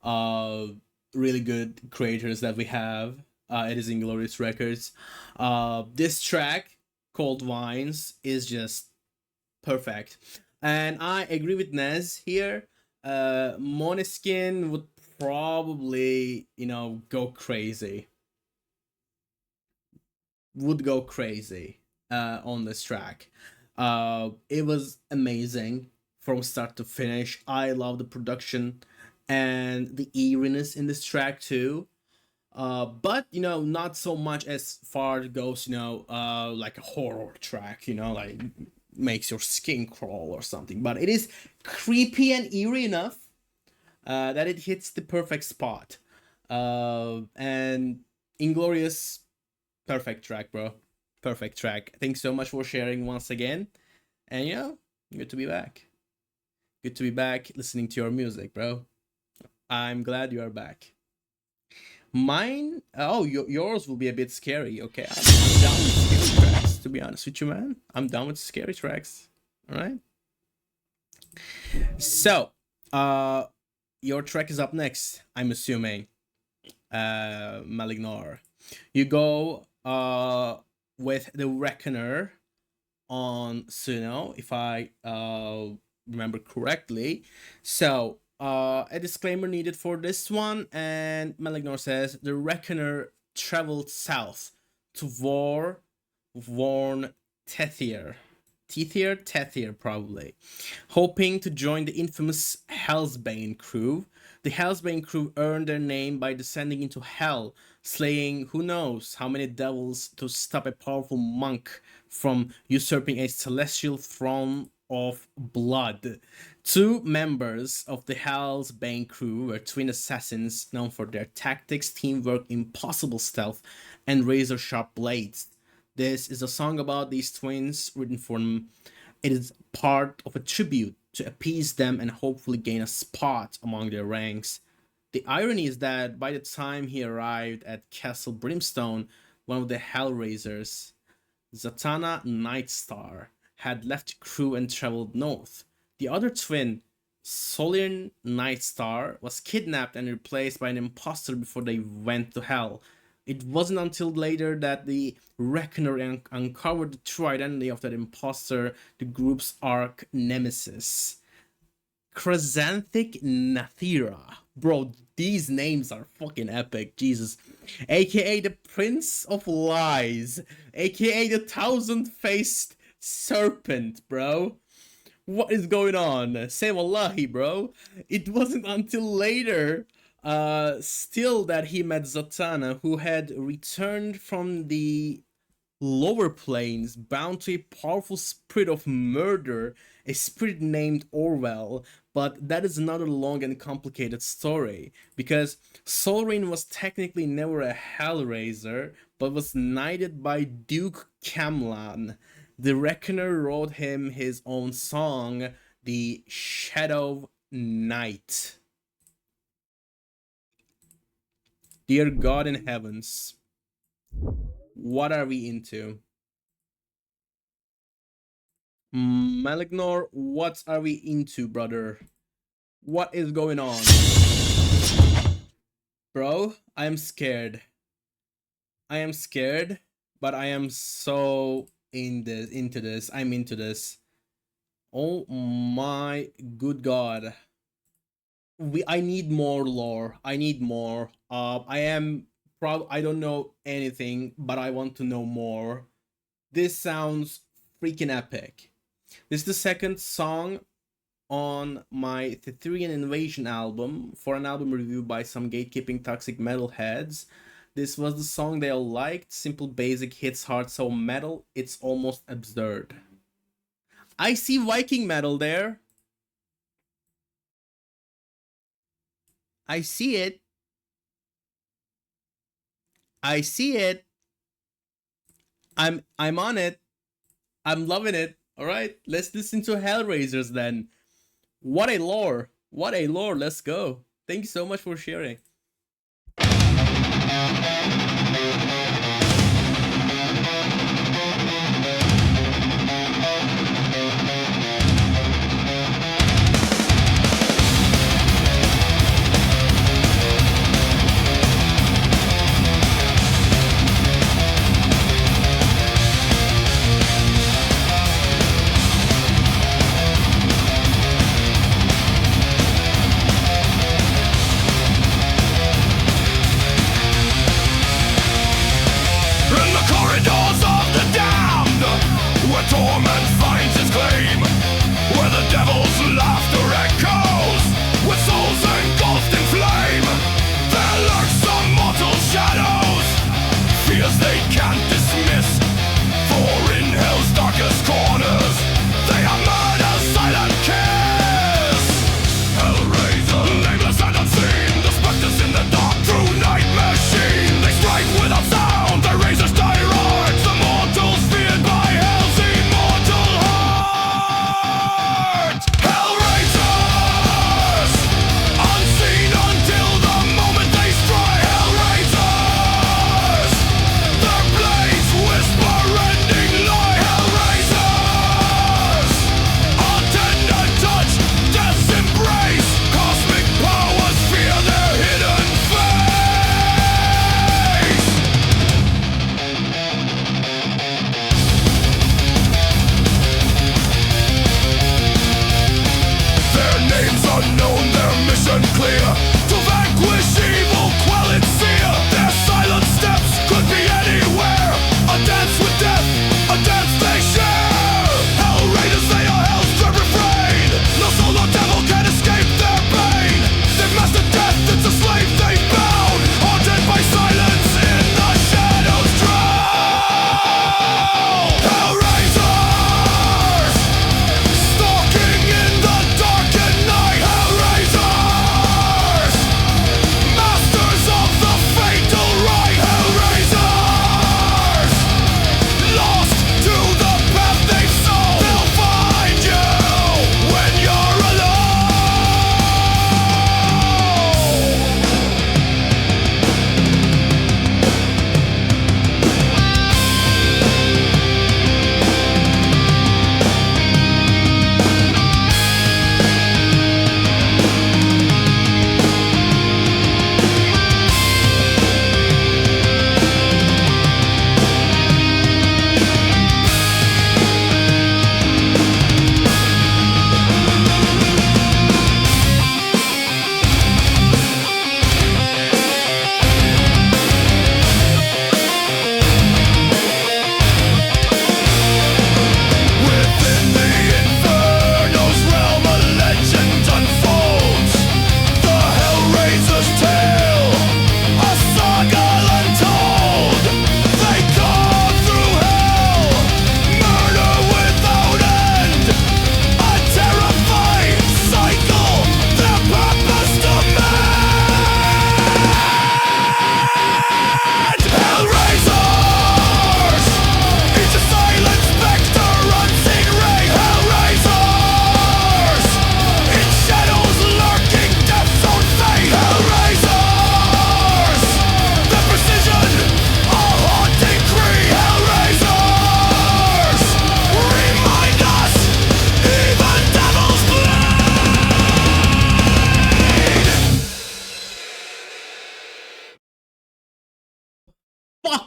uh really good creators that we have. It is Inglorious Records. This track called Vines is just perfect, and I agree with Nez here. Måneskin would probably go crazy. Would go crazy on this track. It was amazing from start to finish. I love the production and the eeriness in this track too. But not so much as far it goes, like a horror track, like makes your skin crawl or something. But it is creepy and eerie enough that it hits the perfect spot. And Inglorious, perfect track, bro. Perfect track. Thanks so much for sharing once again. And good to be back. Good to be back listening to your music, bro. I'm glad you are back. Mine, yours will be a bit scary. Okay, I'm down with scary tracks, to be honest with you, man. I'm down with scary tracks. All right. So, your track is up next, I'm assuming. Malignor. You go with the Reckoner on Suno, if I remember correctly. So, a disclaimer needed for this one, and Malignor says the Reckoner traveled south to warn Tethyr probably, hoping to join the infamous Hellsbane crew. The Hellsbane crew earned their name by descending into hell, slaying who knows how many devils to stop a powerful monk from usurping a celestial throne of blood. Two members of the Hellsbane crew were twin assassins known for their tactics, teamwork, impossible stealth, and razor-sharp blades. This is a song about these twins written for them. It is part of a tribute to appease them and hopefully gain a spot among their ranks. The irony is that by the time he arrived at Castle Brimstone, one of the Hellraisers, Zatanna Nightstar, had left the crew and traveled north. The other twin, Solern Nightstar, was kidnapped and replaced by an imposter before they went to hell. It wasn't until later that the Reckoner uncovered the true identity of that imposter, the group's arch nemesis, Krasanthic Nathira. Bro, these names are fucking epic, Jesus. AKA the Prince of Lies, AKA the Thousand-Faced Serpent, bro. What is going on? Say wallahi, bro. It wasn't until later still that he met Zatanna, who had returned from the lower planes bound to a powerful spirit of murder, a spirit named Orwell. But that is another long and complicated story, because Solrin was technically never a Hellraiser, but was knighted by Duke Camlan. The Reckoner wrote him his own song, The Shadow Knight. Dear God in heavens, what are we into? Malignor, what are we into, brother? What is going on? Bro, I am scared. I am scared, but I am so into this. I'm into this. Oh my good God. I need more lore. I need more. I don't know anything, but I want to know more. This sounds freaking epic. This is the second song on my Thetherian Invasion album, for an album review by some gatekeeping toxic metalheads. This was the song they all liked. Simple, basic, hits hard, so metal, it's almost absurd. I see Viking metal there. I see it. I see it. I'm on it. I'm loving it. All right, let's listen to Hellraisers then. What a lore. What a lore. Let's go. Thank you so much for sharing.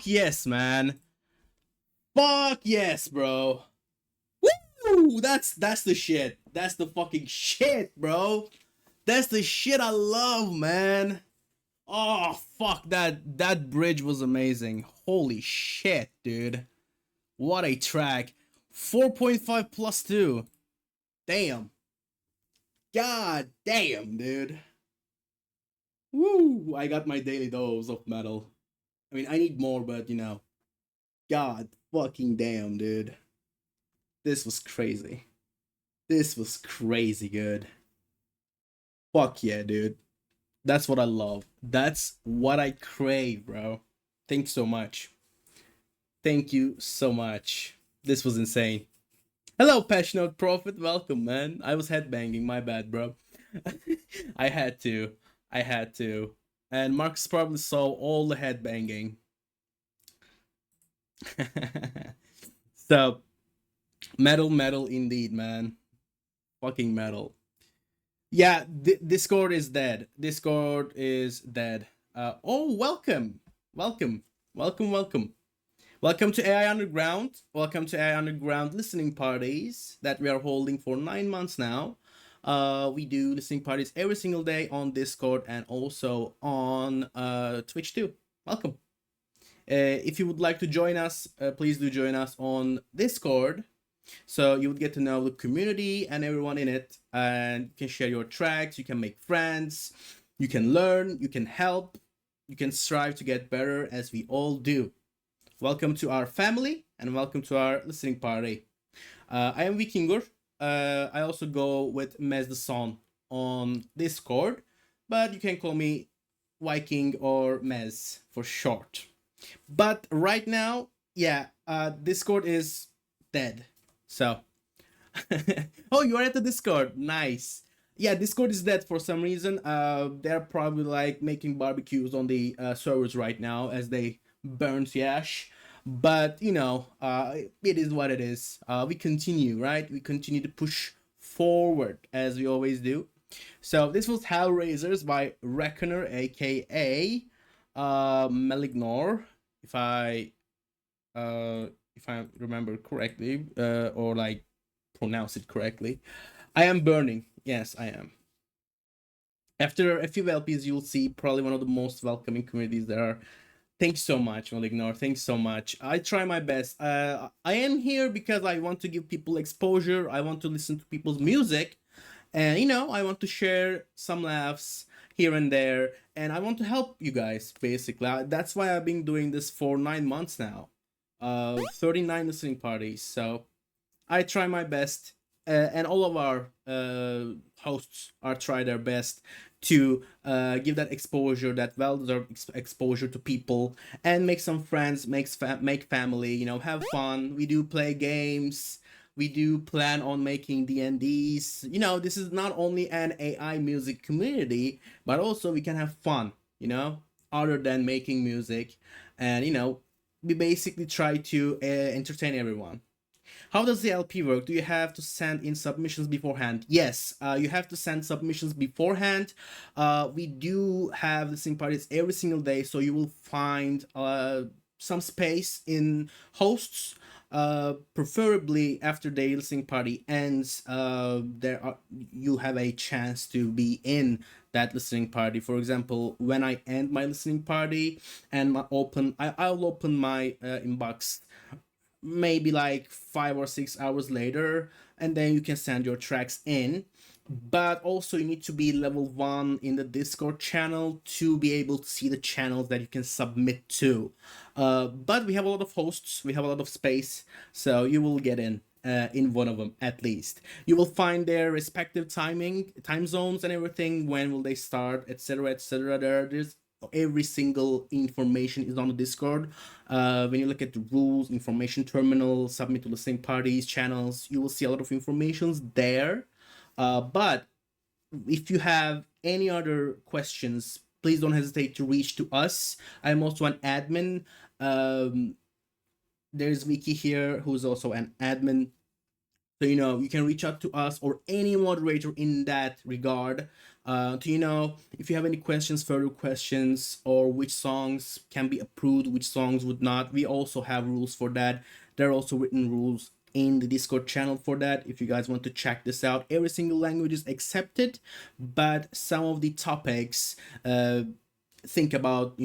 Fuck yes, man. Fuck yes, bro. Woo! That's the shit. That's the fucking shit, bro. That's the shit I love, man. Oh fuck, that bridge was amazing. Holy shit, dude. What a track. 4.5 plus 2. Damn. God damn, dude. Woo! I got my daily dose of metal. I mean, I need more, but you know. God fucking damn, dude. This was crazy. This was crazy good. Fuck yeah, dude. That's what I love. That's what I crave, bro. Thanks so much. Thank you so much. This was insane. Hello, Passionate Prophet. Welcome, man. I was headbanging. My bad, bro. I had to. And Marcus probably saw all the headbanging. So, metal indeed, man. Fucking metal. Yeah, Discord is dead. Discord is dead. Oh, welcome to AI Underground. Welcome to AI Underground listening parties that we are holding for 9 months now. We do listening parties every single day on Discord and also on Twitch too. Welcome. If you would like to join us, please do join us on Discord. So you would get to know the community and everyone in it, and you can share your tracks, you can make friends, you can learn, you can help, you can strive to get better as we all do. Welcome to our family and welcome to our listening party. I am Vikingur. I also go with Mez the Son on Discord, but you can call me Viking or Mez for short. But right now, yeah, Discord is dead. So, oh, you are at the Discord. Nice. Yeah, Discord is dead for some reason. They're probably like making barbecues on the servers right now as they burn Yash. But, you know, it is what it is. We continue, right? We continue to push forward as we always do. So this was Hellraisers by Reckoner, aka Malignor, if I remember correctly, or like pronounce it correctly. I am burning. Yes, I am. After a few LPs, you'll see probably one of the most welcoming communities there are. Thanks so much, Malignor. Thanks so much. I try my best. I am here because I want to give people exposure. I want to listen to people's music. And, you know, I want to share some laughs here and there. And I want to help you guys, basically. That's why I've been doing this for 9 months now. 39 listening parties. So I try my best. And all of our hosts are try their best to give that exposure, that well-deserved exposure to people, and make some friends, make family, you know, have fun. We do play games. We do plan on making D&Ds. You know, this is not only an AI music community, but also we can have fun, you know, other than making music. And, you know, we basically try to entertain everyone. How does the LP work? Do you have to send in submissions beforehand? Yes, you have to send submissions beforehand. We do have listening parties every single day, so you will find some space in hosts. Preferably after the listening party ends, you have a chance to be in that listening party. For example, when I end my listening party and I'll open my inbox maybe like 5 or 6 hours later, and then you can send your tracks in. But also you need to be level 1 in the Discord channel to be able to see the channels that you can submit to. But we have a lot of hosts, we have a lot of space, so you will get in one of them at least. You will find their respective time zones and everything, when will they start, etc, etc. There's every single information is on the Discord. When you look at the rules, information terminal, submit to listening parties, channels, you will see a lot of informations there. But if you have any other questions, please don't hesitate to reach to us. I'm also an admin. There's Vicky here, who's also an admin. So, you know, you can reach out to us or any moderator in that regard. To if you have any questions, further questions, or which songs can be approved, which songs would not, we also have rules for that. There are also written rules in the Discord channel for that. If you guys want to check this out, every single language is accepted, but some of the topics, think about,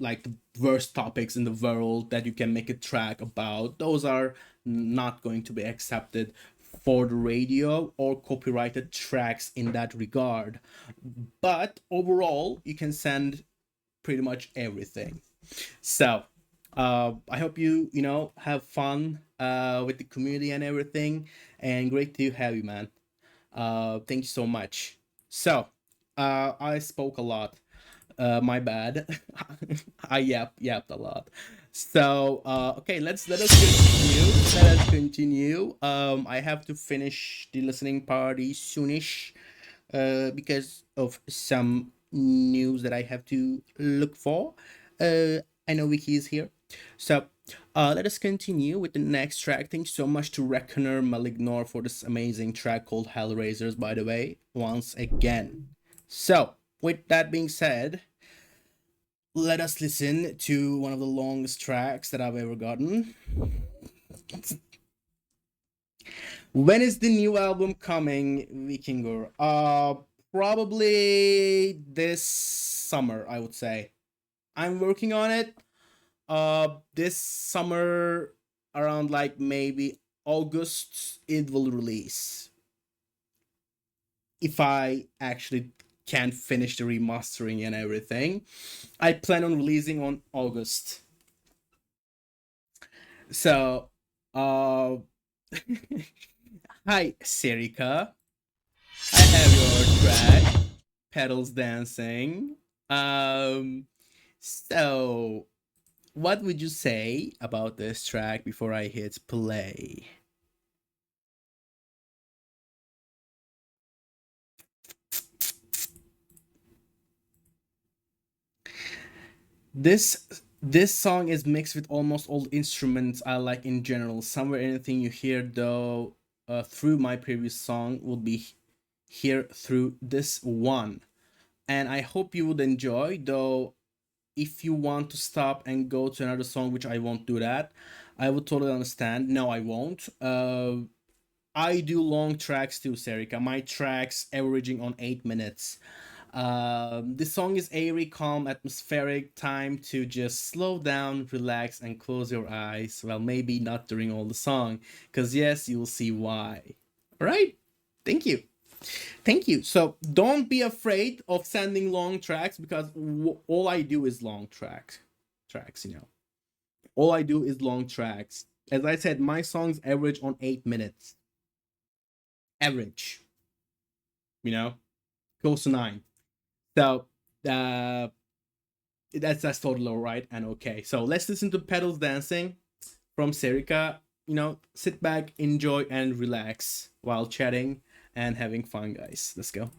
like the worst topics in the world that you can make a track about. Those are not going to be accepted for the radio or copyrighted tracks in that regard. But overall, you can send pretty much everything. So I hope you have fun with the community and everything, and great to have you, man. Thank you so much. So I spoke a lot. My bad. I yapped a lot. So okay, let us continue. Let us continue. I have to finish the listening party soonish, because of some news that I have to look for. I know Vicky is here. So let us continue with the next track. Thanks so much to Reckoner Malignor for this amazing track called Hellraisers, by the way, once again. So with that being said, let us listen to one of the longest tracks that I've ever gotten. When is the new album coming, Vikingur? Probably this summer, I would say. I'm working on it. This summer, around like maybe August, it will release. If I actually can finish the remastering and everything, I plan on releasing on August. So, hi, Serika. I have your track, Pedals Dancing. So, what would you say about this track before I hit play? This song is mixed with almost all the instruments I like in general. Somewhere anything you hear though through my previous song will be here through this one. And I hope you would enjoy, though if you want to stop and go to another song, which I won't do that, I would totally understand. No, I won't. I do long tracks too, Serika. My tracks averaging on 8 minutes. This song is airy, calm, atmospheric, time to just slow down, relax, and close your eyes. Well, maybe not during all the song, because yes, you will see why. All right? Thank you. Thank you. So don't be afraid of sending long tracks, because all I do is long tracks, All I do is long tracks. As I said, my songs average on 8 minutes. Average. Close to 9. So that's totally all right and okay. So let's listen to Pedals Dancing from Serika. Sit back, enjoy, and relax while chatting and having fun, guys. Let's go.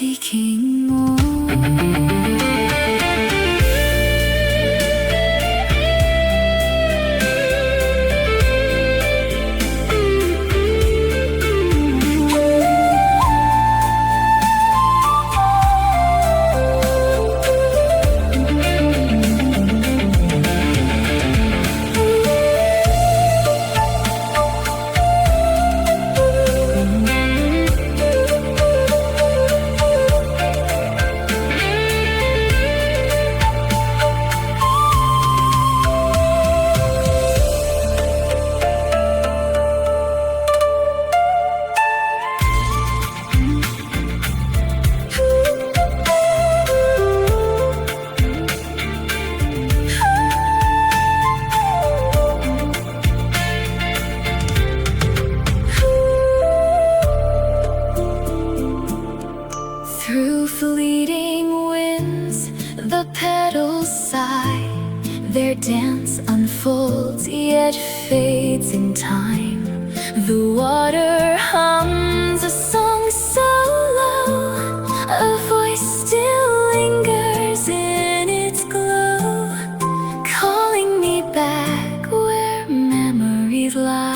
Vikingur. Through fleeting winds, the petals sigh. Their dance unfolds, yet fades in time. The water hums a song so low. A voice still lingers in its glow, calling me back where memories lie.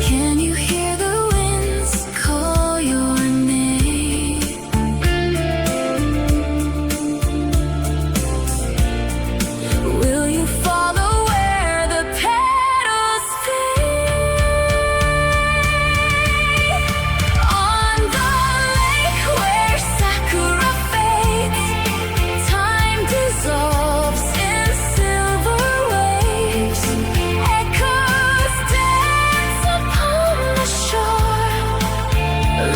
Can you hear the winds call your name? Will you follow where the petals fade? On the lake where sakura fades, time dissolves in silver waves. Echoes dance upon the shore.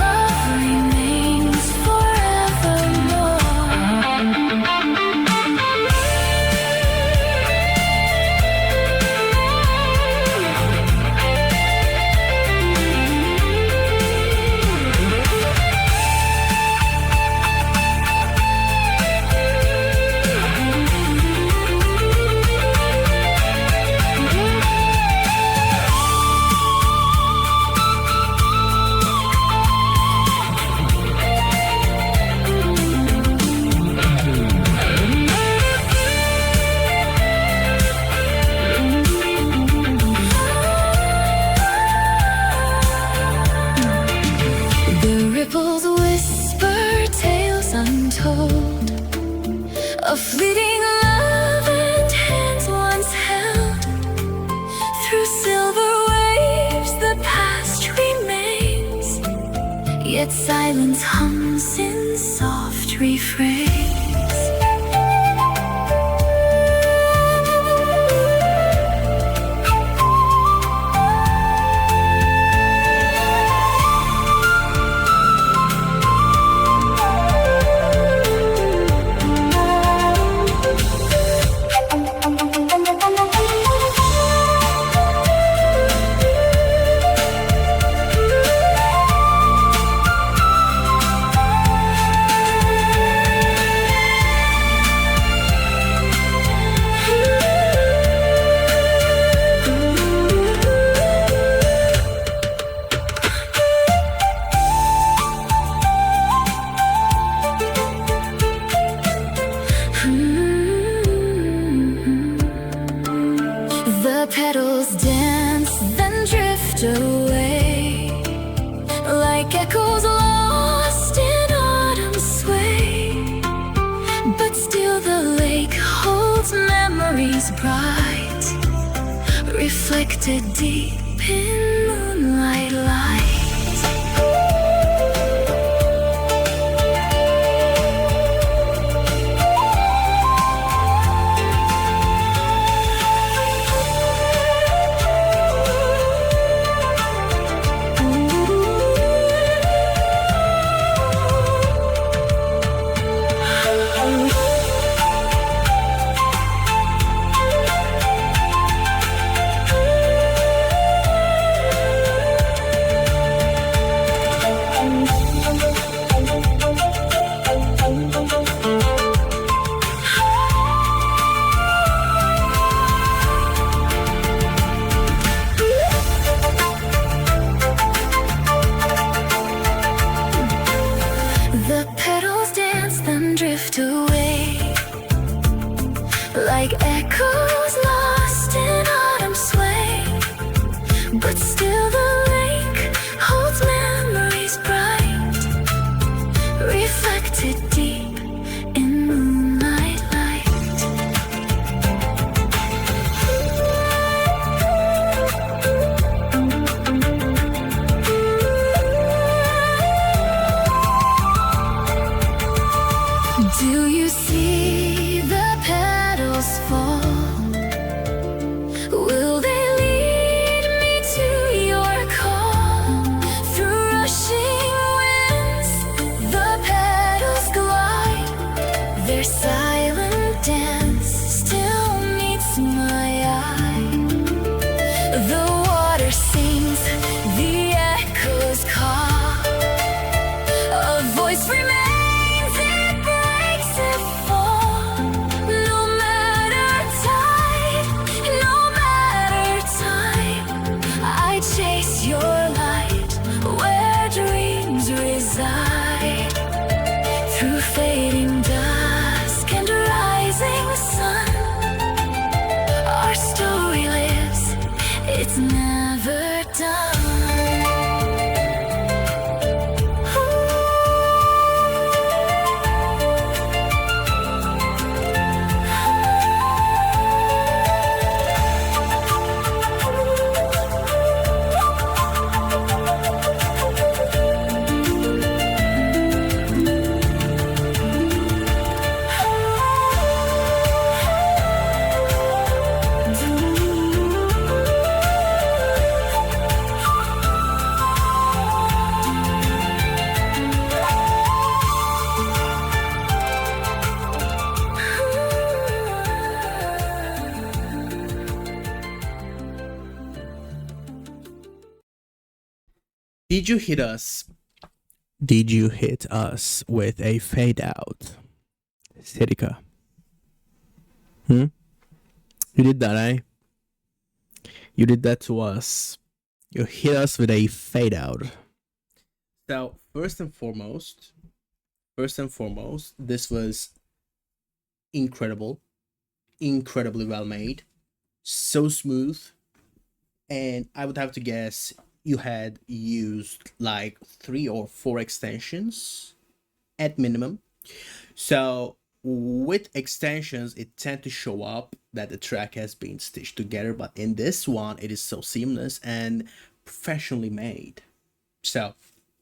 Love remains forevermore. The ripples whisper tales untold of fleeting love and hands once held. Through silver waves the past remains, yet silence hums in soft refrains. The petals dance, then drift away, like echoes lost in autumn's sway. But still the lake holds memories bright, reflected deep in moonlight light. your light where dreams reside. Through fading dusk and rising sun, our story lives, it's never done. Did you hit us? Did you hit us with a fade out? Serika. You did that, eh? You did that to us. You hit us with a fade out. So, first and foremost, this was incredible. Incredibly well made. So smooth. And I would have to guess you had used like 3 or 4 extensions at minimum. So with extensions, it tends to show up that the track has been stitched together, but in this one, it is so seamless and professionally made. So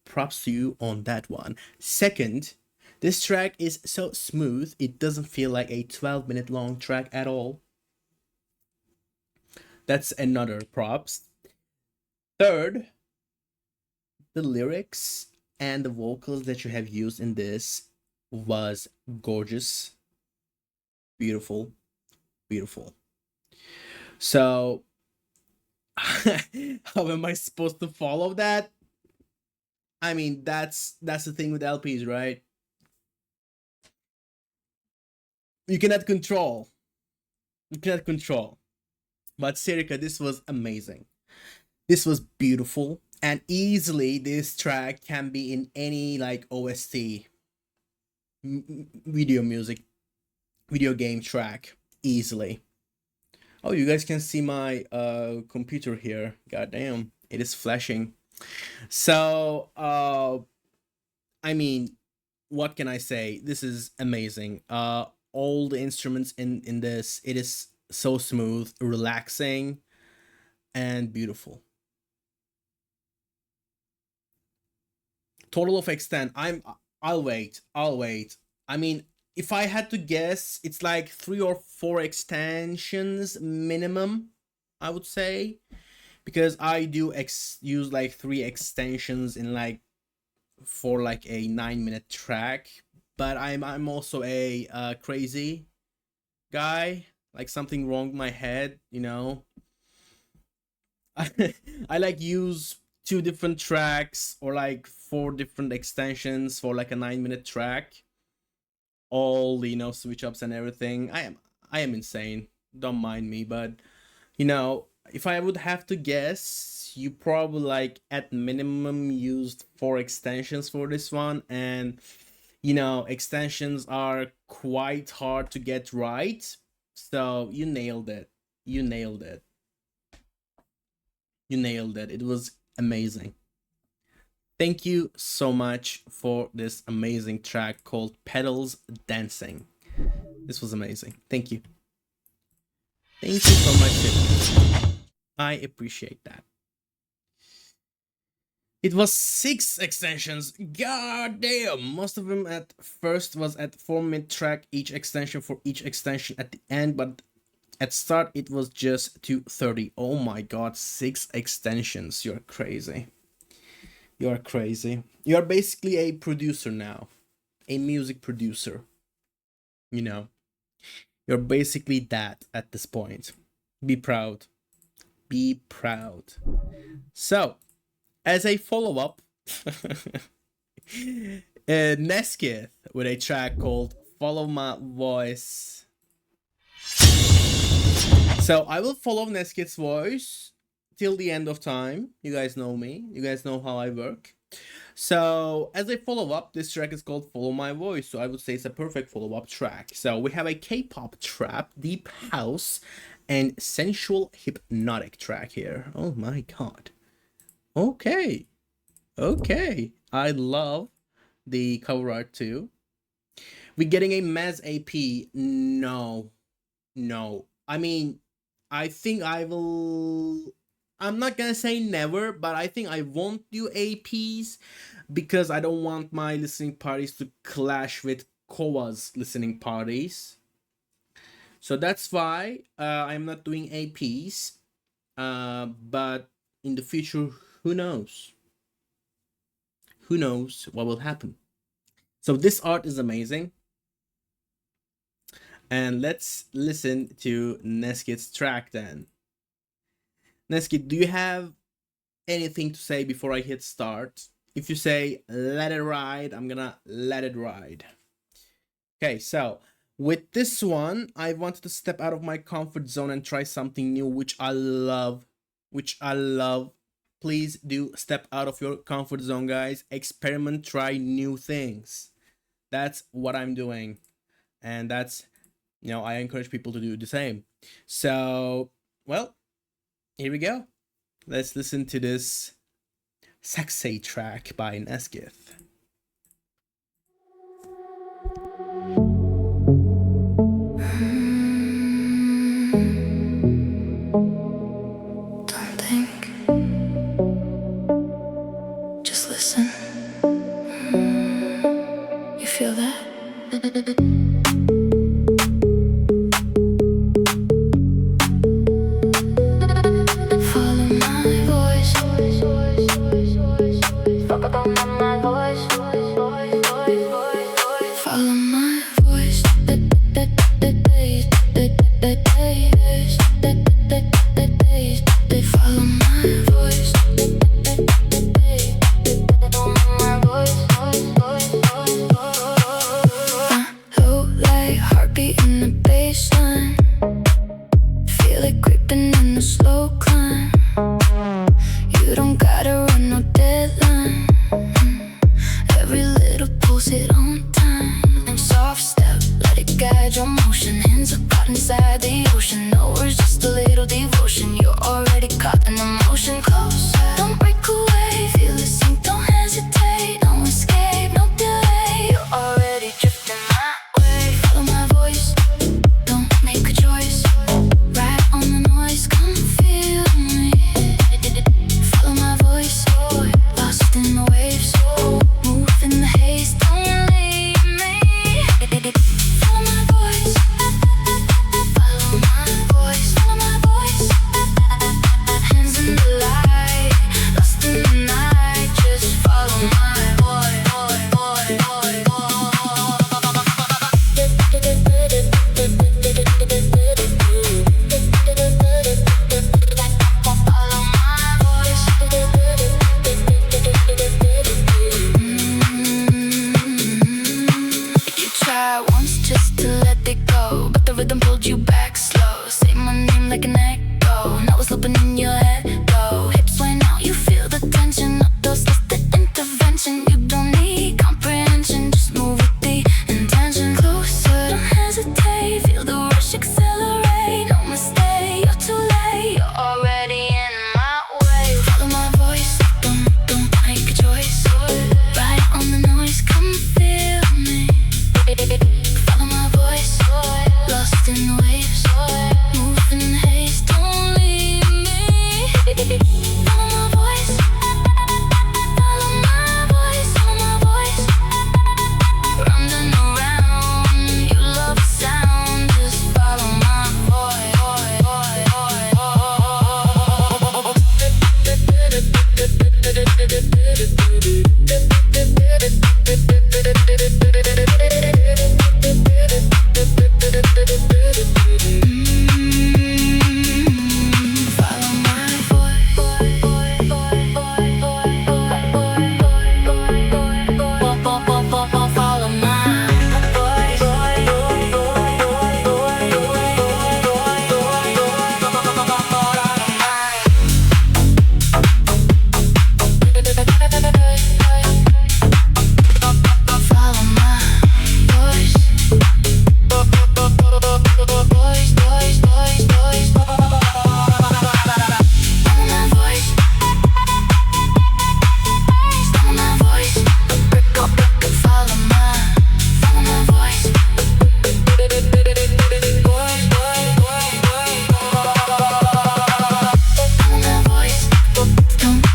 props to you on that one. Second, this track is so smooth, it doesn't feel like a 12-minute long track at all. That's another props. Third, the lyrics and the vocals that you have used in this was gorgeous. Beautiful. Beautiful. So, how am I supposed to follow that? I mean, that's the thing with LPs, right? You cannot control. But Serika, this was amazing. This was beautiful, and easily this track can be in any like OST video game track easily. Oh, you guys can see my computer here. God damn, it is flashing. So I mean, what can I say? This is amazing. All the instruments in this, it is so smooth, relaxing, and beautiful. Total of extent, I'll wait. I mean, if I had to guess, it's like 3 or 4 extensions minimum, I would say, because I do use like 3 extensions in like for like a 9-minute track. But I'm also a crazy guy, like something wrong with my head, you know. I like use 2 different tracks or like 4 different extensions for like a 9-minute track. All, you know, switch ups and everything. I am insane. Don't mind me, but you know, if I would have to guess, you probably like at minimum used 4 extensions for this one, and you know, extensions are quite hard to get right. So you nailed it. You nailed it. It was amazing. Thank you so much for this amazing track called Pedals Dancing. This was amazing. Thank you. Thank you so much. I appreciate that. It was 6 extensions. God damn. Most of them at first was at 4-minute track, each extension for each extension at the end, but at start it was just 2:30. Oh my god, 6 extensions. You're crazy. You're crazy. You're basically a producer now. A music producer. You know. You're basically that at this point. Be proud. Be proud. So, as a follow-up, Neskith with a track called Follow My Voice. So I will follow Neskith's voice till the end of time. You guys know me. You guys know how I work. So as a follow-up, this track is called Follow My Voice. So I would say it's a perfect follow-up track. So we have a K-pop trap, deep house, and sensual hypnotic track here. Oh my god. Okay. Okay. I love the cover art too. We getting a Mez AP? No. No. I mean, I think I will... I'm not gonna say never, but I think I won't do APs because I don't want my listening parties to clash with Koa's listening parties. So that's why I'm not doing APs. But in the future, who knows? Who knows what will happen? So this art is amazing. And let's listen to Neskit's track then. Neskit, do you have anything to say before I hit start? If you say let it ride, I'm gonna let it ride. Okay, so with this one, I wanted to step out of my comfort zone and try something new, which I love. Please do step out of your comfort zone, guys. Experiment, try new things. That's what I'm doing. And that's, I encourage people to do the same. So, well, here we go. Let's listen to this sexy track by Neskith. Don't think, just listen. You feel that?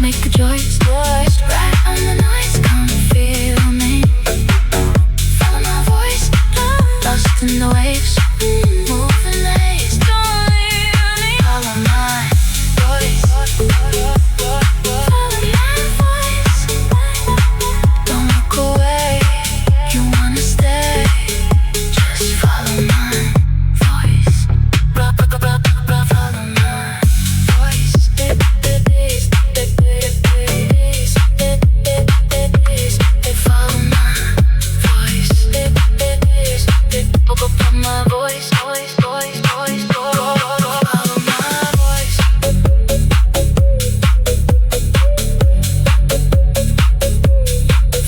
make a choice. Right on the noise, come feel me. Follow my voice, lost in the waves. Moving lace, don't leave me. Follow my voice. Follow my voice. Don't look away. You wanna stay? Just follow my voice. Follow my voice. Follow my voice. Follow my voice. Follow my voice.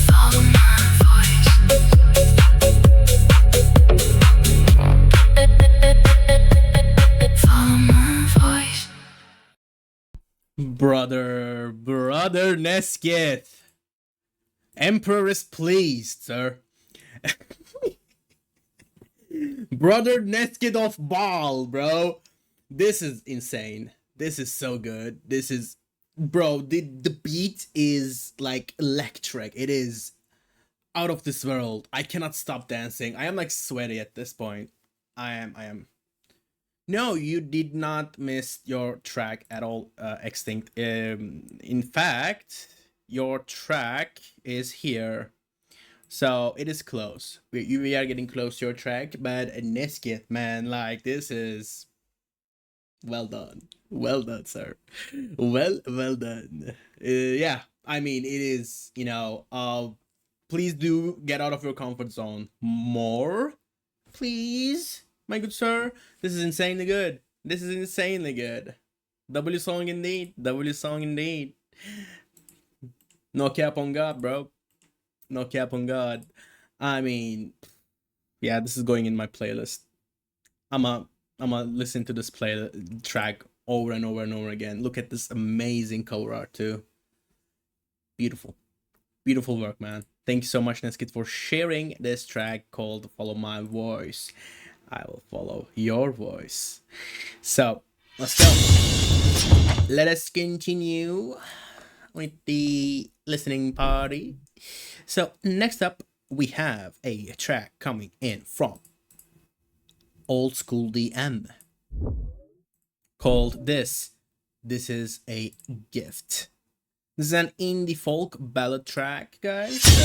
Follow my voice. Follow my voice. Brother Neskith. Emperor is pleased, sir. Brother Neskith of Baal, bro. This is insane. This is so good. This is, bro, the beat is like electric. It is out of this world. I cannot stop dancing. I am like sweaty at this point. I am. No, you did not miss your track at all, Extinct. In fact, your track is here. So it is close. We are getting close to your track, but Neskith, man, like this is well done. Well done, sir. Well done. Yeah, I mean, it is, please do get out of your comfort zone more. Please, my good sir. This is insanely good. This is insanely good. W song indeed. W song indeed. No cap on God, bro. No cap on God. I mean, yeah, this is going in my playlist. I'ma listen to this track over and over and over again. Look at this amazing cover art too. Beautiful. Beautiful work, man. Thank you so much, Neskit, for sharing this track called Follow My Voice. I will follow your voice. So, let's go. Let us continue with the listening party. So, next up, we have a track coming in from Old School DM called This Is a Gift. This is an indie folk ballad track, guys. So,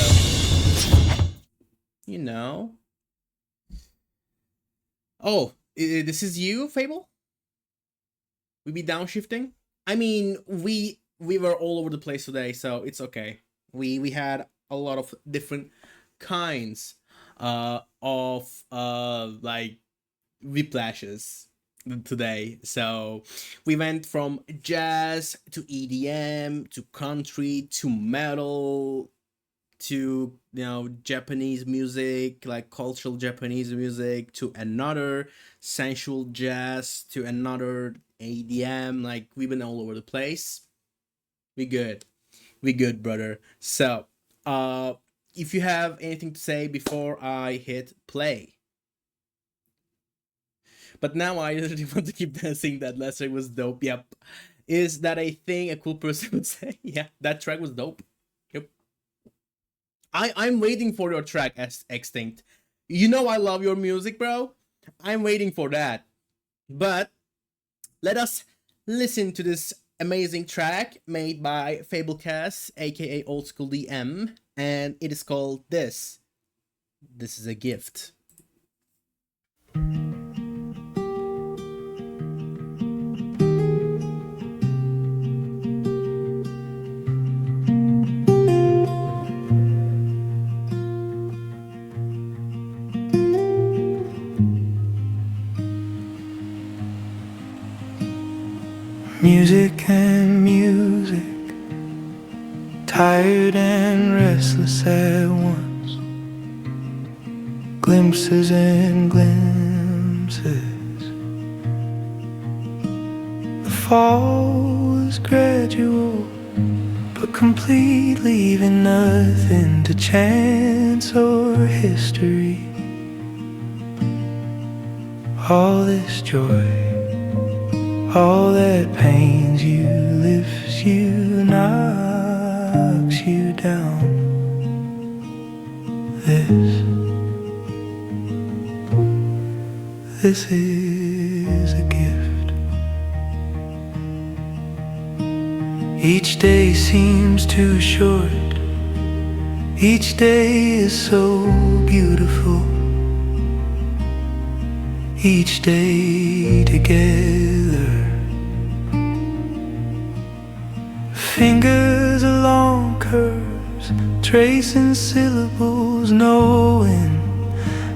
Oh, this is you, Fable? We be downshifting? I mean, we were all over the place today, so it's okay. We had a lot of different kinds of like whiplashes today. So we went from jazz to EDM to country to metal to Japanese music, like cultural Japanese music, to another sensual jazz, to another EDM. Like we've been all over the place. We good, brother. So if you have anything to say before I hit play. But now I really want to keep dancing. That last track was dope. Yep. Is that a thing a cool person would say? Yeah, that track was dope. Yep. I'm waiting for your track, Extinct. I love your music, bro. I'm waiting for that. But let us listen to this amazing track made by Fablecast, aka Old School DM, and it is called This Is a Gift. Music and music, tired and restless at once. Glimpses and glimpses. The fall was gradual, but complete, leaving nothing to chance or history. All this joy, all that pains you lifts knocks you down. This is a gift. Each day seems too short. Each day is so beautiful. Each day together. Fingers along curves, tracing syllables, knowing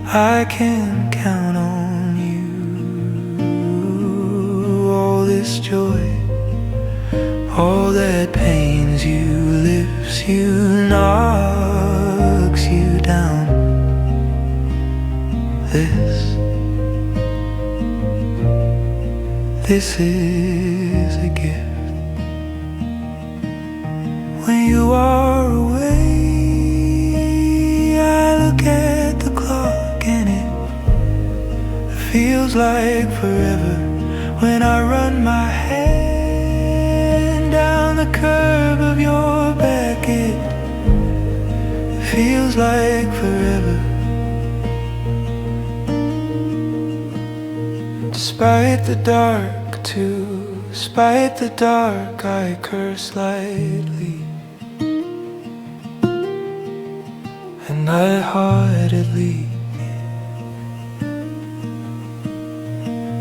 I can count on you. All this joy, all that pains you, lifts you, knocks you down. This is a gift. When you are away, I look at the clock and it feels like forever. When I run my hand down the curve of your back, it feels like forever. Despite the dark, despite the dark, I curse lightly. And lightheartedly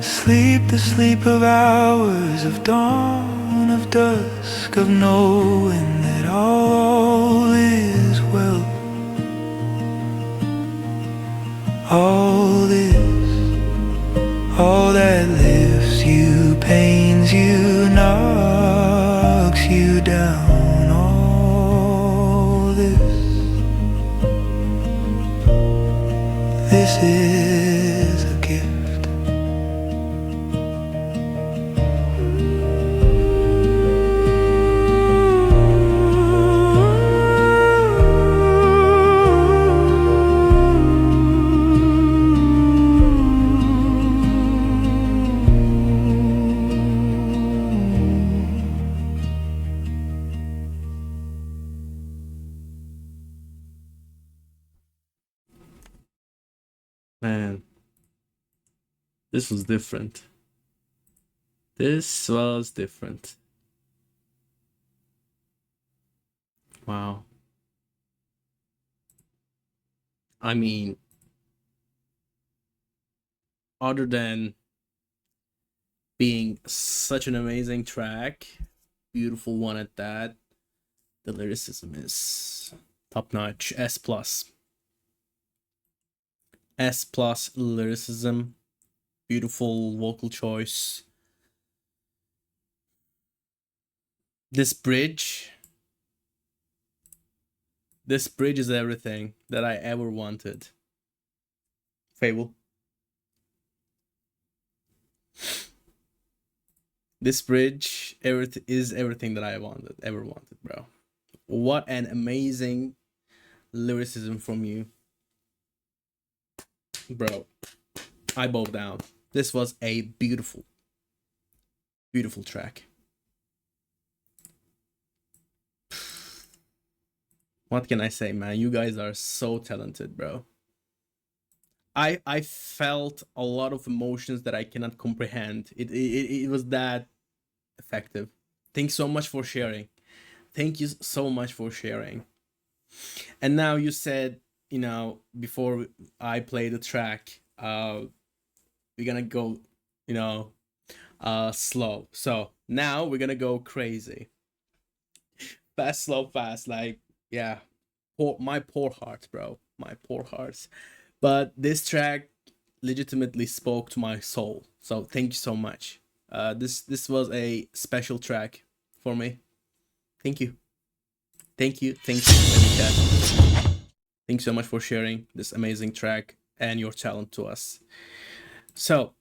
sleep the sleep of hours, of dawn, of dusk, of knowing that all is well. All that lifts you, pains you, knocks you down. All this is a gift. Man, this was different. This was different. Wow. I mean, other than being such an amazing track, beautiful one at that, the lyricism is top notch. S plus. S plus lyricism, beautiful vocal choice. This bridge is everything that I ever wanted. Fable. This bridge is everything that I ever wanted, bro. What an amazing lyricism from you. Bro, I bow down. This was a beautiful, beautiful track. What can I say, man? You guys are so talented, bro. I felt a lot of emotions that I cannot comprehend. It was that effective. Thanks so much for sharing. Thank you so much for sharing. And now you said, you know, before I play the track, we're gonna go, you know, slow. So now we're gonna go crazy. Fast, slow, fast. Like, yeah, my poor heart, bro. My poor heart. But this track legitimately spoke to my soul. So thank you so much. This was a special track for me. Thank you. Thank you. Thank you. Thanks so much for sharing this amazing track and your talent to us. So,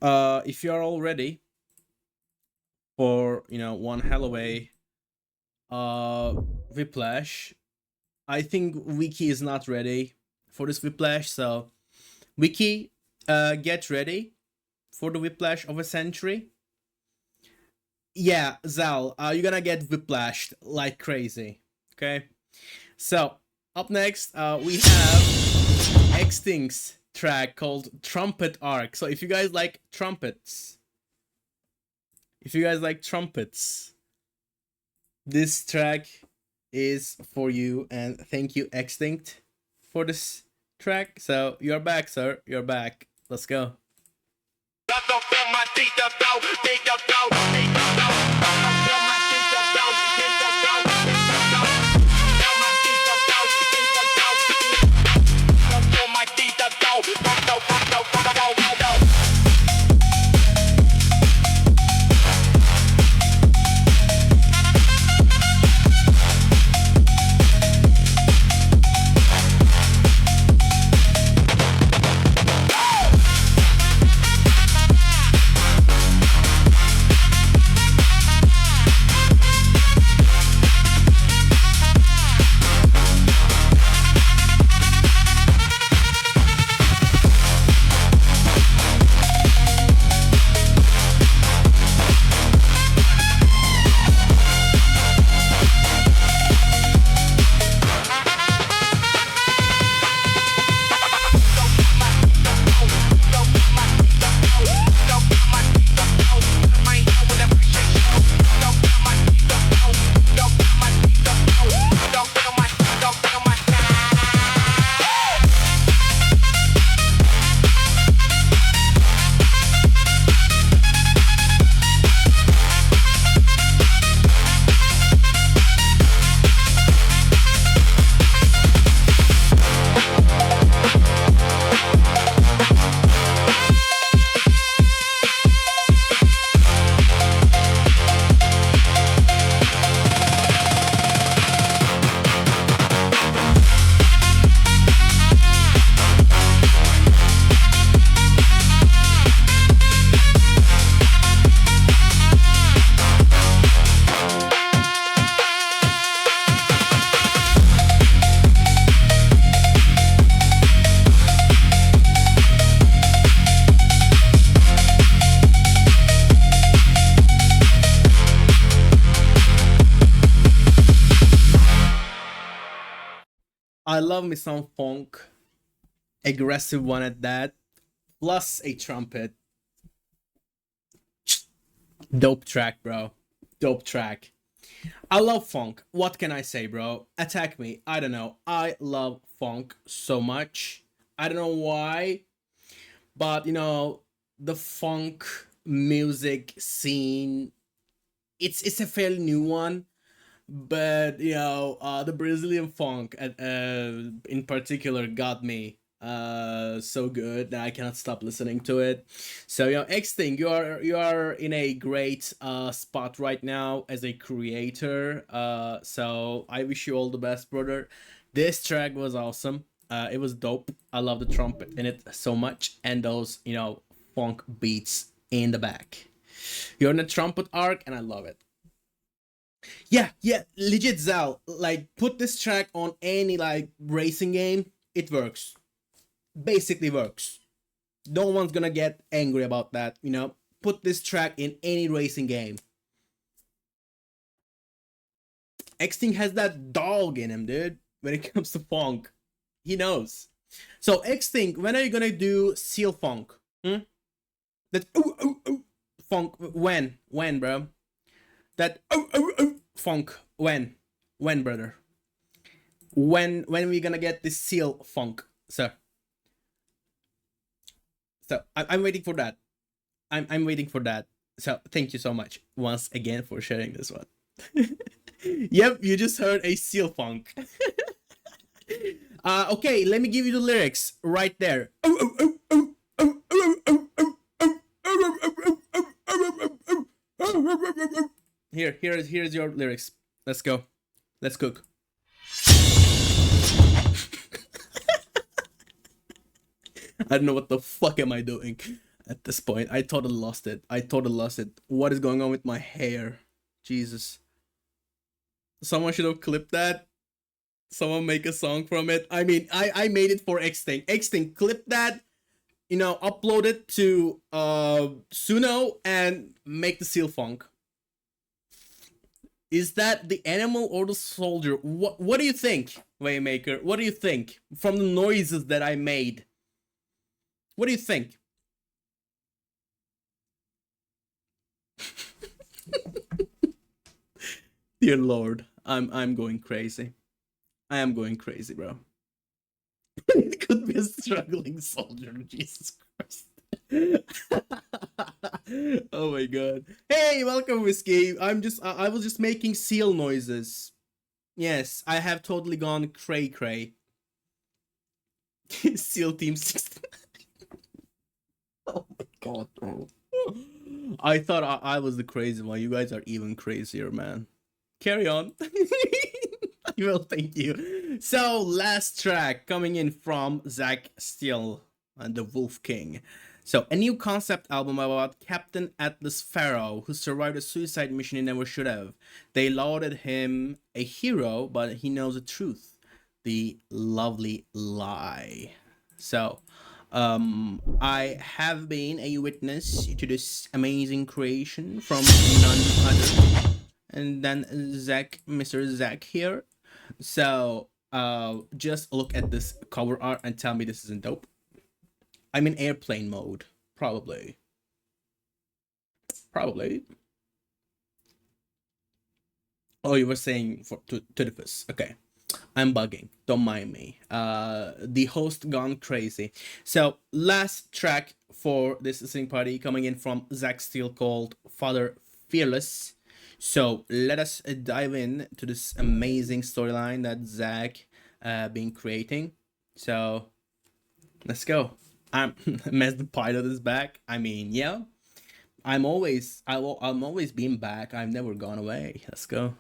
if you are all ready for, you know, one hell of a whiplash, I think Wiki is not ready for this whiplash. So, Wiki, get ready for the whiplash of a century. Yeah, Zal, you're gonna get whiplashed like crazy. Okay. So up next, we have Extinct's track called Trumpet Arc. So if you guys like trumpets, this track is for you. And thank you, Extinct, for this track. So you're back, sir. You're back. Let's go. I love me some funk, aggressive one at that, plus a trumpet. Dope track, bro. Dope track. I love funk. What can I say, bro? Attack me. I don't know. I love funk so much. I don't know why, but the funk music scene, it's a fairly new one, but the Brazilian funk in particular got me so good that I cannot stop listening to it. So X thing, you are in a great spot right now as a creator. So I wish you all the best, brother. This track was awesome. It was dope. I love the trumpet in it so much, and those funk beats in the back. You're in a trumpet arc, and I love it. Yeah, legit, Zal. Like, put this track on any racing game. It works. Basically works. No one's gonna get angry about that. Put this track in any racing game. Xting has that dog in him, dude. When it comes to funk, he knows. So Xting, when are you gonna do seal funk? That funk. When, bro? That funk. When, brother? When we gonna get this seal funk, sir? So I'm waiting for that. I'm waiting for that. So thank you so much once again for sharing this one. Yep, you just heard a seal funk. Okay, let me give you the lyrics right there. Here's your lyrics. Let's go. Let's cook. I don't know what the fuck am I doing at this point. I totally lost it. What is going on with my hair? Jesus. Someone should have clipped that. Someone make a song from it. I mean, I made it for Xting. Xting, clip that. Upload it to Suno and make the seal funk. Is that the animal or the soldier? What do you think, Waymaker? What do you think from the noises that I made? What do you think? Dear Lord, I'm going crazy. I am going crazy, bro. It could be a struggling soldier, Jesus Christ. Oh my god. Hey, welcome, Whiskey. I was just making seal noises. Yes, I have totally gone cray. SEAL Team 16. Oh my god, bro. I thought I was the crazy one. You guys are even crazier, man. Carry on. Well, thank you. So, last track coming in from Zach Steele and the Wolf King. So, a new concept album about Captain Atlas Pharaoh, who survived a suicide mission he never should have. They lauded him a hero, but he knows the truth. The lovely lie. So, I have been a witness to this amazing creation from none other and then Mr. Zach here. So, just look at this cover art and tell me this isn't dope. I'm in airplane mode. Probably. Oh, you were saying to the first. Okay. I'm bugging. Don't mind me. The host gone crazy. So, last track for this listening party coming in from Zach Steele called Father Fearless. So, let us dive in to this amazing storyline that Zach been creating. So, let's go. Mess the pilot is back. I mean, yeah. I'm always being back. I've never gone away. Let's go.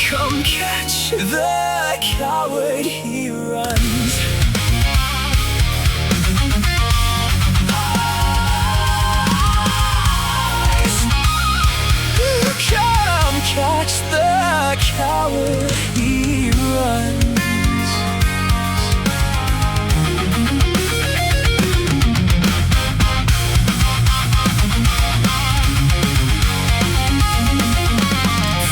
Come catch the coward, he runs. Come catch the coward, he runs.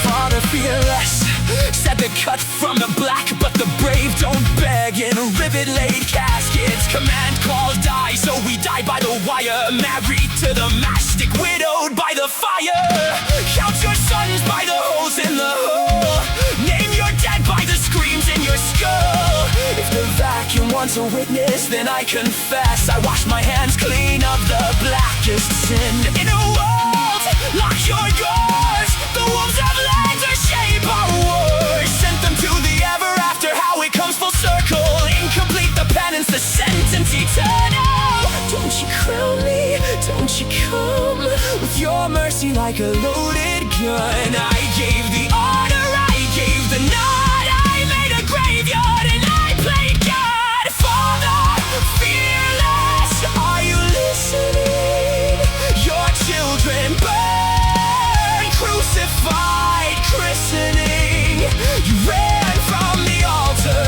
Father fearless, said the cut from the black, but the brave don't beg in rivet-laid caskets. Command call die, so we die by the wire. Married to the mastic, widowed by the fire. Count your sons by the holes in the hull. Name your dead by the screams in your skull. If the vacuum wants a witness, then I confess. I wash my hands clean of the blackest sin. In a world, lock your doors. The wolves have learned to shape our wars. Sent them to the ever after, how it comes full circle. Incomplete the penance, the sentence eternal. Don't you crown me, don't you come with your mercy like a loaded gun. I gave the order, I gave the nod. I made a graveyard and I played God. Father, fearless, are you listening? Your children burn, crucified, christening. You ran from the altar,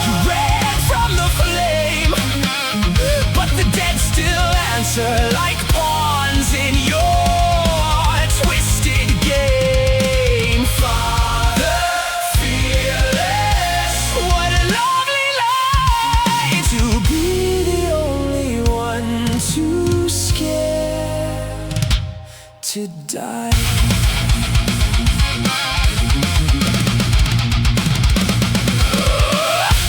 you ran from the flame, but the dead still answer like pawns in your twisted game. Father fearless, what a lovely lie, to be the only one too scared to die.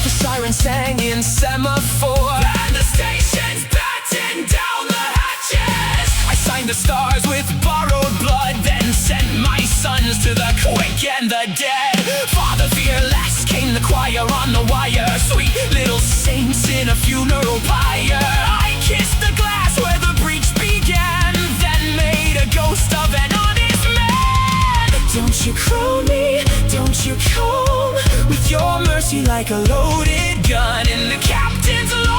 The siren sang in semaphore, and the stations battened down the hatches. I signed the stars with borrowed blood, then sent my sons to the quick and the dead. Father fearless, came the choir on the wire. Sweet little saints in a funeral pyre. I kissed the glass where the breach began, then made a ghost of an honest man. Don't you crown me, don't you come with your mercy like a loaded gun. In the captain's law,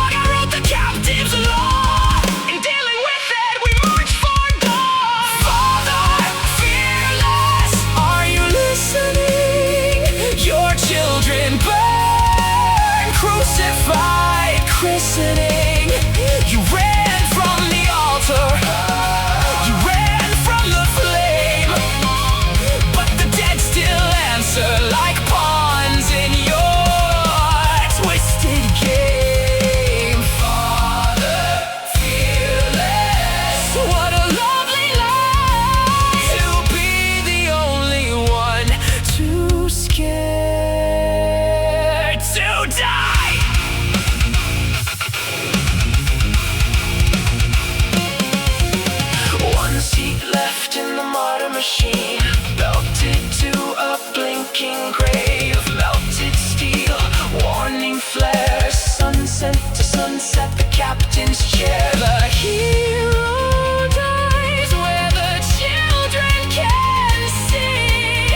machine, belted to a blinking grave, melted steel, warning flare, sunset to sunset, the captain's chair. The hero dies where the children can see,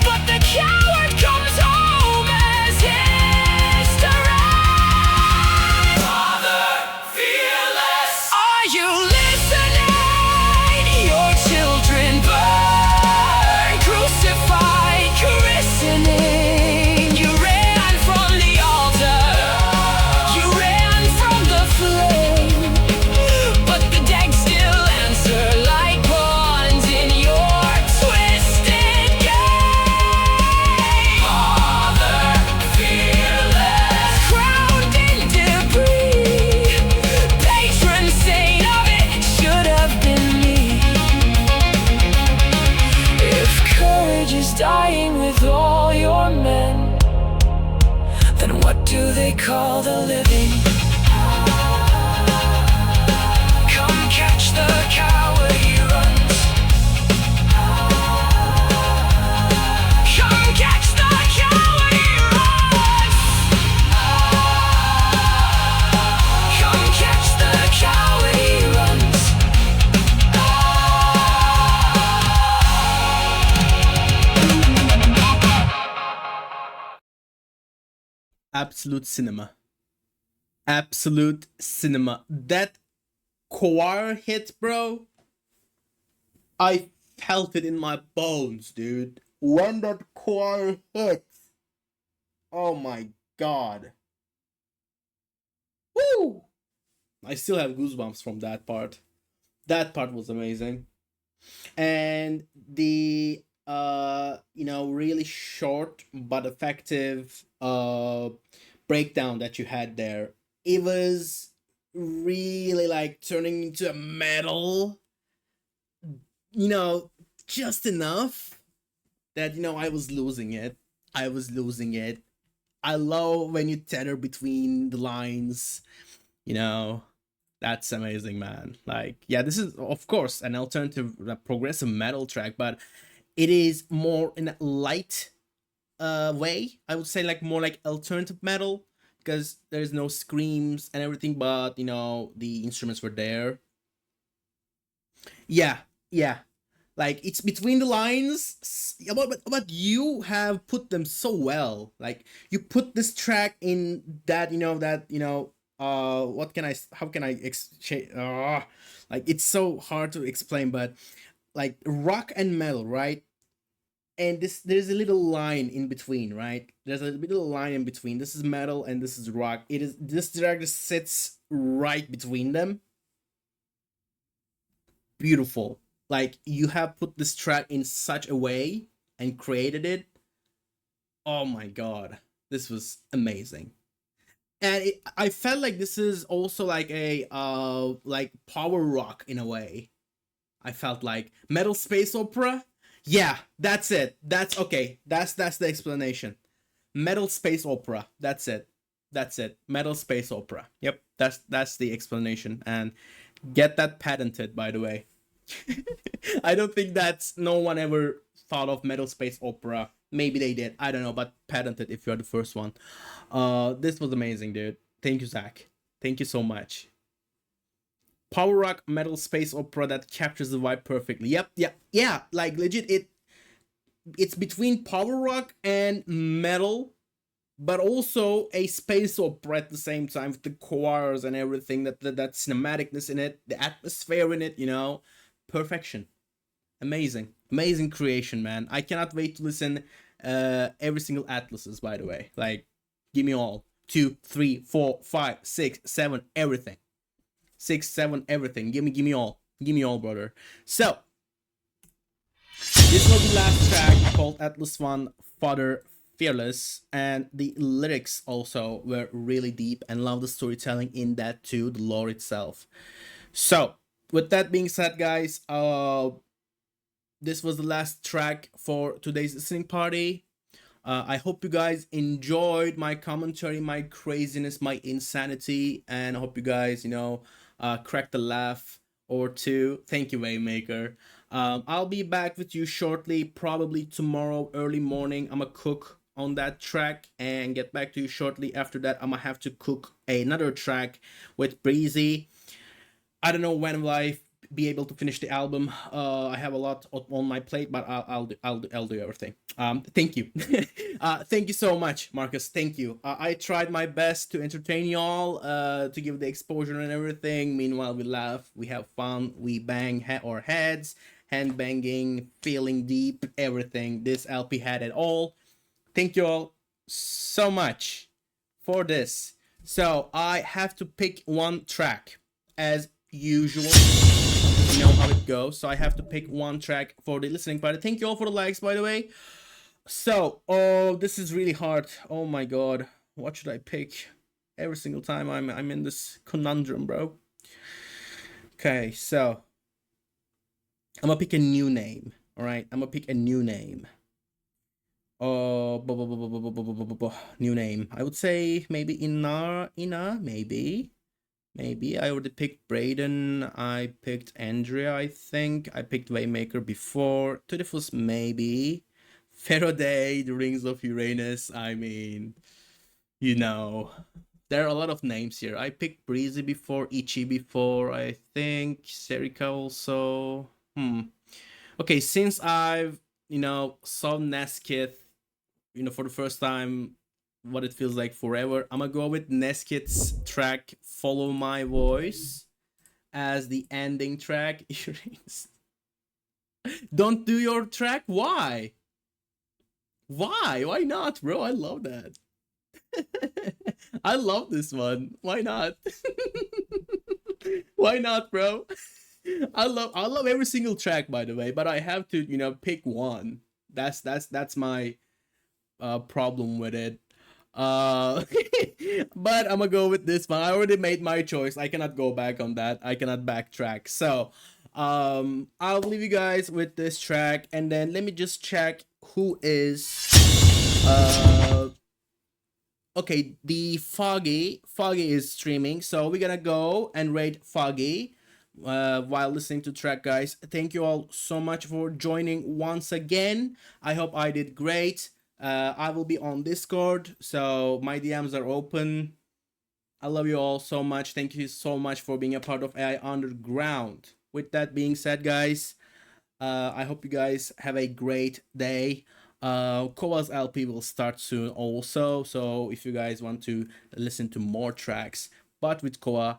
but the coward comes home as history. Father, fearless, are you listening? Your children burn, crucified, christening. You ran from the altar, you ran from the flame, but the dead still answer like pawns in your twisted game. Father, fearless, crowned in debris, patron saint of it should have been me. If courage is dying with all your men, then what do they call the living? Come catch the coward, he runs. Come catch the coward, he runs. Come catch the coward, he runs. Absolute cinema. Absolute cinema. That choir hit, bro. I felt it in my bones, dude. When that choir hit. Oh my god. Woo! I still have goosebumps from that part. That part was amazing. And the really short but effective breakdown that you had there, it was really like turning into a metal, just enough that I was losing it. I love when you tether between the lines. That's amazing, man. Like, yeah, this is of course an alternative progressive metal track, but it is more in a light way. I would say like more like alternative metal, because there's no screams and everything, but the instruments were there. Yeah. Like, it's between the lines, but you have put them so well. Like, you put this track in that how can I like, it's so hard to explain, but like rock and metal, right? And there's a little line in between, right? There's a little line in between. This is metal and this is rock. This track just sits right between them. Beautiful. Like, you have put this track in such a way and created it. Oh my god, this was amazing. And I felt like this is also like a like power rock in a way. I felt like metal space opera. Yeah, that's it. That's okay. That's the explanation. Metal space opera. That's it. Metal space opera. Yep, that's the explanation. And get that patented, by the way. I don't think no one ever thought of metal space opera. Maybe they did. I don't know, but patented if you're the first one. This was amazing, dude. Thank you, Zach. Thank you so much. Power rock metal space opera that captures the vibe perfectly. Yep. Like, legit, it's between power rock and metal, but also a space opera at the same time, with the choirs and everything, that cinematicness in it, the atmosphere in it, perfection. Amazing creation, man. I cannot wait to listen every single Atlases, by the way. Like, give me all 2, 3, 4, 5, 6, 7, everything. 6, 7, everything. Give me all, brother. So this was the last track, called Atlas 1, Father Fearless, and the lyrics also were really deep, and love the storytelling in that too, the lore itself. So with that being said, guys, this was the last track for today's listening party. I hope you guys enjoyed my commentary, my craziness, my insanity, and I hope you guys, cracked a laugh or two. Thank you, Waymaker. I'll be back with you shortly, probably tomorrow early morning. I'm gonna cook on that track and get back to you shortly. After that, I'm gonna have to cook another track with Breezy. I don't know when will I be able to finish the album. I have a lot on my plate, but I'll do everything. Thank you. Thank you so much, Marcus. Thank you. I tried my best to entertain y'all, to give the exposure and everything. Meanwhile, we laugh, we have fun, we bang our heads, hand banging, feeling deep, everything. This LP had it all. Thank you all so much for this. So I have to pick one track as usual. You know how it goes. So I have to pick one track for the listening party. Thank you all for the likes, by the way. So, oh, this is really hard. Oh my god, what should I pick? Every single time I'm in this conundrum, bro. Okay, so I'm gonna pick a new name. All right, I'm gonna pick a new name. Oh, new name. I would say maybe Ina, maybe. Maybe. I already picked Braden. I picked Andrea, I think. I picked Waymaker before. Tudifus, maybe. Faraday, the Rings of Uranus. I mean, you know, there are a lot of names here. I picked Breezy before, Ichi before, I think. Serika also. Okay, since I've, saw Neskith, for the first time, what it feels like forever, I'm gonna go with Neskith's track Follow My Voice as the ending track. Don't do your track? Why not, bro? I love that. I love this one. Why not? Why not, bro? I love every single track, by the way, but I have to pick one. That's my problem with it. But I'm gonna go with this one. I already made my choice. I cannot go back on that. I cannot backtrack. So I'll leave you guys with this track, and then let me just check who is okay, the Foggy is streaming, so we're gonna go and rate Foggy while listening to track, guys. Thank you all so much for joining once again. I hope I did great. I will be on Discord, so my DMs are open. I love you all so much. Thank you so much for being a part of AI Underground. With that being said, guys, I hope you guys have a great day. Koa's LP will start soon also, so if you guys want to listen to more tracks, but with Koa,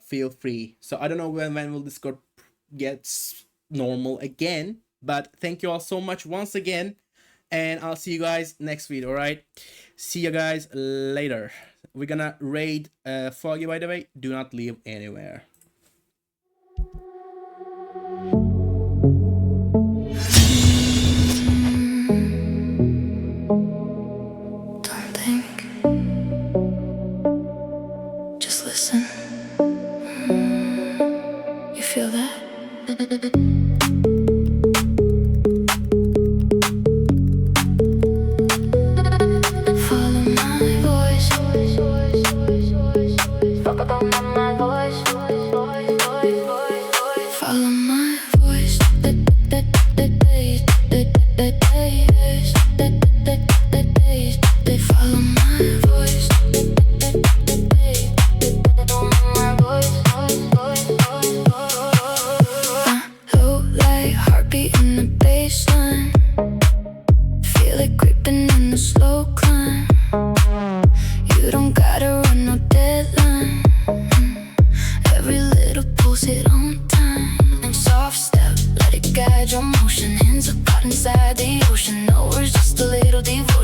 feel free. So I don't know when will Discord gets normal again, but thank you all so much once again. And I'll see you guys next week, alright? See you guys later. We're gonna raid Foggy, by the way. Do not leave anywhere. Don't think, just listen. You feel that? Inside the ocean, no, we're just a little deep.